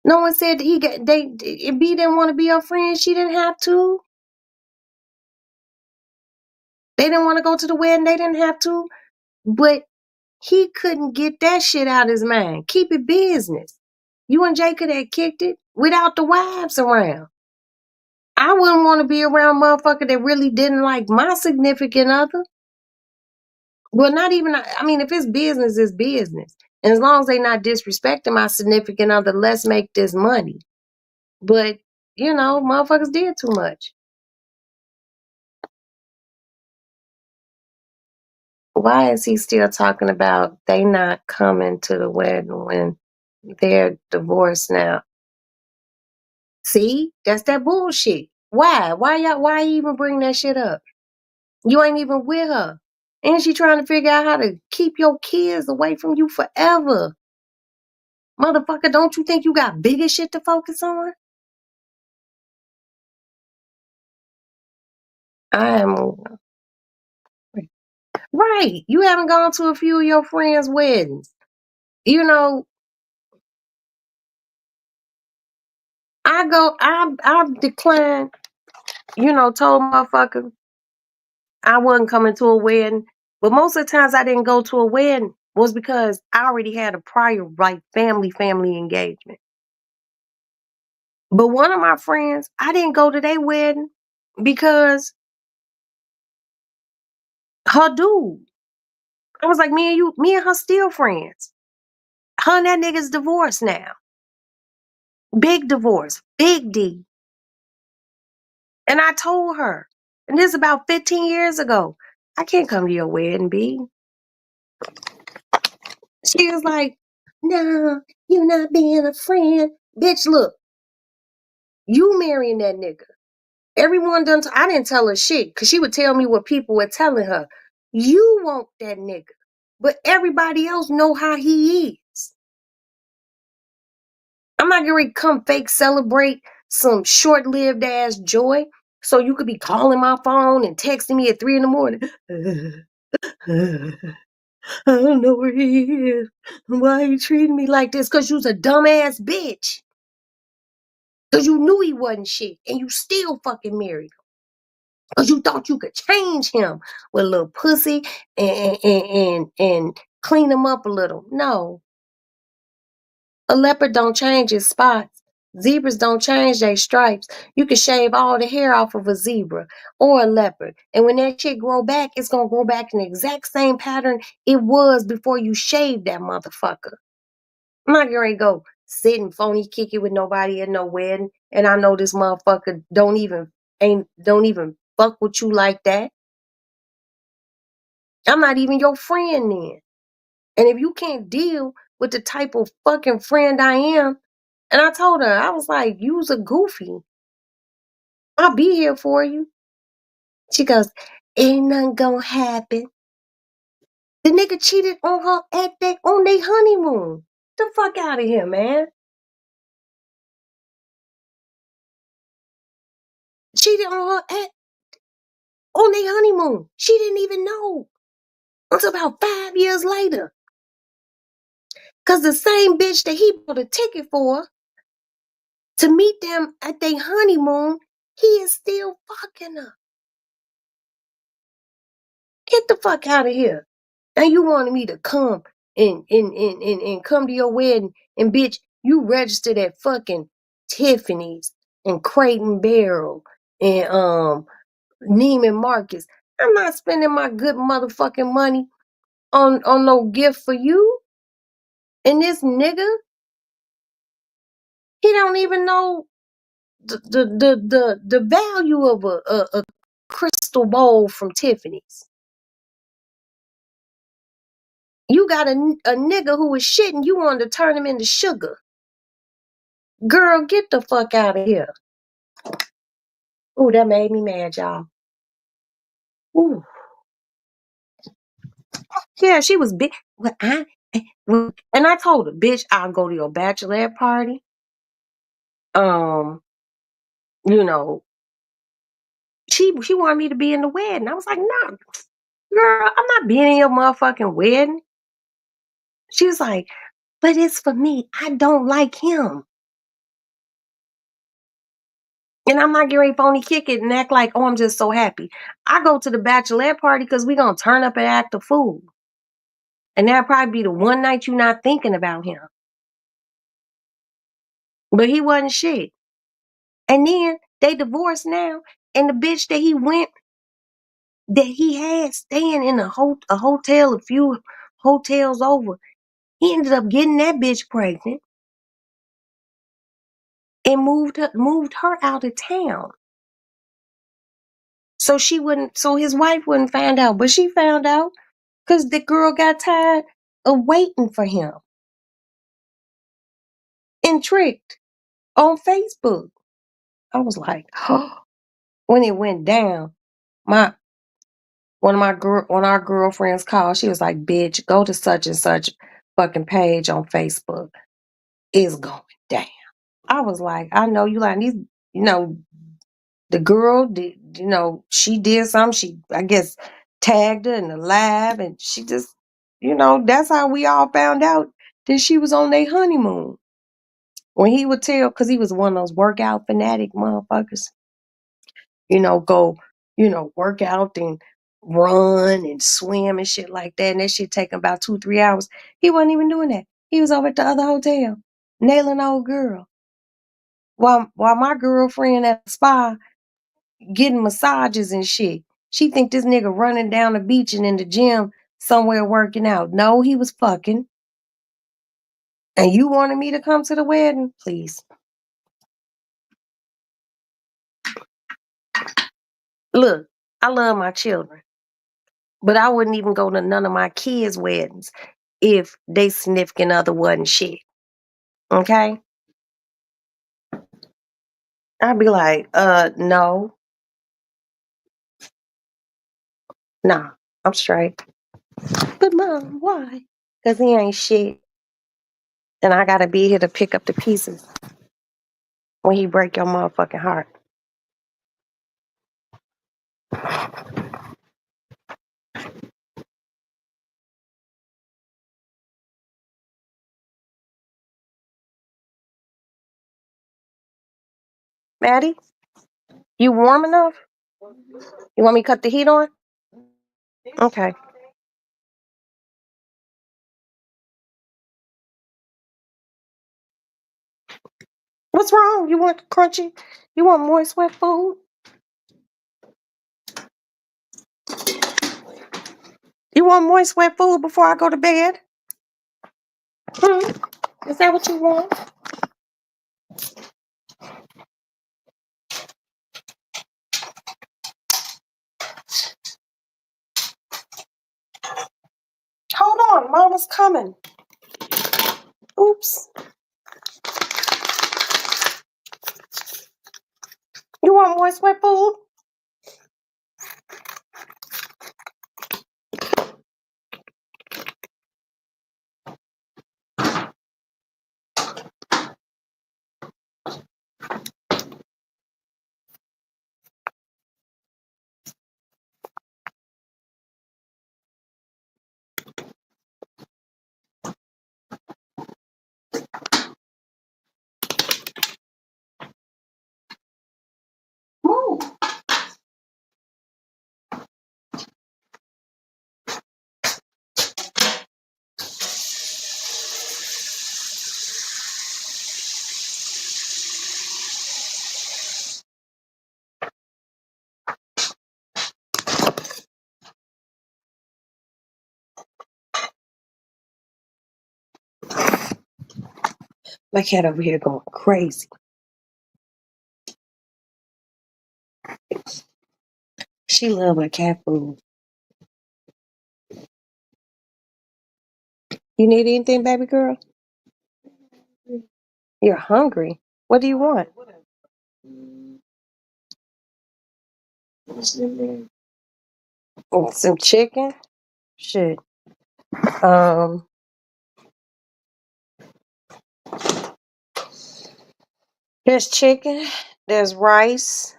No one said he got if B didn't want to be her friend, she didn't have to. They didn't want to go to the wedding, they didn't have to. But he couldn't get that shit out of his mind. Keep it business. You and Jay could have kicked it without the wives around. I wouldn't want to be around motherfucker that really didn't like my significant other. Well, not even, I mean, if it's business, it's business. And as long as they not disrespecting my significant other, let's make this money. But, motherfuckers did too much. Why is he still talking about they not coming to the wedding when they're divorced now? See, that's that bullshit. Why? Why you even bring that shit up? You ain't even with her. And she trying to figure out how to keep your kids away from you forever. Motherfucker, don't you think you got bigger shit to focus on? I am right. You haven't gone to a few of your friends' weddings. You know, I've declined, told motherfucker I wasn't coming to a wedding. But most of the times I didn't go to a wedding was because I already had a prior like family engagement. But one of my friends, I didn't go to their wedding because her dude. I was like, me and her still friends. Her and that nigga's divorced now. Big divorce, big D. And I told her, and this is about 15 years ago, I can't come to your wedding, B. She was like, no, you're not being a friend. Bitch, look, you marrying that nigga. Everyone done, I didn't tell her shit, because she would tell me what people were telling her. You want that nigga. But everybody else know how he is. I'm not going to come fake celebrate some short-lived ass joy so you could be calling my phone and texting me at 3 in the morning. I don't know where he is. Why you treating me like this? Because you's a dumbass bitch. Because you knew he wasn't shit and you still fucking married him. Because you thought you could change him with a little pussy and clean him up a little. No. A leopard don't change his spots. Zebras don't change their stripes. You can shave all the hair off of a zebra or a leopard. And when that shit grow back, it's going to grow back in the exact same pattern it was before you shaved that motherfucker. I'm not going to go sit and phony kick it with nobody at no wedding. And I know this motherfucker don't even fuck with you like that. I'm not even your friend then. And if you can't deal with the type of fucking friend I am, and I told her, I was like, you's a goofy. I'll be here for you. She goes, ain't nothing gonna happen. The nigga cheated on her on their honeymoon. The fuck out of here, man. Cheated on their honeymoon. She didn't even know until about 5 years later. Cause the same bitch that he bought a ticket for to meet them at their honeymoon, he is still fucking her. Get the fuck out of here. And you wanted me to come and come to your wedding and bitch, you registered at fucking Tiffany's and Crate and Barrel and Neiman Marcus. I'm not spending my good motherfucking money on no gift for you. And this nigga, he don't even know the value of a crystal bowl from Tiffany's. You got a nigga who was shitting, you wanted to turn him into sugar. Girl, get the fuck out of here. Ooh, that made me mad, y'all. Ooh. Yeah, she was big. And I told her, bitch, I'll go to your bachelorette party. Um, you know, she wanted me to be in the wedding. I was like, nah, girl, I'm not being in your motherfucking wedding. She was like, but it's for me. I don't like him. And I'm not getting ready to phony kick it and act like, oh, I'm just so happy. I go to the bachelorette party because we gonna turn up and act a fool. And that'll probably be the one night you're not thinking about him. But he wasn't shit. And then they divorced now. And the bitch that he went, that he had staying in a hotel a few hotels over, he ended up getting that bitch pregnant and moved her out of town. So his wife wouldn't find out. But she found out because the girl got tired of waiting for him and tricked on Facebook. I was like, oh, when it went down, my one of our girlfriends called. She was like, "Bitch, go to such and such fucking page on Facebook. It's going down." I was like, "I know you like these, you know, the girl did, she did something. She, I guess, tagged her in the live, and she just, that's how we all found out that she was on their honeymoon." When he would tell, because he was one of those workout fanatic motherfuckers, go, work out and run and swim and shit like that. And that shit take him about 2, 3 hours. He wasn't even doing that. He was over at the other hotel, nailing old girl. While my girlfriend at the spa getting massages and shit. She think this nigga running down the beach and in the gym somewhere working out. No, he was fucking. And you wanted me to come to the wedding? Please. Look, I love my children, but I wouldn't even go to none of my kids' weddings if they significant other wasn't shit. Okay? I'd be like, no, nah, I'm straight. But mom, why? Because he ain't shit. And I gotta be here to pick up the pieces when he break your motherfucking heart. Maddie, you warm enough? You want me to cut the heat on? Okay. What's wrong? You want crunchy? You want moist wet food? You want moist wet food before I go to bed? Hmm? Is that what you want? Hold on, mama's coming. Oops. You want moist wet food? Move. My cat over here going crazy. She love her cat food. You need anything, baby girl? You're hungry. What do you want? Oh, some chicken? Shit. Um, there's chicken. There's rice.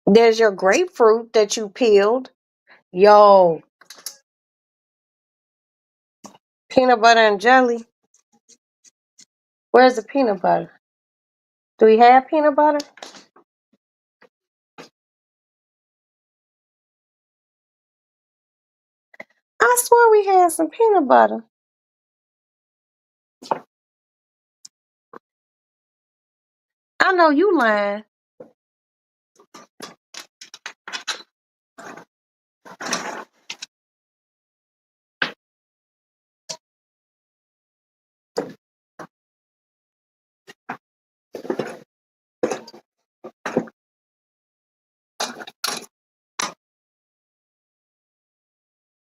There's your grapefruit that you peeled. Yo, peanut butter and jelly. Where's the peanut butter? Do we have peanut butter? I swear we had some peanut butter. I know you lying.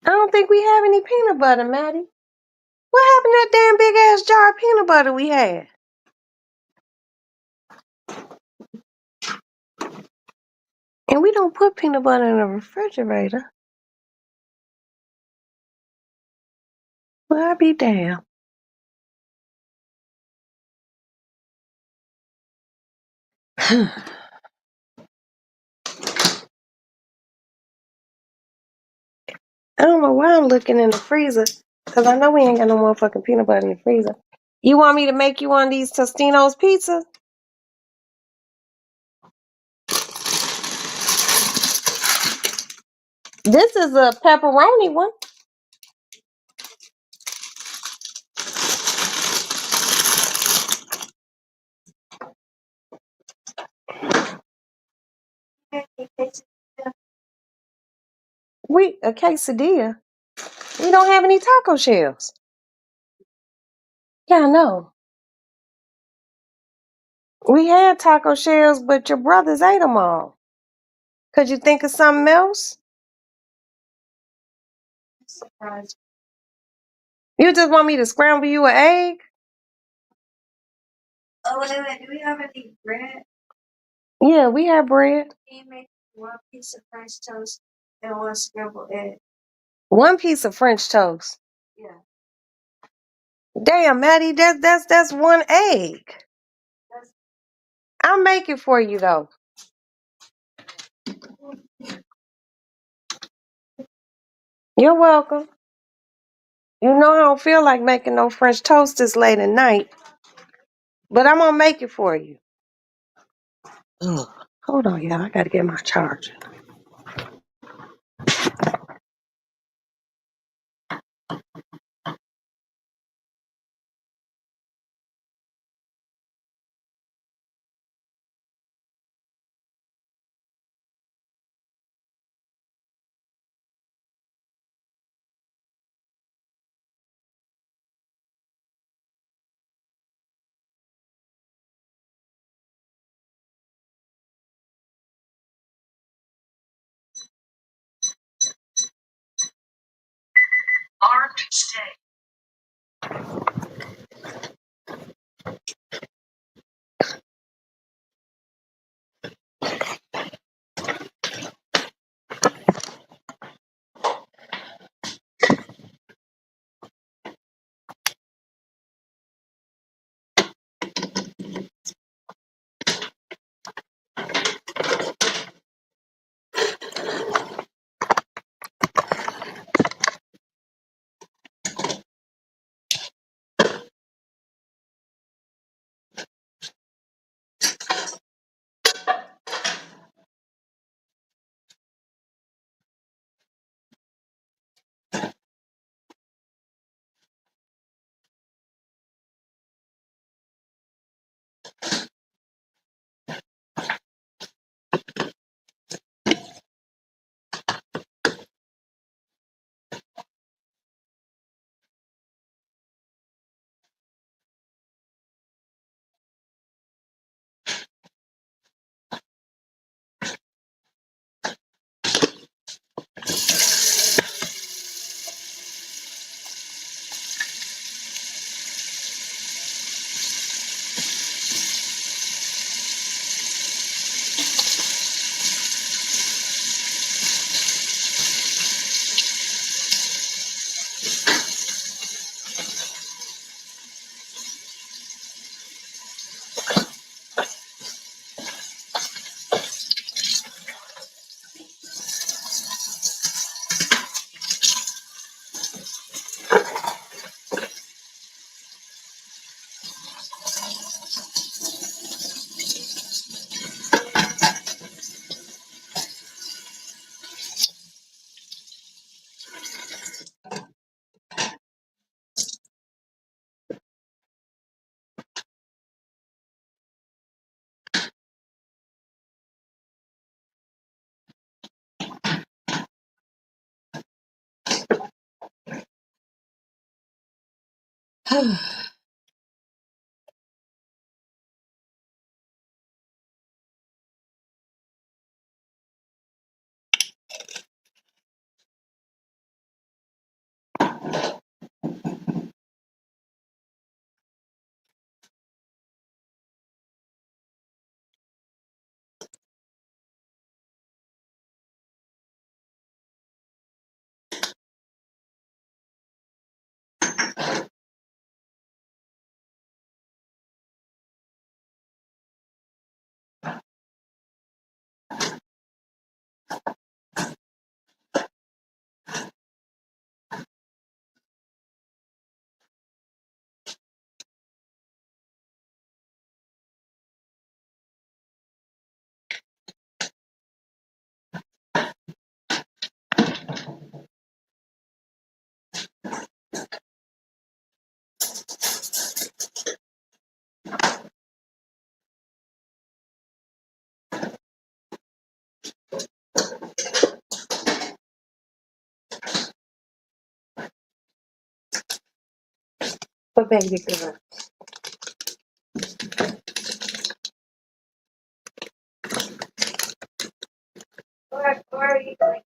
I don't think we have any peanut butter, Maddie. What happened to that damn big ass jar of peanut butter we had? And we don't put peanut butter in the refrigerator. Well, I be damned. I don't know why I'm looking in the freezer. Because I know we ain't got no motherfucking peanut butter in the freezer. You want me to make you one of these Tostino's pizza? This is a pepperoni one. A quesadilla. We don't have any taco shells. Yeah, I know. We had taco shells, but your brothers ate them all. Could you think of something else? Surprise. You just want me to scramble you an egg? Oh, wait. Do we have any bread? Yeah, we have bread. Can you make one piece of French toast and one scrambled egg? One piece of French toast? Yeah. Damn, Maddie, that's one egg. I'll make it for you, though. You're welcome. You know I don't feel like making no French toast this late at night, but I'm gonna make it for you. Ugh. Hold on, y'all. I gotta get my charger. Armed stay. But baby girl. What are you doing?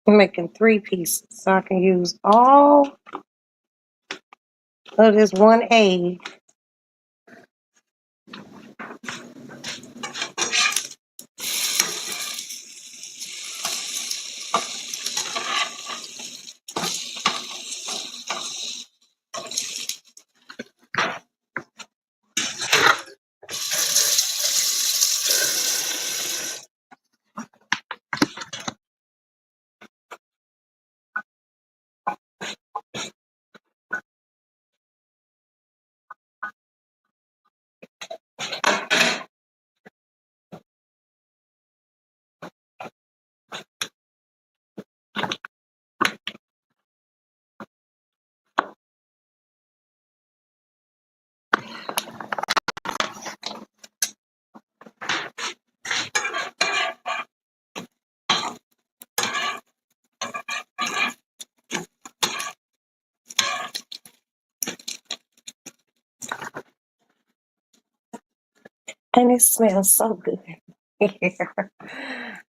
I'm making 3 pieces so I can use all of this one egg. And it smells so good.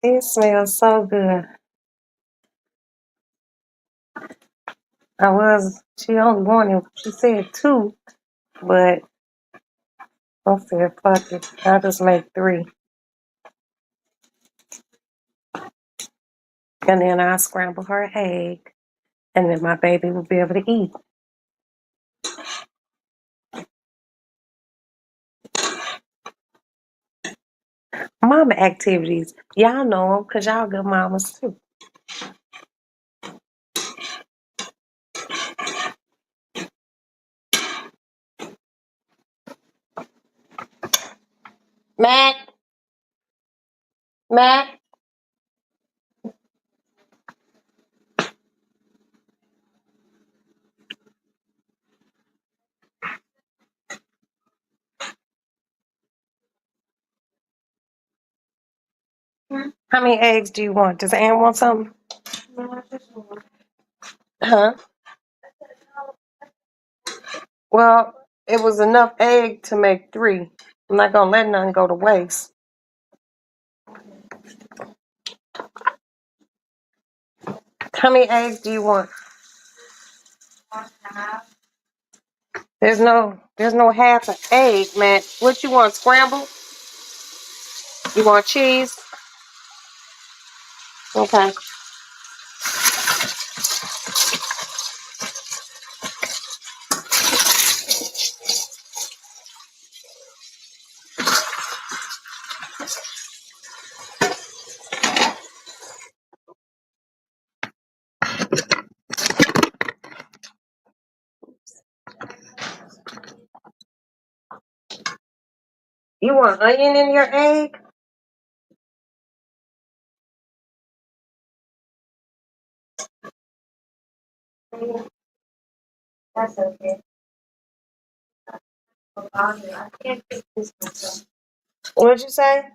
It smells so good. She only wanted, she said two, but I said, fuck it. I'll just make three. And then I'll scramble her egg. And then my baby will be able to eat. Mama activities. Y'all know them because y'all good mamas too. Mac, Mac. How many eggs do you want? Does Ann want something? Huh? Well, it was enough egg to make three. I'm not gonna let none go to waste. How many eggs do you want? There's no half an egg, man. What you want? Scrambled? You want cheese? Okay. You want onion in your egg? That's okay. I can't fix this myself. What'd you say?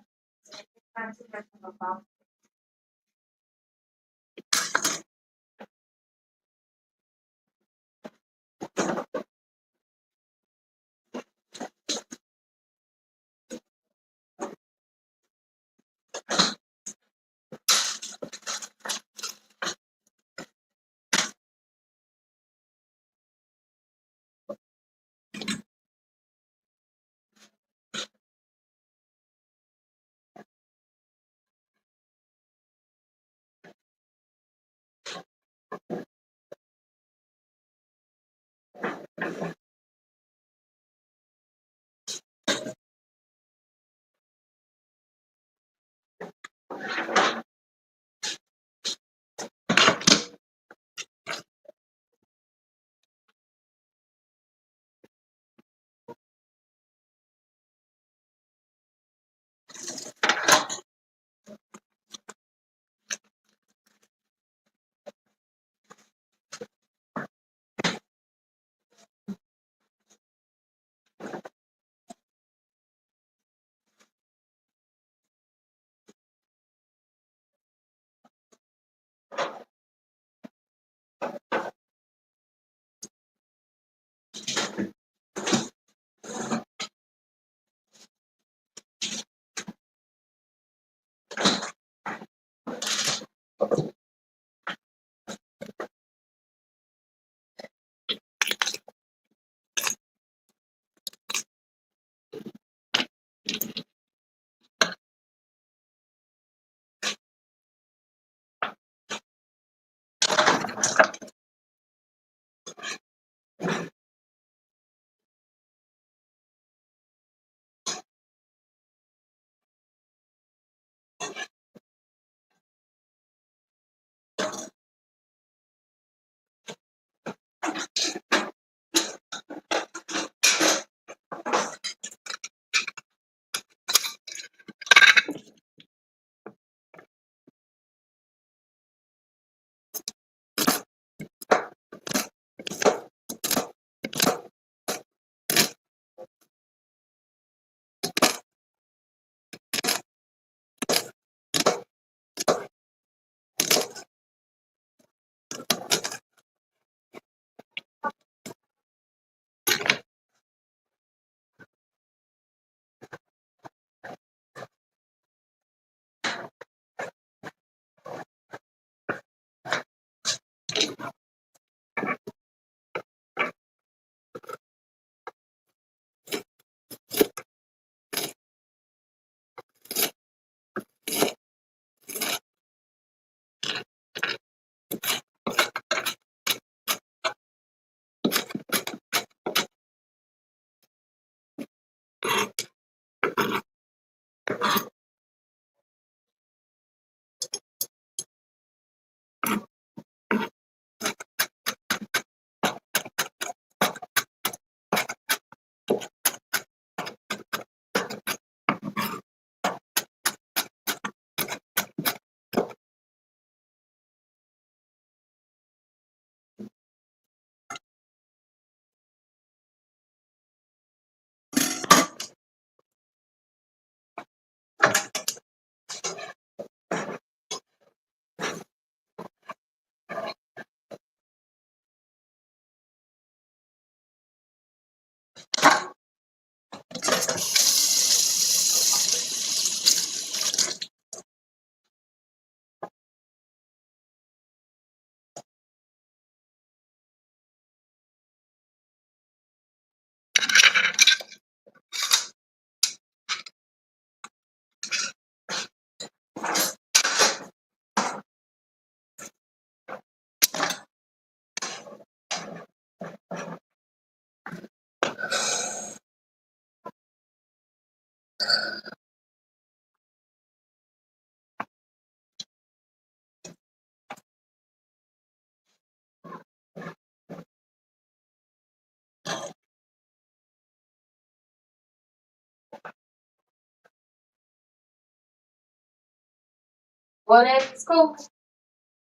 One egg is cool.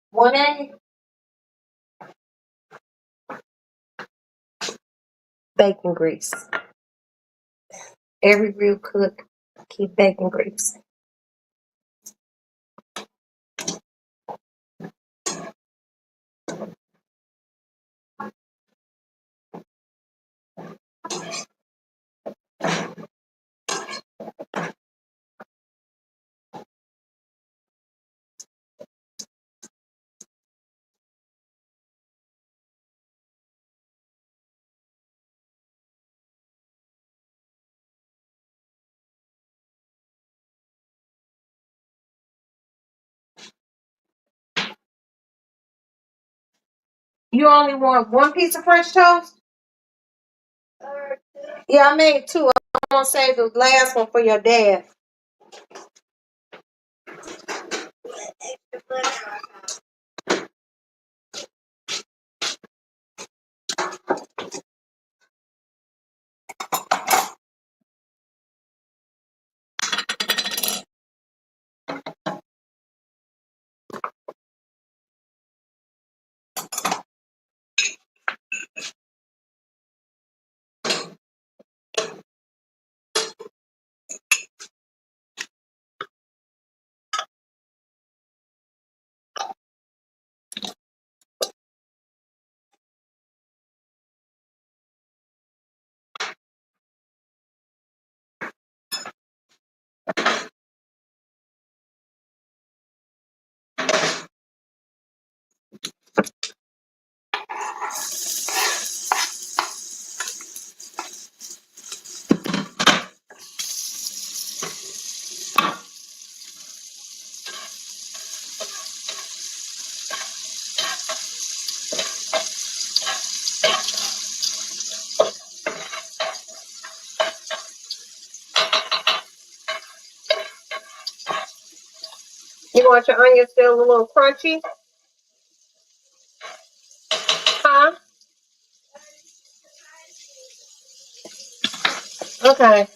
One egg. Bacon grease. Every real cook keep bacon grease. You only want one piece of French toast? Yeah, I made two. I'm gonna save the last one for your dad. You want your onions still a little crunchy? Huh? Okay.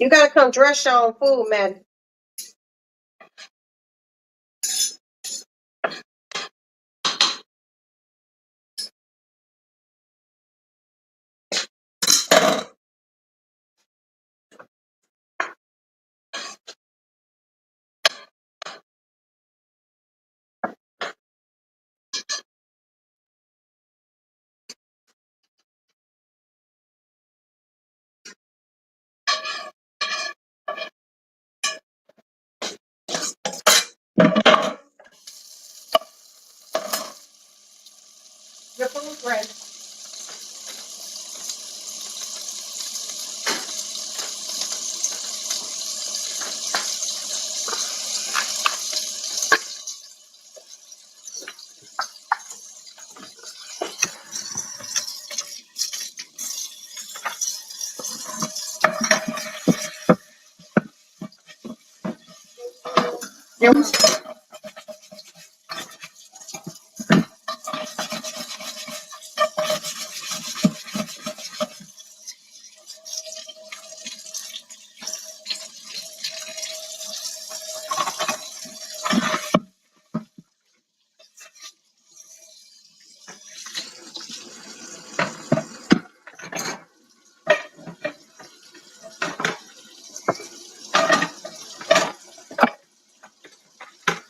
You gotta come dress your own food, man. Your food's ready.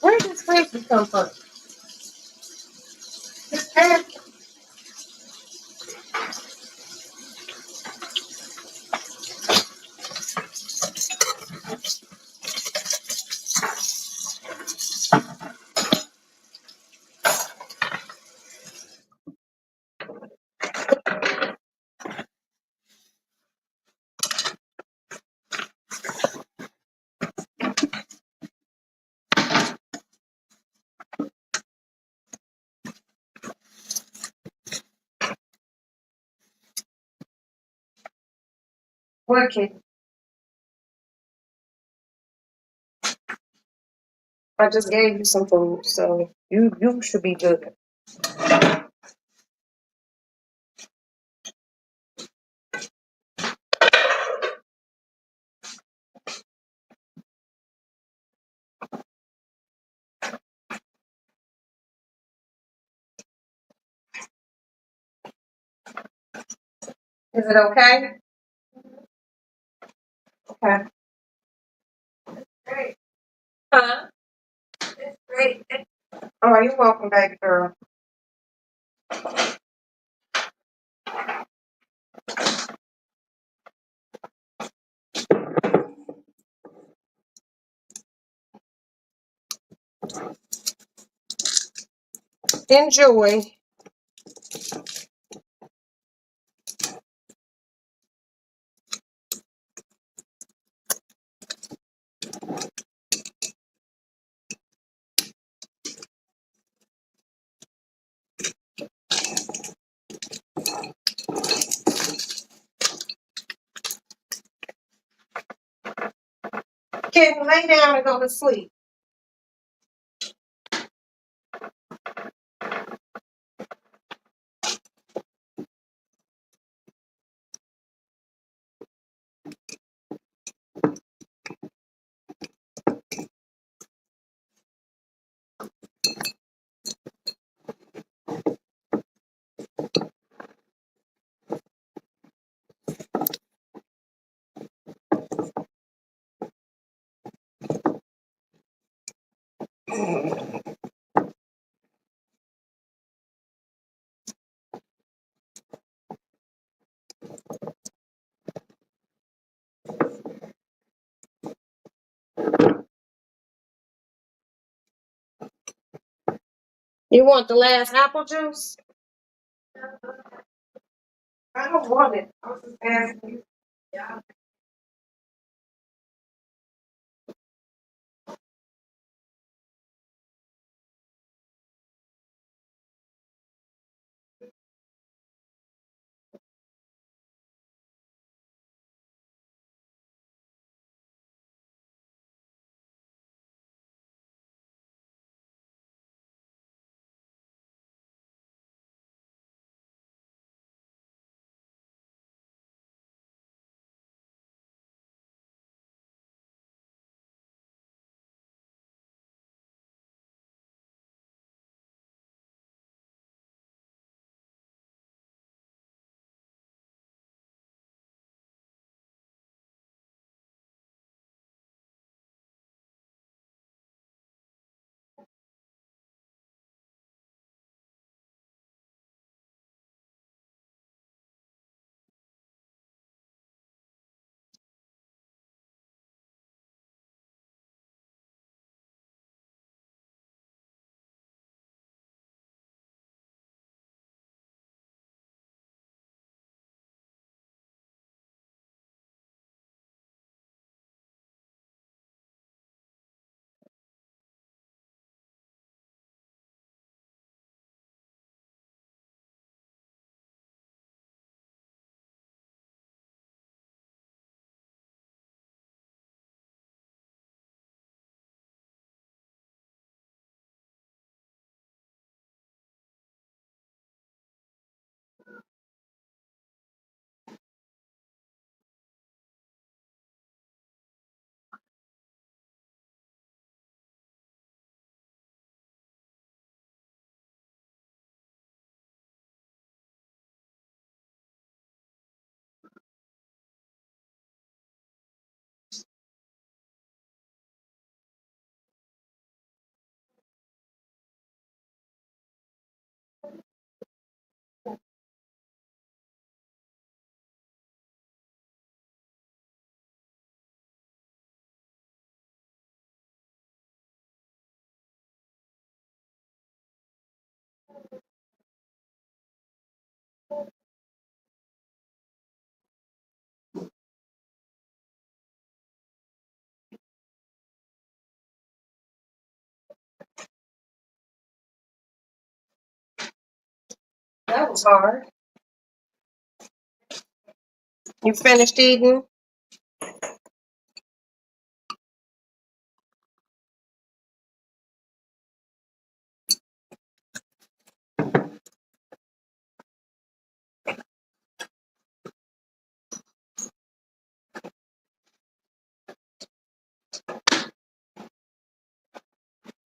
Where did this spicy come from? This ass. Working. I just gave you some food, so you should be good. Is it okay? Okay. Great. Huh? It's great. Oh, you're welcome, baby girl. Enjoy. Kitten, lay down and go to sleep. You want the last apple juice? I don't want it. I was just asking you. Yeah. That was hard. You finished eating?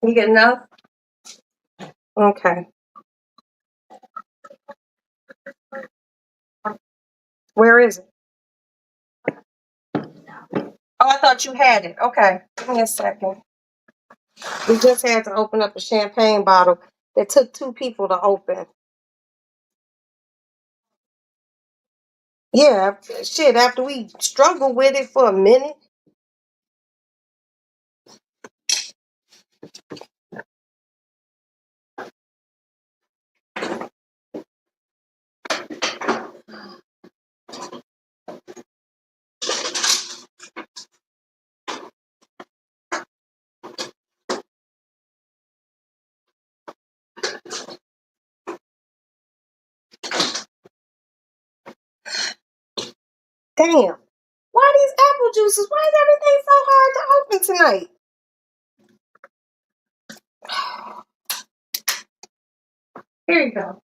You get enough? Okay. Where is it? Oh, I thought you had it. Okay. Give me a second. We just had to open up a champagne bottle that took two people to open. Yeah, shit, after we struggled with it for a minute. Damn. Why these apple juices? Why is everything so hard to open tonight? Here you go.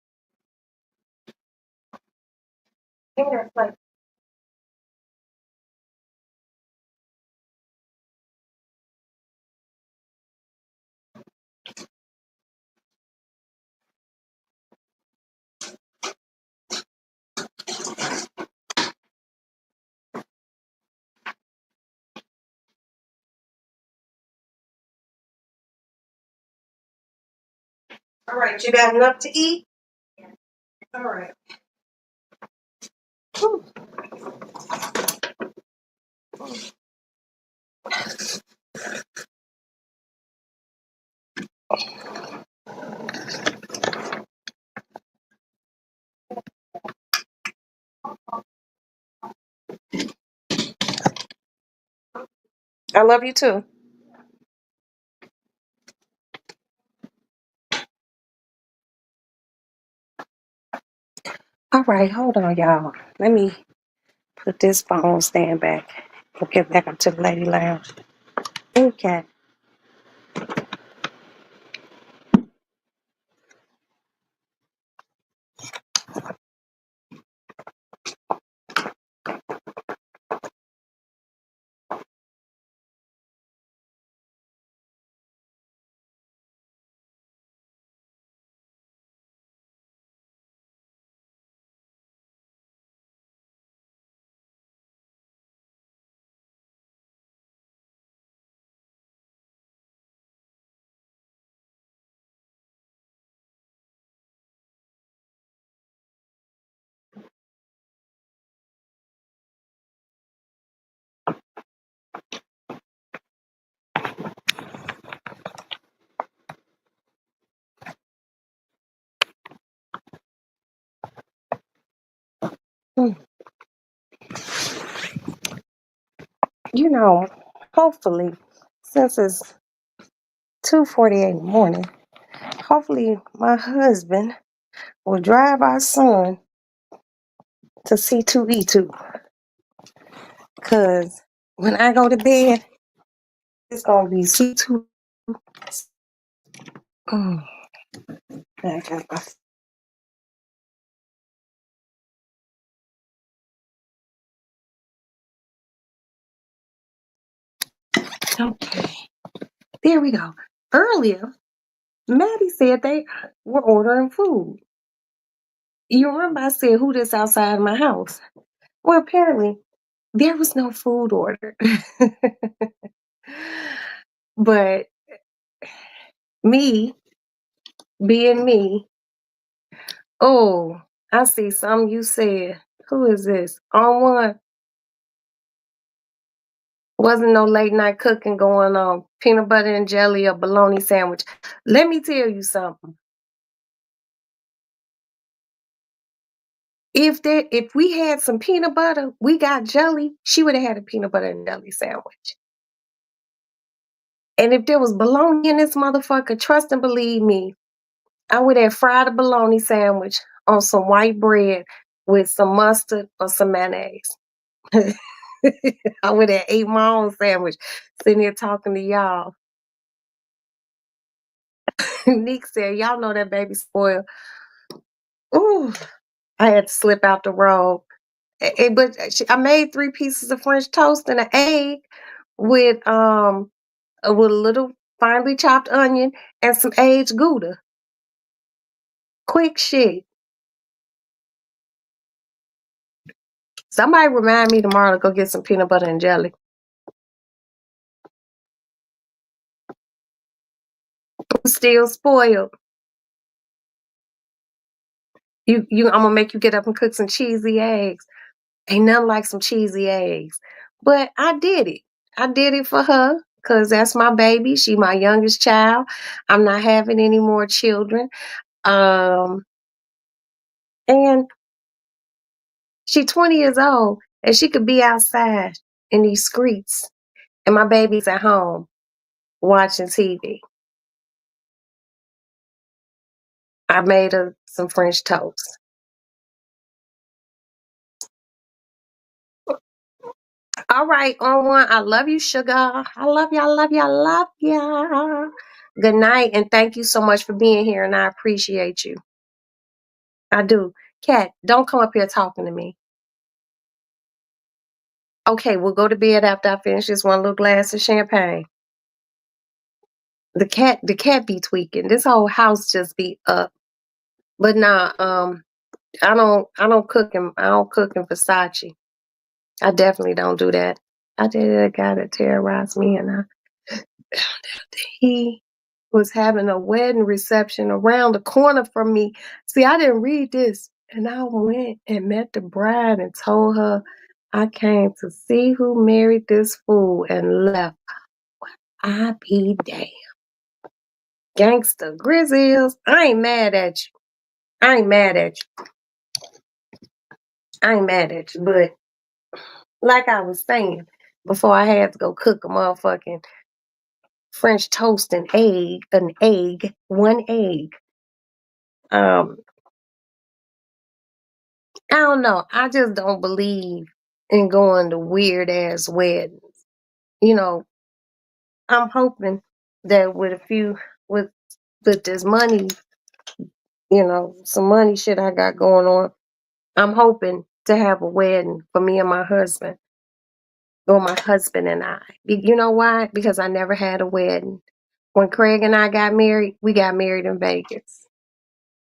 Give me that plate. All right, you got enough to eat? All right. Whew. I love you too. All right, hold on, y'all. Let me put this phone stand back and get back up to the lady lounge. Okay. Mm. You know, hopefully, since it's 2:48 in the morning, hopefully my husband will drive our son to C2E2. Cause when I go to bed, it's gonna be C2. Mm. Okay. Okay. There we go. Earlier, Maddie said they were ordering food. You remember I said who this outside my house? Well, apparently there was no food order. But me being me, oh, I see something you said. Who is this? On one. Wasn't no late night cooking going on. Peanut butter and jelly or bologna sandwich. Let me tell you something. If we had some peanut butter, we got jelly, she would have had a peanut butter and jelly sandwich. And if there was bologna in this motherfucker, trust and believe me, I would have fried a bologna sandwich on some white bread with some mustard or some mayonnaise. I would have ate my own sandwich sitting here talking to y'all. Nick said, y'all know that baby spoiled. Ooh, I had to slip out the road. But I made 3 pieces of French toast and an egg with with a little finely chopped onion and some aged Gouda. Quick shit. Somebody remind me tomorrow to go get some peanut butter and jelly. Still spoiled. I'm gonna make you get up and cook some cheesy eggs. Ain't nothing like some cheesy eggs. But I did it. I did it for her because that's my baby. She my youngest child. I'm not having any more children. Um, and she 20 years old and she could be outside in these streets and my baby's at home watching TV. I made her some French toast. All right, on one. I love you, sugar. I love you. I love you. I love you. Good night, and thank you so much for being here, and I appreciate you. I do. Cat, don't come up here talking to me. Okay, we'll go to bed after I finish this one little glass of champagne. The cat be tweaking. This whole house just be up. But nah, I don't cook in Versace. I definitely don't do that. I dated a guy that terrorized me and I he was having a wedding reception around the corner from me. See, I didn't read this. And I went and met the bride and told her I came to see who married this fool and left. I be damn. Gangster Grizzlies. I ain't mad at you. I ain't mad at you. I ain't mad at you. But like I was saying, before I had to go cook a motherfucking French toast and one egg. Um, I don't know. I just don't believe in going to weird ass weddings. You know, I'm hoping that with with this money, some money shit I got going on, I'm hoping to have a wedding for me and my husband, or my husband and I. You know why? Because I never had a wedding. When Craig and I got married, we got married in Vegas.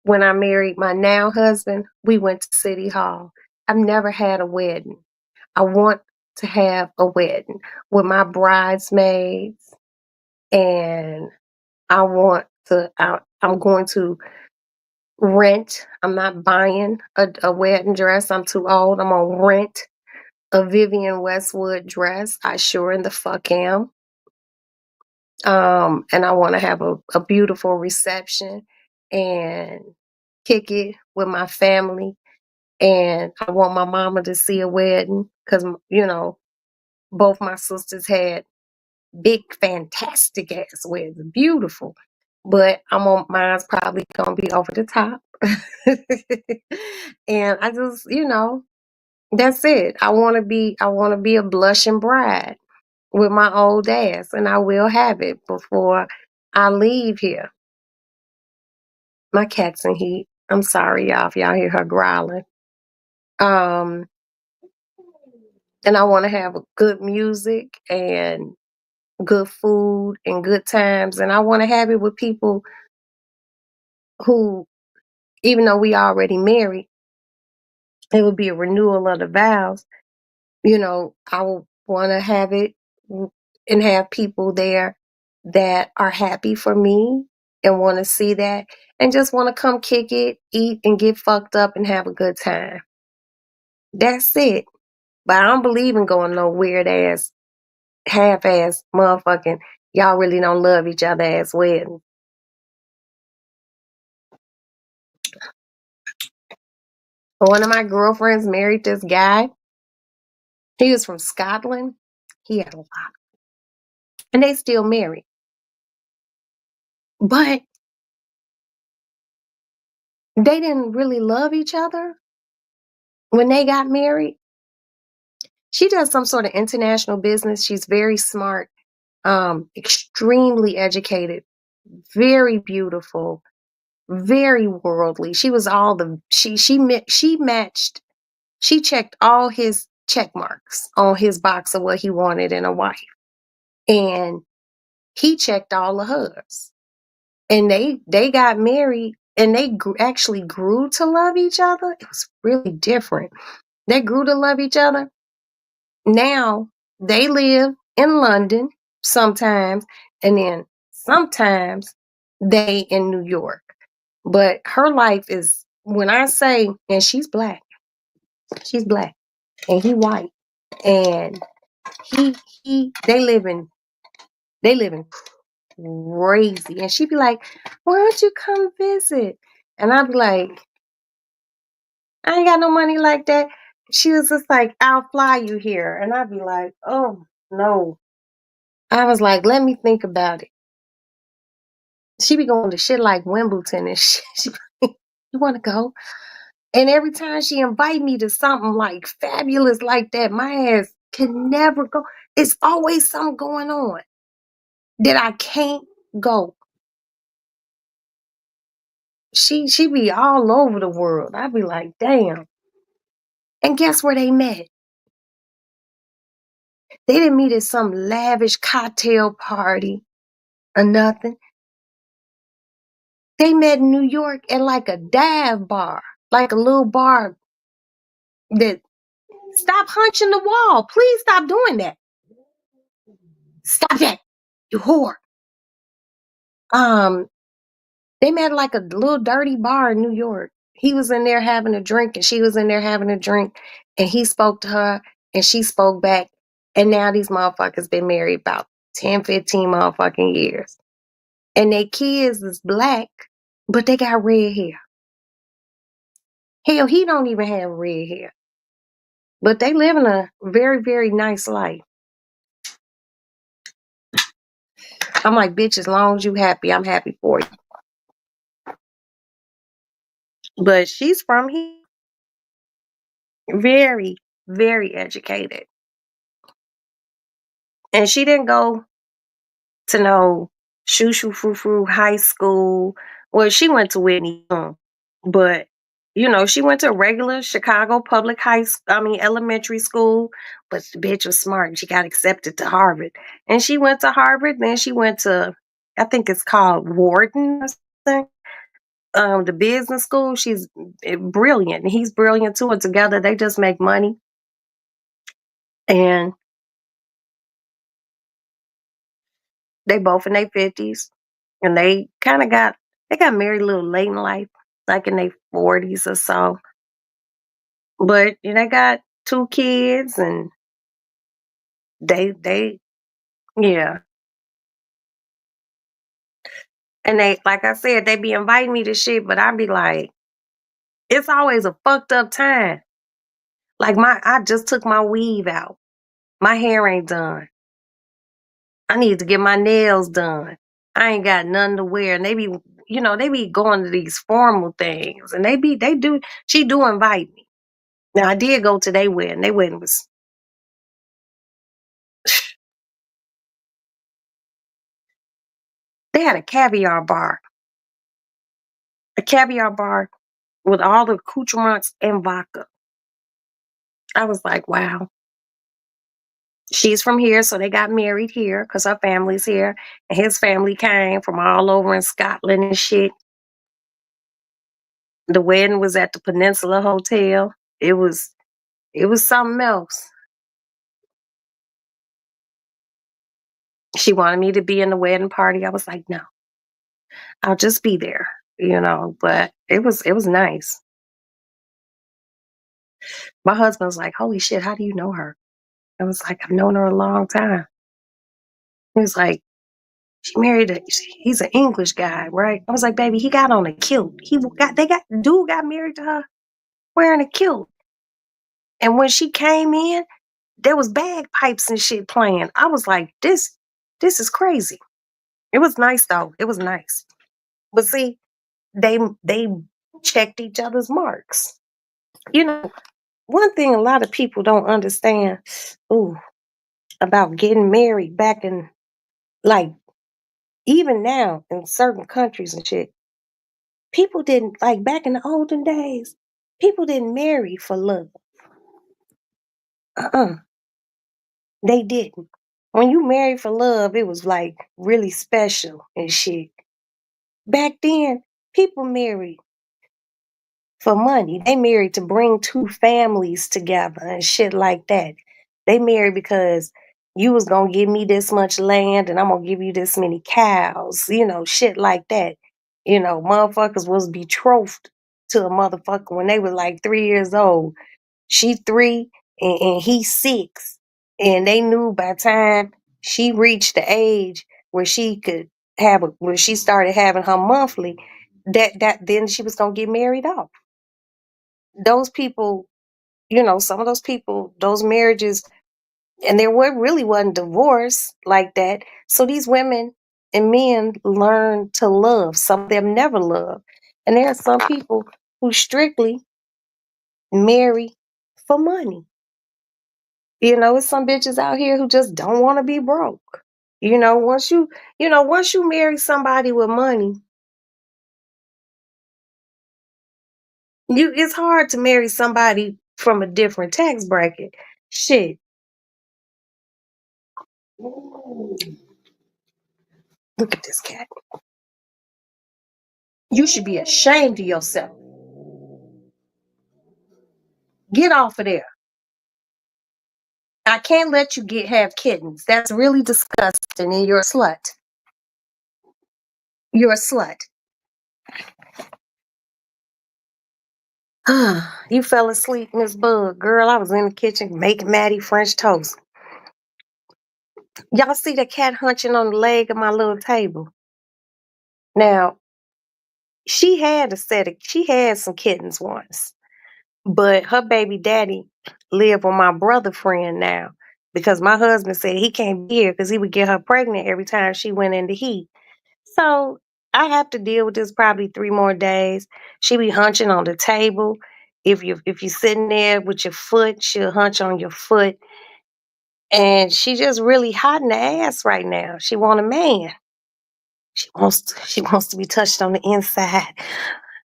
When I married my now husband, we went to City Hall. I've never had a wedding. I want to have a wedding with my bridesmaids, and I'm going to rent. I'm not buying a wedding dress. I'm too old. I'm gonna rent a Vivian Westwood dress. I sure in the fuck am. And I want to have a beautiful reception and kick it with my family. And I want my mama to see a wedding because, both my sisters had big, fantastic ass weddings, beautiful. But mine's probably gonna be over the top. And I just, that's it. I wanna be a blushing bride with my old ass, and I will have it before I leave here. My cat's in heat. I'm sorry, y'all, if y'all hear her growling. Um, and I want to have good music and good food and good times, and I want to have it with people who, even though we already married, it would be a renewal of the vows. I would want to have it and have people there that are happy for me and want to see that and just want to come kick it, eat, and get fucked up and have a good time. That's it. But I don't believe in going no weird ass, half ass motherfucking, y'all really don't love each other ass wedding. One of my girlfriends married this guy. He was from Scotland. He had a lot. And they still married. But they didn't really love each other when they got married. She does some sort of international business. She's very smart, extremely educated, very beautiful, very worldly. She was all the she matched. She checked all his check marks on his box of what he wanted in a wife, and he checked all of hers. And they got married, and they actually grew to love each other. It was really different. They grew to love each other. Now they live in London sometimes, and then sometimes they in New York. But her life is, when I say, and she's black, and he white, and he they living crazy. And she'd be like, "Why don't you come visit?" And I'd be like, "I ain't got no money like that." She was just like, "I'll fly you here," and I'd be like, "Oh no." I was like, "Let me think about it." She be going to shit like Wimbledon and shit. She be like, "You want to go?" And every time she invite me to something like fabulous like that, my ass can never go. It's always something going on that I can't go. She be all over the world. I'd be like, damn. And guess where they met? They didn't meet at some lavish cocktail party or nothing. They met in New York at like a dive bar, like a little bar that, stop hunching the wall. Please stop doing that. Stop that, you whore. Um, they met like a little dirty bar in New York. He was in there having a drink, and she was in there having a drink, and he spoke to her, and she spoke back. And now these motherfuckers been married about 10, 15 motherfucking years. And their kids is black, but they got red hair. Hell, he don't even have red hair. But they living a very, very nice life. I'm like, bitch, as long as you happy, I'm happy for you. But she's from here, very, very educated. And she didn't go to no shoo shoo frou frou high school. Well, she went to Whitney Young, but she went to a regular Chicago public elementary school. But the bitch was smart, and she got accepted to Harvard. And she went to Harvard. Then she went to, I think it's called Wharton or something, the business school. She's brilliant, and he's brilliant too. And together, they just make money. And they both in their 50s, and they got married a little late in life, like in their 40s or so. But they got two kids, and they yeah. And they, like I said, they be inviting me to shit, but I be like, it's always a fucked up time. Like I just took my weave out. My hair ain't done. I need to get my nails done. I ain't got nothing to wear. And they be going to these formal things, and she do invite me. Now I did go to their wedding. Their wedding was, they had a caviar bar with all the accoutrements and vodka. I was like, wow. She's from here, so they got married here because her family's here. And his family came from all over in Scotland and shit. The wedding was at the Peninsula Hotel. It was something else. She wanted me to be in the wedding party. I was like, no, I'll just be there, but it was nice. My husband was like, holy shit, how do you know her? I was like, I've known her a long time. He was like, he's an English guy, right? I was like, baby, he got on a kilt. Dude got married to her. wearing a kilt. And when she came in, there was bagpipes and shit playing. I was like, this is crazy. It was nice though. It was nice. But see, they checked each other's marks. You know, one thing a lot of people don't understand, ooh, about getting married back in, like, even now in certain countries and shit, people didn't, like, back in the olden days, people didn't marry for love. Uh-uh. They didn't. When you married for love, it was like really special and shit. Back then, people married for money. They married to bring two families together and shit like that. They married because you was gonna give me this much land and I'm gonna give you this many cows, shit like that. Motherfuckers was betrothed to a motherfucker when they were like 3 years old. She three and he six. And they knew by the time she reached the age where she could where she started having her monthly, that then she was gonna get married off. Those people, some of those people, those marriages, and there really wasn't divorce like that. So these women and men learn to love. Some of them never love. And there are some people who strictly marry for money. It's some bitches out here who just don't want to be broke. Once you marry somebody with money, it's hard to marry somebody from a different tax bracket. Shit. Ooh, look at this cat. You should be ashamed of yourself. Get off of there. I can't let you have kittens. That's really disgusting, and you're a slut. You're a slut. You fell asleep, Miss Bug. Girl, I was in the kitchen making Maddie French toast. Y'all see the cat hunching on the leg of my little table. Now, she had some kittens once, but her baby daddy lived with my brother friend now because my husband said he can't be here because he would get her pregnant every time she went in the heat. So I have to deal with this probably 3 more days. She be hunching on the table. If you're sitting there with your foot, she'll hunch on your foot. And she just really hot in the ass right now. She want a man. She wants to be touched on the inside.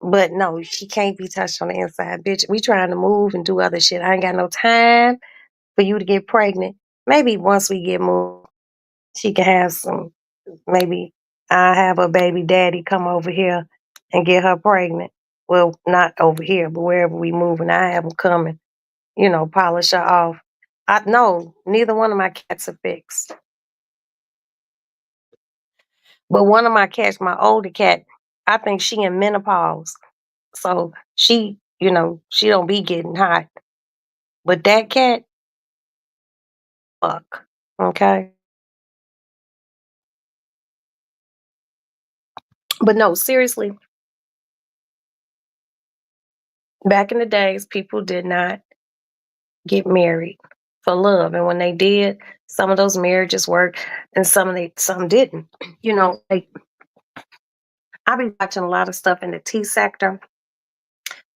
But no, she can't be touched on the inside. Bitch, we trying to move and do other shit. I ain't got no time for you to get pregnant. Maybe once we get moved, she can have some, maybe I have a baby daddy come over here and get her pregnant. Well, not over here, but wherever we move, and I have them come and, polish her off. No, neither one of my cats are fixed. But one of my cats, my older cat, I think she in menopause. So she don't be getting hot. But that cat, fuck. Okay. But no, seriously, back in the days, people did not get married for love. And when they did, some of those marriages worked and some didn't. Like I be watching a lot of stuff in the tea sector,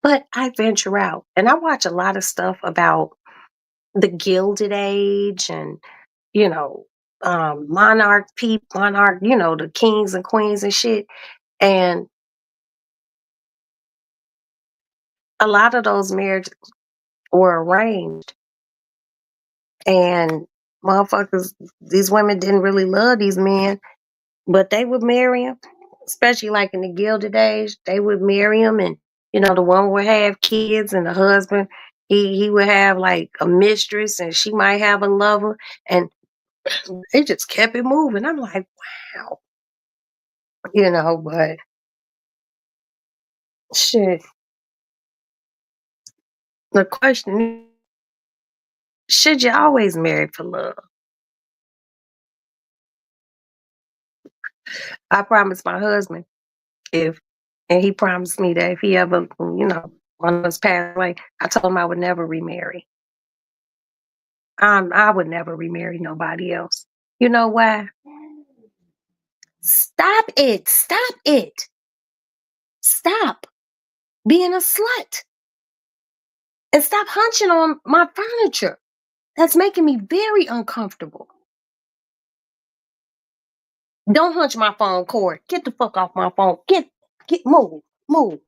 but I venture out and I watch a lot of stuff about the Gilded Age and you know, monarch, the kings and queens and shit. And a lot of those marriages were arranged. And motherfuckers, these women didn't really love these men, but they would marry them, especially like in the Gilded Age. They would marry them, and the one would have kids, and the husband he would have like a mistress, and she might have a lover, and they just kept it moving. I'm like, wow, but shit. The question is, should you always marry for love? I promised my husband if, and he promised me that if he ever, One of us passed away. I told him I would never remarry. I would never remarry nobody else. You know why? Stop it. Stop it. Stop being a slut. And stop hunching on my furniture. That's making me very uncomfortable. Don't hunch my phone cord. Get the fuck off my phone. Move, move.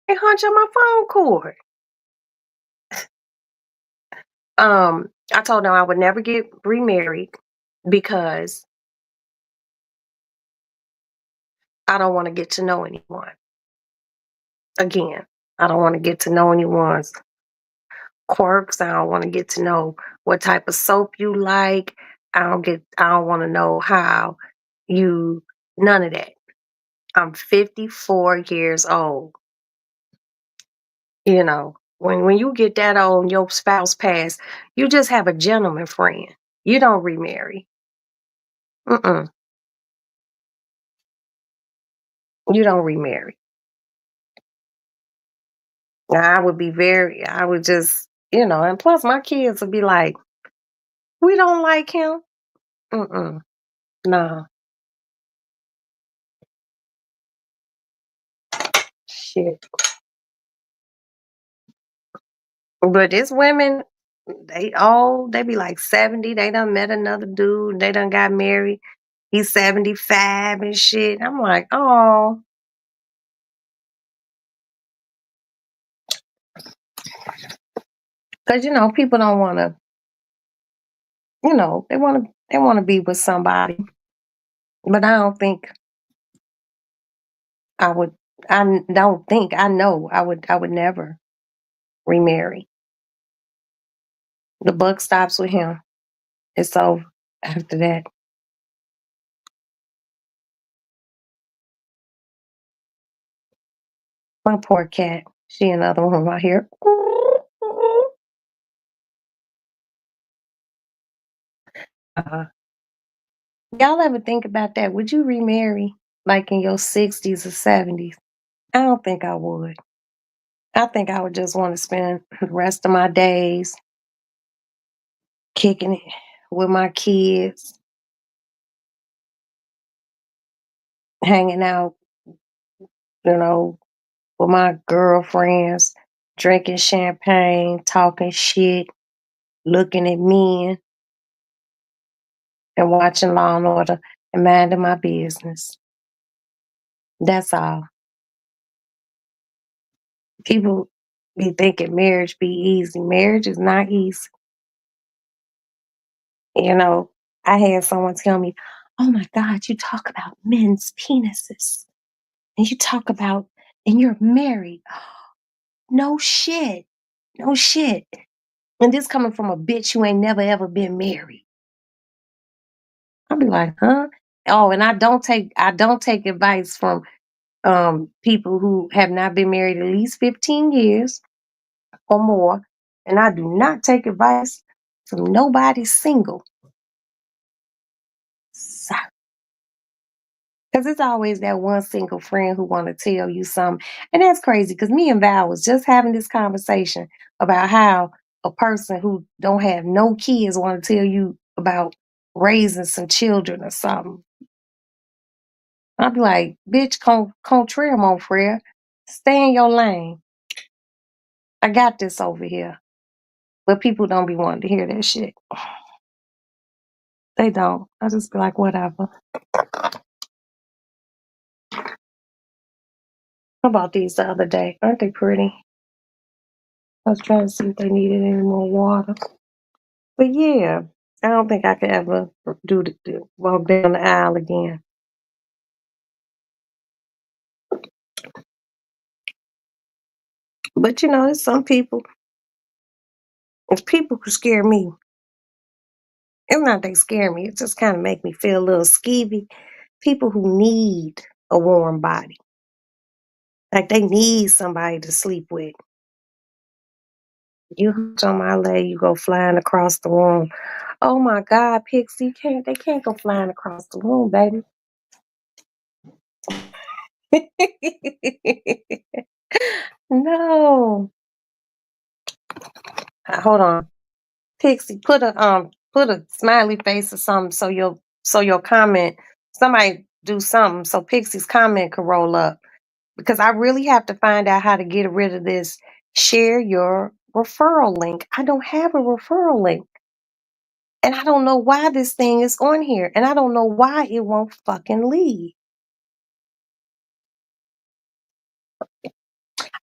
Hey, hunch on my phone cord. I told them I would never get remarried because I don't want to get to know anyone. Again, I don't want to get to know anyone's quirks. I don't want to get to know what type of soap you like. I don't want to know how you none of that. I'm 54 years old. You know, when you get that old and your spouse pass, you just have a gentleman friend. You don't remarry. Mm-mm. You don't remarry. I would just, and plus my kids would be like, we don't like him. Mm-mm. Nah, shit. But it's women, they be like 70. They done met another dude. They done got married. He's 75 and shit. I'm like, oh, because people don't want to, they want to be with somebody. But I don't think I would. Don't think I know I would never remarry. The buck stops with him. It's over after that. My poor cat. She another one right here. Uh, y'all ever think about that? Would you remarry like in your 60s or 70s? I don't think I would. I think I would just want to spend the rest of my days kicking it with my kids, hanging out, you know, with my girlfriends, drinking champagne, talking shit, looking at men, and watching Law and Order and minding my business. That's all. People be thinking marriage be easy. Marriage is not easy. You know, I had someone tell me, oh my God, you talk about men's penises. And you talk about, and you're married. No shit. No shit. And this coming from a bitch who ain't never ever been married. I'll be like, huh? Oh, and I don't take advice from people who have not been married at least 15 years or more. And I do not take advice from nobody single. Because it's always that one single friend who want to tell you something. And that's crazy because me and Val was just having this conversation about how a person who don't have no kids want to tell you about raising some children or something. I'd be like, bitch, contraire, mon frere. Stay in your lane. I got this over here. But people don't be wanting to hear that shit. They don't. I just be like, whatever. How about these the other day? Aren't they pretty? I was trying to see if they needed any more water. But yeah, I don't think I could ever do walk down the aisle again. But there's some people, it's people who scare me. It's not they scare me, it just kind of make me feel a little skeevy. People who need a warm body. Like they need somebody to sleep with. You hunch on my leg, you go flying across the room. Oh my God, Pixie, they can't go flying across the room, baby. No. Hold on. Pixie, put a smiley face or something so your comment, somebody do something so Pixie's comment could roll up. Because I really have to find out how to get rid of this share your referral link. I don't have a referral link. And I don't know why this thing is on here. And I don't know why it won't fucking leave.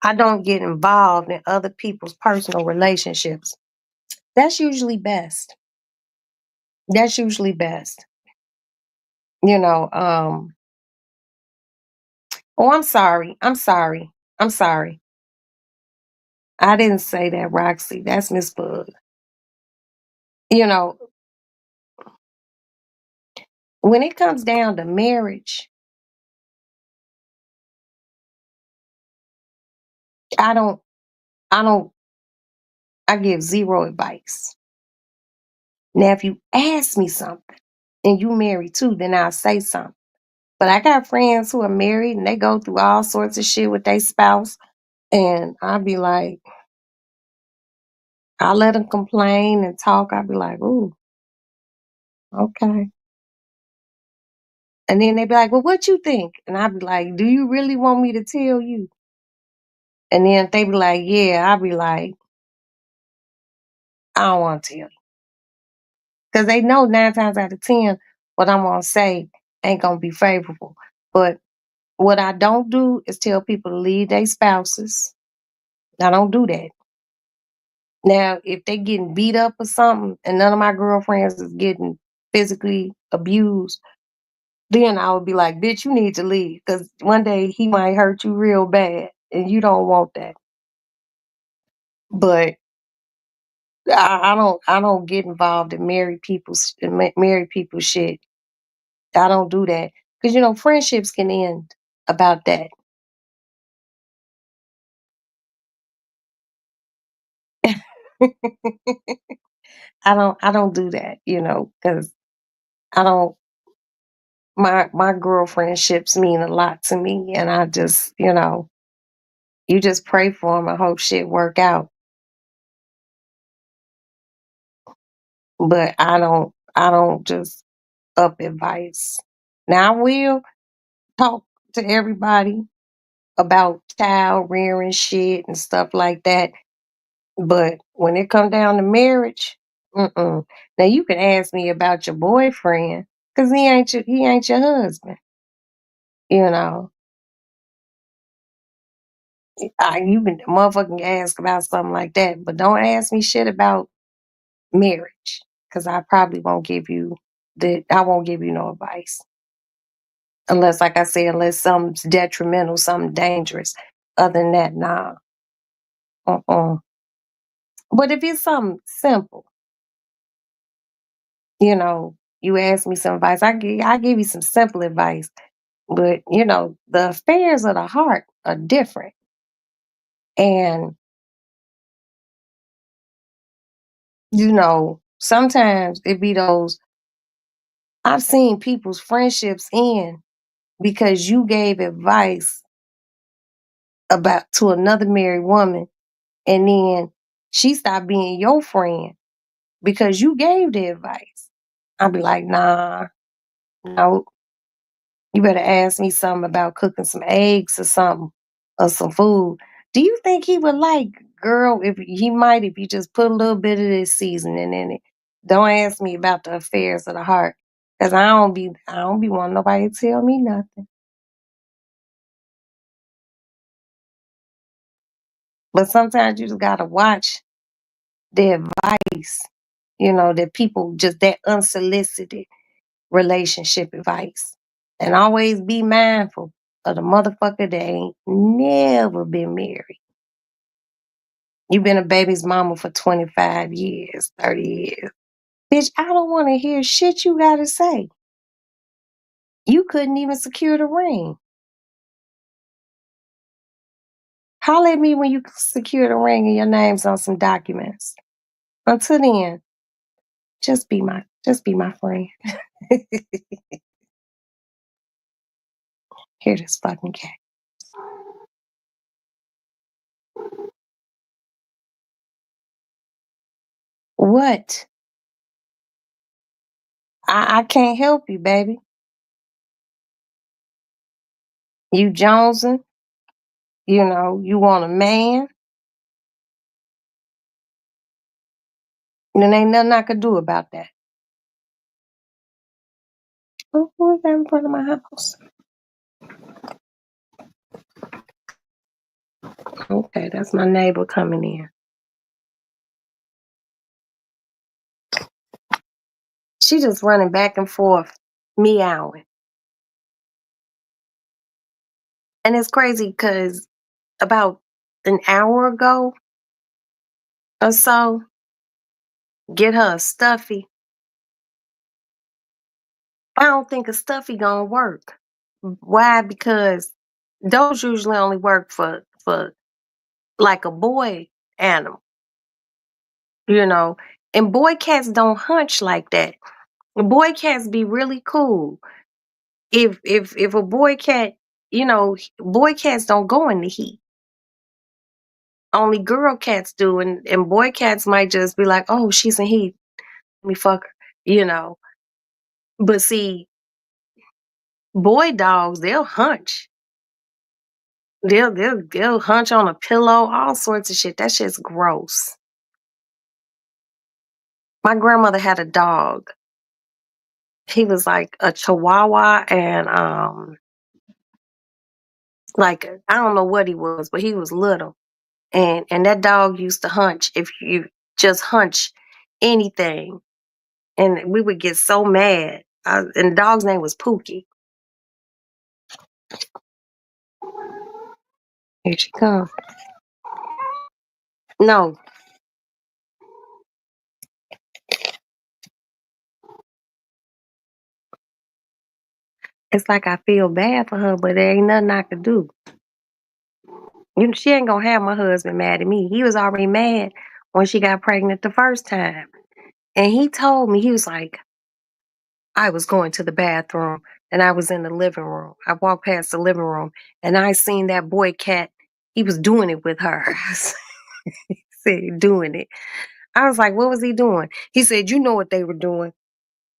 I don't get involved in other people's personal relationships. That's usually best. That's usually best. You know, oh, I'm sorry. I'm sorry. I'm sorry. I didn't say that, Roxy. That's Miss Bug. You know, when it comes down to marriage, I don't, I don't, I give zero advice. Now, if you ask me something and you married too, then I'll say something. But I got friends who are married and they go through all sorts of shit with their spouse. And I'll be like, I'll let them complain and talk. I'll be like, ooh, okay. And then they be like, well, what you think? And I'll be like, do you really want me to tell you? And then if they be like, yeah, I'll be like, I don't want to tell you. Because they know 9 times out of 10, what I'm going to say ain't going to be favorable. But what I don't do is tell people to leave their spouses. I don't do that. Now, if they getting beat up or something and none of my girlfriends is getting physically abused, then I would be like, bitch, you need to leave. Because one day he might hurt you real bad and you don't want that. But I don't get involved in married people shit. I don't do that. Because friendships can end about that. I don't do that, because I don't my girlfriendships mean a lot to me, and I just, you just pray for them and hope shit work out. But I don't just up advice. Now I will talk to everybody about child rearing shit and stuff like that. But when it come down to marriage, mm-mm. Now you can ask me about your boyfriend because he ain't your husband. You know, you can motherfucking ask about something like that, but don't ask me shit about marriage because I probably won't give you that. I won't give you no advice unless, like I said, unless something's detrimental, something dangerous. Other than that, nah. Uh-uh. But if it's something simple, you ask me some advice, I give you some simple advice. But the affairs of the heart are different. And sometimes it be those I've seen people's friendships end because you gave advice about to another married woman and then she stopped being your friend because you gave the advice. I'd be like, nah, no, you better ask me something about cooking some eggs or something or some food. Do you think he would like, girl, if he might if you just put a little bit of this seasoning in it? Don't ask me about the affairs of the heart. Cause I don't be wanting nobody to tell me nothing. But sometimes you just gotta watch the advice, that people just that unsolicited relationship advice. And always be mindful of the motherfucker that ain't never been married. You've been a baby's mama for 25 years, 30 years. Bitch, I don't want to hear shit you got to say. You couldn't even secure the ring. Holler at me when you secure the ring and your name's on some documents. Until then, just be my friend. Hear this fucking cat. What? I can't help you, baby. You jonesing, you want a man, and ain't nothing I could do about that. Oh, who is that in front of my house? Okay, that's my neighbor coming in. She just running back and forth, meowing. And it's crazy because about an hour ago or so, get her a stuffy. I don't think a stuffy gonna work. Why? Because those usually only work for like a boy animal, you know. And boy cats don't hunch like that. Boy cats be really cool. If a boy cat, boy cats don't go in the heat. Only girl cats do, and boy cats might just be like, "Oh, she's in heat. Let me fuck her," you know. But see, boy dogs, they'll hunch. They'll hunch on a pillow, all sorts of shit. That shit's gross. My grandmother had a dog. He was like a chihuahua and like I don't know what he was, but he was little. And that dog used to hunch if you just hunch anything. And we would get so mad. And the dog's name was Pookie. Here she comes. No, it's like I feel bad for her, but there ain't nothing I could do. She ain't gonna have my husband mad at me. He was already mad when she got pregnant the first time. And he told me, he was like, I was going to the bathroom and I was in the living room. I walked past the living room and I seen that boy cat. He was doing it with her. He said, doing it. I was like, what was he doing? He said, you know what they were doing.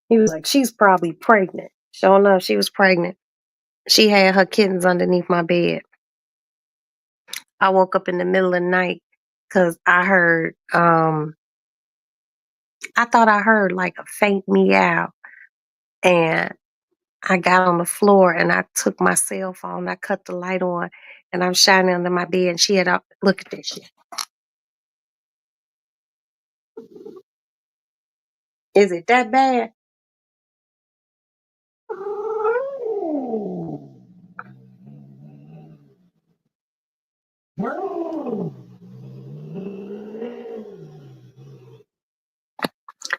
He was like, she's probably pregnant. Sure enough, she was pregnant. She had her kittens underneath my bed. I woke up in the middle of the night because I thought I heard like a faint meow. And I got on the floor and I took my cell phone, I cut the light on, and I'm shining under my bed. And she had up, look at this shit. Is it that bad?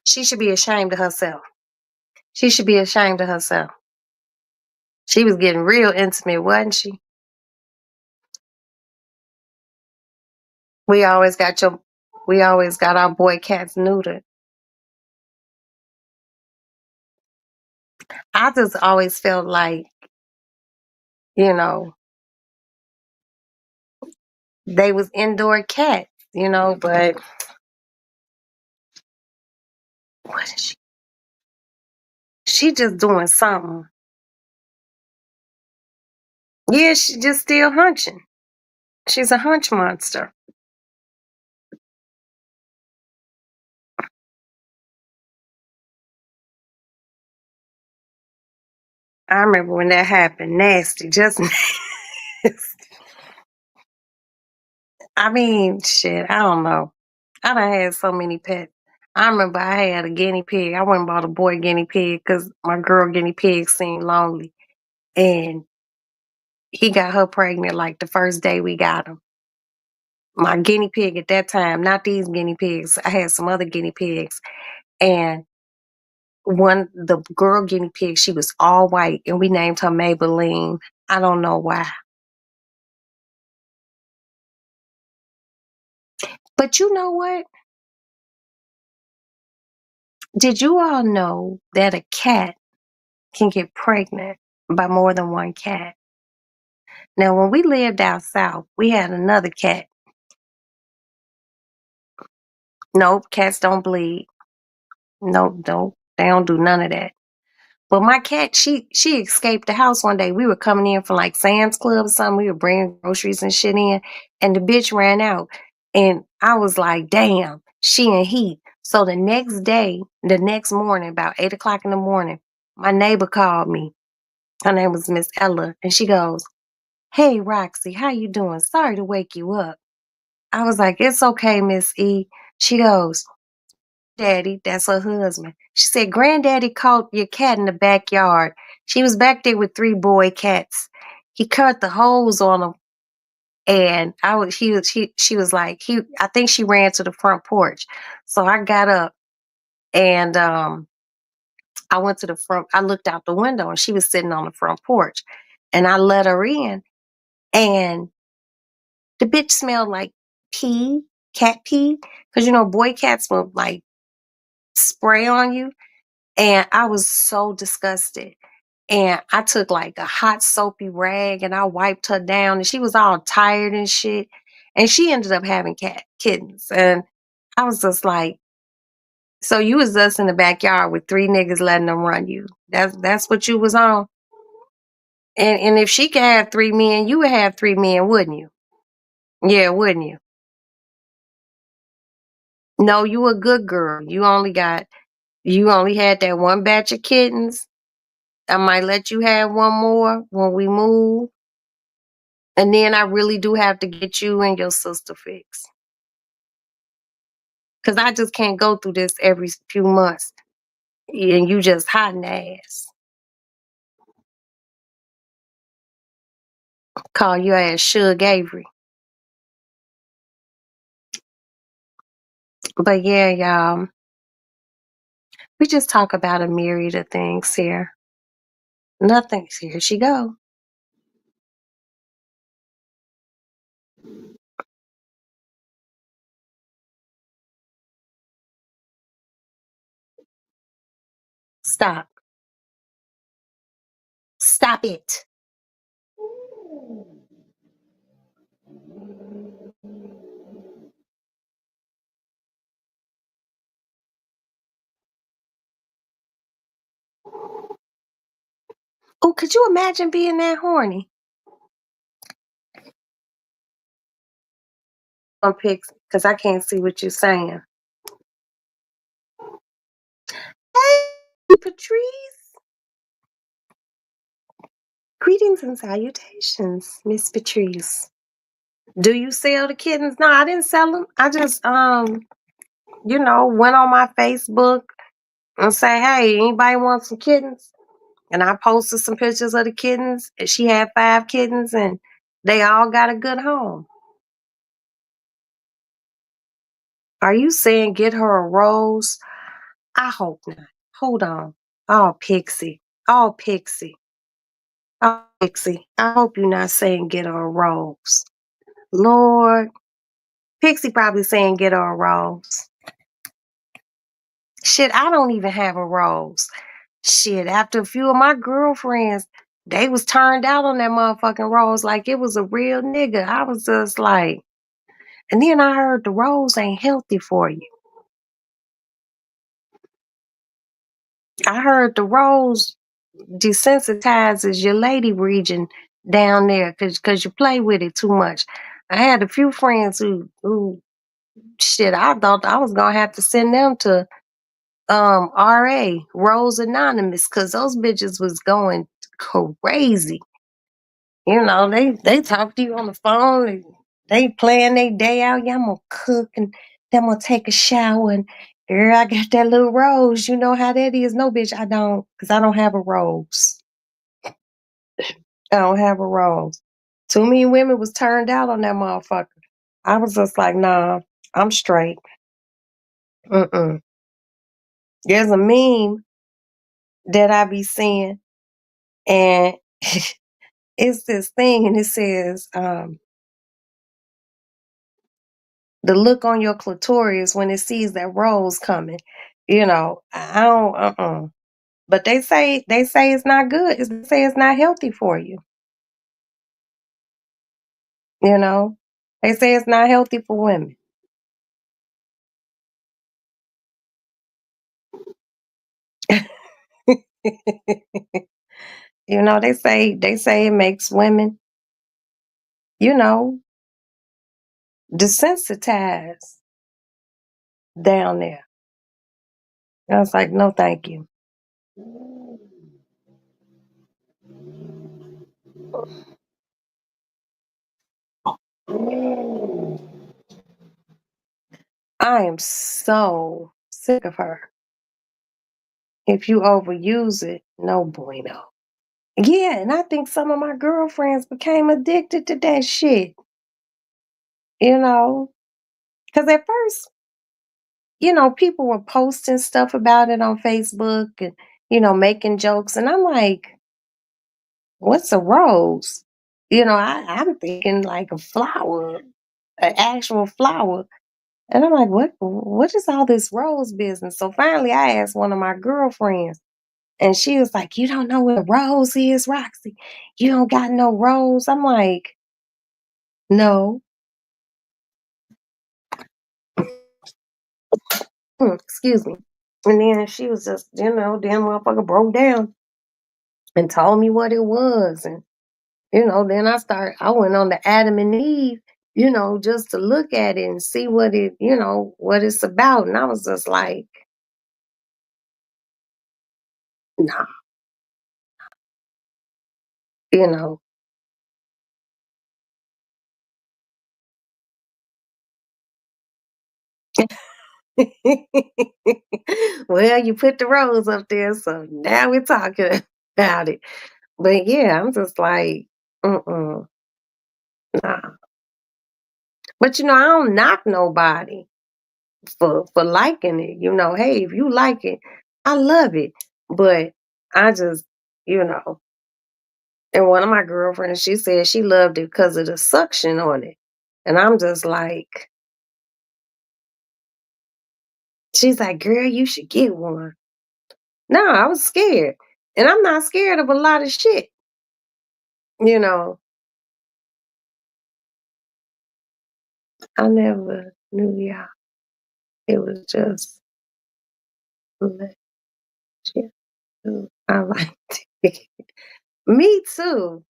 She should be ashamed of herself. She should be ashamed of herself. She was getting real intimate, wasn't she? We always got your, we always got our boy cats neutered. I just always felt like, you know, they was indoor cats, but what is she? She just doing something. Yeah, she just still hunching. She's a hunch monster. I remember when that happened. Nasty, just nasty. I mean, shit, I don't know. I done had so many pets. I remember I had a guinea pig. I went and bought a boy guinea pig because my girl guinea pig seemed lonely. And he got her pregnant like the first day we got him. My guinea pig at that time, not these guinea pigs. I had some other guinea pigs. And the girl guinea pig, she was all white and we named her Maybelline. I don't know why. But you know what? Did you all know that a cat can get pregnant by more than one cat? Now, when we lived down south, we had another cat. Nope, cats don't bleed. Nope, nope, they don't do none of that. But my cat, she escaped the house one day. We were coming in from like Sam's Club or something. We were bringing groceries and shit in, and the bitch ran out. And I was like, damn, she in heat. So the next day, the next morning, about 8 o'clock in the morning, my neighbor called me. Her name was Miss Ella, and she goes, "Hey, Roxy, how you doing? Sorry to wake you up." I was like, "It's okay, Miss E." She goes, "Daddy," that's her husband. She said, "Granddaddy caught your cat in the backyard. She was back there with three boy cats. He cut the holes on them." And she was like, I think she ran to the front porch. So I got up and I went to the front. I looked out the window and she was sitting on the front porch. And I let her in. And the bitch smelled like pee, cat pee. Because, boy cats will like spray on you. And I was so disgusted. And I took like a hot soapy rag and I wiped her down. And she was all tired and shit. And she ended up having kittens. And I was just like, so you was us in the backyard with three niggas letting them run you. That's what you was on. And if she could have three men, you would have three men, wouldn't you? Yeah, wouldn't you? No, you a good girl. You only had that one batch of kittens. I might let you have one more when we move. And then I really do have to get you and your sister fixed. Cause I just can't go through this every few months. And you just hot ass. Call your ass Suge Avery. But yeah, y'all. We just talk about a myriad of things here. Nothing. Here she go. Stop. Stop it. Oh, could you imagine being that horny? On pics, because I can't see what you're saying. Hey, Patrice. Greetings and salutations, Miss Patrice. Do you sell the kittens? No, I didn't sell them. I just went on my Facebook and say, "Hey, anybody want some kittens?" And I posted some pictures of the kittens. And she had 5 kittens, and they all got a good home. Are you saying get her a rose? I hope not. Hold on. Oh, Pixie. Oh, Pixie. Oh, Pixie. I hope you're not saying get her a rose. Lord. Pixie probably saying get her a rose. Shit, I don't even have a rose. Shit, after a few of my girlfriends, they was turned out on that motherfucking rose like it was a real nigga. I was just like, and then I heard the rose ain't healthy for you. I heard the rose desensitizes your lady region down there because you play with it too much. I had a few friends who shit, I thought I was gonna have to send them to RA, Rose Anonymous, because those bitches was going crazy. They talk to you on the phone and they plan their day out. Yeah, I'm gonna cook and then I'm gonna take a shower and girl, I got that little rose. You know how that is. No, bitch, I don't, because I don't have a rose. I don't have a rose. Too many women was turned out on that motherfucker. I was just like, nah, I'm straight. Mm-mm. There's a meme that I be seeing, and it's this thing, and it says, the look on your clitoris when it sees that rose coming. I don't, But they say it's not good. They say it's not healthy for you. You know, they say it's not healthy for women. They say it makes women, you know, desensitized down there. I was like, no, thank you. I am so sick of her. If you overuse it, no bueno. Yeah, and I think some of my girlfriends became addicted to that shit, you know? Because at first, people were posting stuff about it on Facebook and, making jokes. And I'm like, what's a rose? I'm thinking like a flower, an actual flower. And I'm like, what is all this rose business? So finally I asked one of my girlfriends, and she was like, you don't know what a rose is, Roxy? You don't got no rose? I'm like, no. Excuse me. And then she was just, then motherfucker broke down and told me what it was. And, then I went on to Adam and Eve, just to look at it and see what it's about. And I was just like, nah, you know. Well, you put the rose up there, so now we're talking about it. But yeah, I'm just like, mm-mm, nah. But I don't knock nobody for liking it. Hey, if you like it, I love it. But I just, you know, and one of my girlfriends, she said she loved it because of the suction on it. And I'm just like, she's like, girl, you should get one. No, I was scared. And I'm not scared of a lot of shit, you know. I never knew y'all. It was just let you do. I liked it. Me too.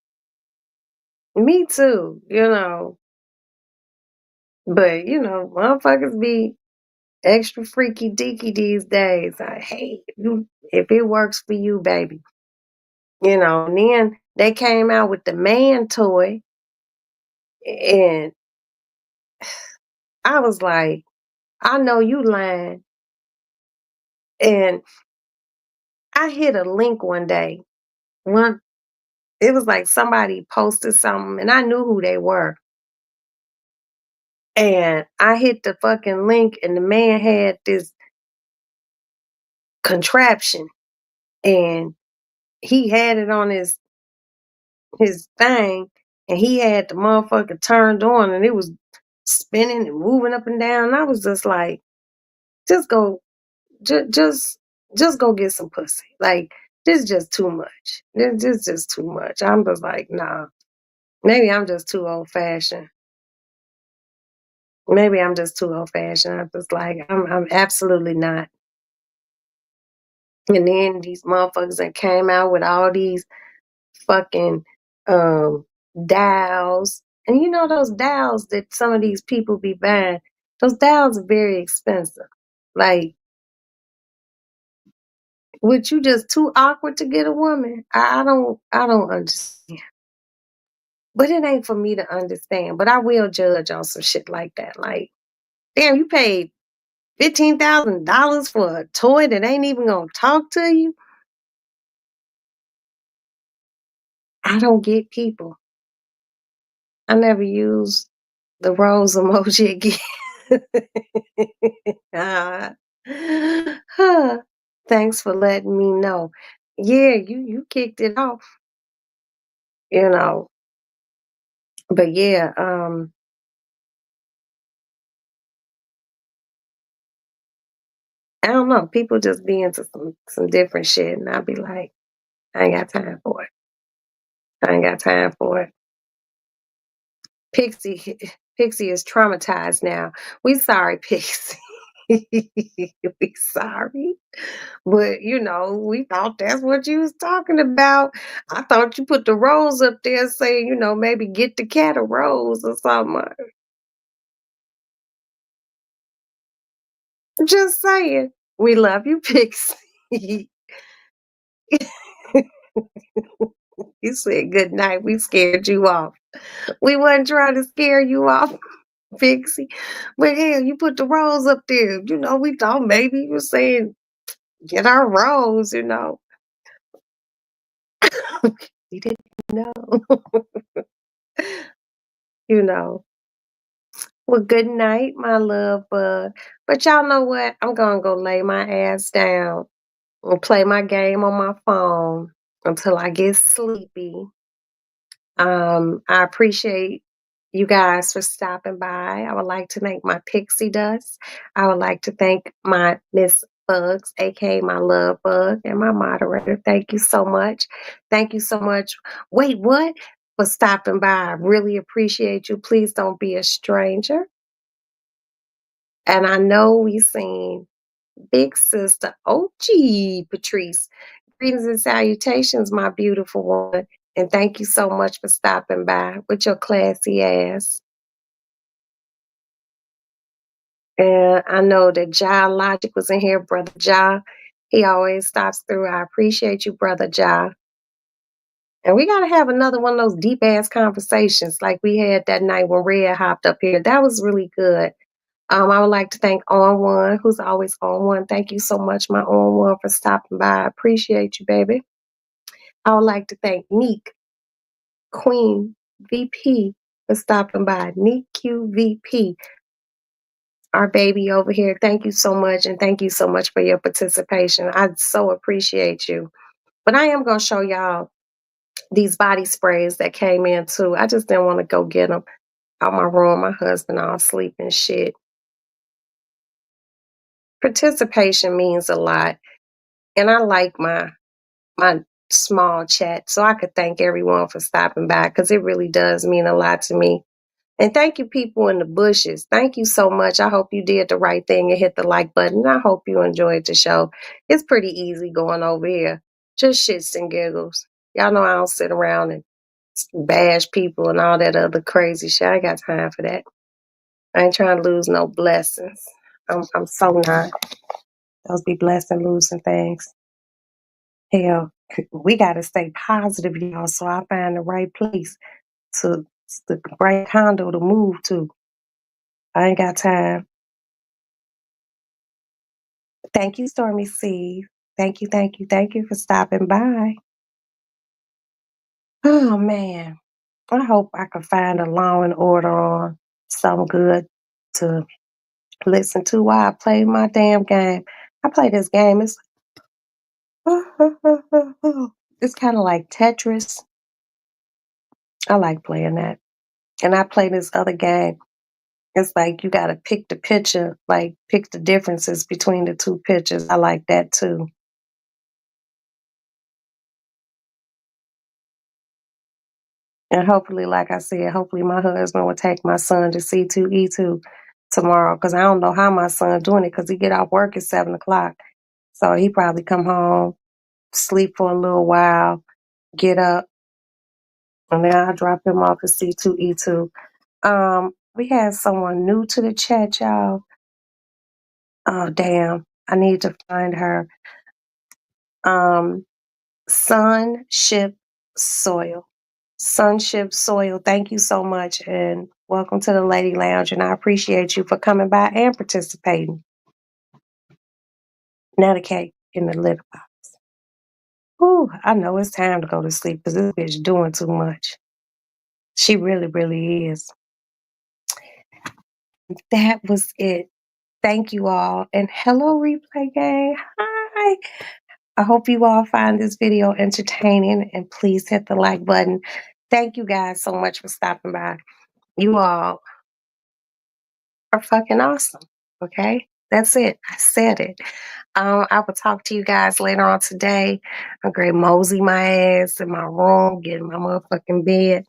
Me too, But motherfuckers be extra freaky deaky these days. Like, hey, if it works for you, baby. And then they came out with the man toy, and I was like, I know you lying. And I hit a link one day. One It was like somebody posted something and I knew who they were. And I hit the fucking link and the man had this contraption, and he had it on his thing, and he had the motherfucker turned on, and it was spinning and moving up and down. And I was just like, just go, just go get some pussy. Like, this is just too much. This is just too much. I'm just like, nah. Maybe I'm just too old fashioned. Maybe I'm just too old fashioned. I'm just like, I'm absolutely not. And then these motherfuckers that came out with all these fucking dials. And those dials that some of these people be buying, those dials are very expensive. Like, would you just too awkward to get a woman? I don't understand. But it ain't for me to understand. But I will judge on some shit like that. Like, damn, you paid $15,000 for a toy that ain't even gonna talk to you? I don't get people. I never use the rose emoji again. Ah, huh. Thanks for letting me know. Yeah, you kicked it off, you know. But yeah, I don't know. People just be into some different shit, and I'll be like, I ain't got time for it. I ain't got time for it. Pixie Pixie is traumatized now. We sorry, Pixie. We sorry. But we thought that's what you was talking about. I thought you put the rose up there saying, maybe get the cat a rose or something. Just saying. We love you, Pixie. You said good night. We scared you off. We wasn't trying to scare you off, Pixie. But hell, you put the rose up there. We thought maybe you were saying get our rose. We didn't know. you know. Well, good night, my love bug. But y'all know what? I'm gonna go lay my ass down and play my game on my phone until I get sleepy. I appreciate you guys for stopping by. I would like to thank my pixie dust. I would like to thank my Miss Bugs, aka my love bug, and my moderator. Thank you so much. Thank you so much. Wait, what? For stopping by. I really appreciate you. Please don't be a stranger. And I know we seen Big Sister OG Patrice. Greetings and salutations, my beautiful one. And thank you so much for stopping by with your classy ass. And I know that Ja Logic was in here, Brother Ja. He always stops through. I appreciate you, Brother Ja. And we got to have another one of those deep ass conversations like we had that night when Red hopped up here. That was really good. I would like to thank On One, who's always on one. Thank you so much, my On One, for stopping by. I appreciate you, baby. I would like to thank Neek, Queen VP, for stopping by. Neek QVP, our baby over here. Thank you so much, and thank you so much for your participation. I so appreciate you. But I am going to show y'all these body sprays that came in too. I just didn't want to go get them out my room. My husband all asleep and shit. Participation means a lot. And I like my small chat so I could thank everyone for stopping by because it really does mean a lot to me. And thank you, people in the bushes. Thank you so much. I hope you did the right thing and hit the like button. I hope you enjoyed the show. It's pretty easy going over here. Just shits and giggles. Y'all know I don't sit around and bash people and all that other crazy shit. I ain't got time for that. I ain't trying to lose no blessings. I'm so not. Those be blessed and losing things. Hell, we got to stay positive, y'all, so I find the right place to the right condo to move to. I ain't got time. Thank you, Stormy C. Thank you, thank you, thank you for stopping by. Oh man, I hope I can find a Law and Order on some good to listen to while I play my damn game. I play this game. It's it's kind of like Tetris. I like playing that, and I play this other game. It's like you gotta pick the picture, like pick the differences between the two pictures. I like that too. And hopefully, like I said, hopefully my husband will take my son to C2E2 tomorrow because I don't know how my son doing it because he get off work at 7 o'clock. So he probably come home, sleep for a little while, get up, and then I'll drop him off at C2E2. We had someone new to the chat, y'all. Oh damn. I need to find her. Um Sunship Soil. Sunship Soil, thank you so much and welcome to the Lady Lounge. And I appreciate you for coming by and participating. Now the cake in the litter box. Ooh, I know it's time to go to sleep because this bitch doing too much. She really, really is. That was it. Thank you all. And hello, replay gang. Hi. I hope you all find this video entertaining and please hit the like button. Thank you guys so much for stopping by. You all are fucking awesome. Okay? That's it. I said it. I will talk to you guys later on today. I'm going to mosey my ass in my room, get in my motherfucking bed.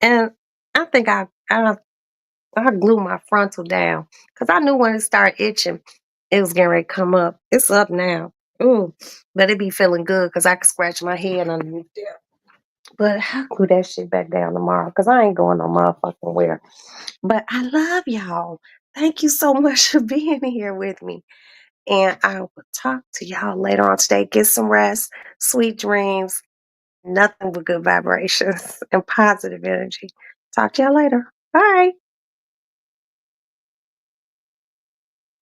And I think I glue my frontal down because I knew when it started itching, it was getting ready to come up. It's up now. Ooh, but it be feeling good because I can scratch my head underneath there. But I'll glue that shit back down tomorrow because I ain't going no motherfucking where. But I love y'all. Thank you so much for being here with me. And I will talk to y'all later on today. Get some rest, sweet dreams, nothing but good vibrations and positive energy. Talk to y'all later. Bye.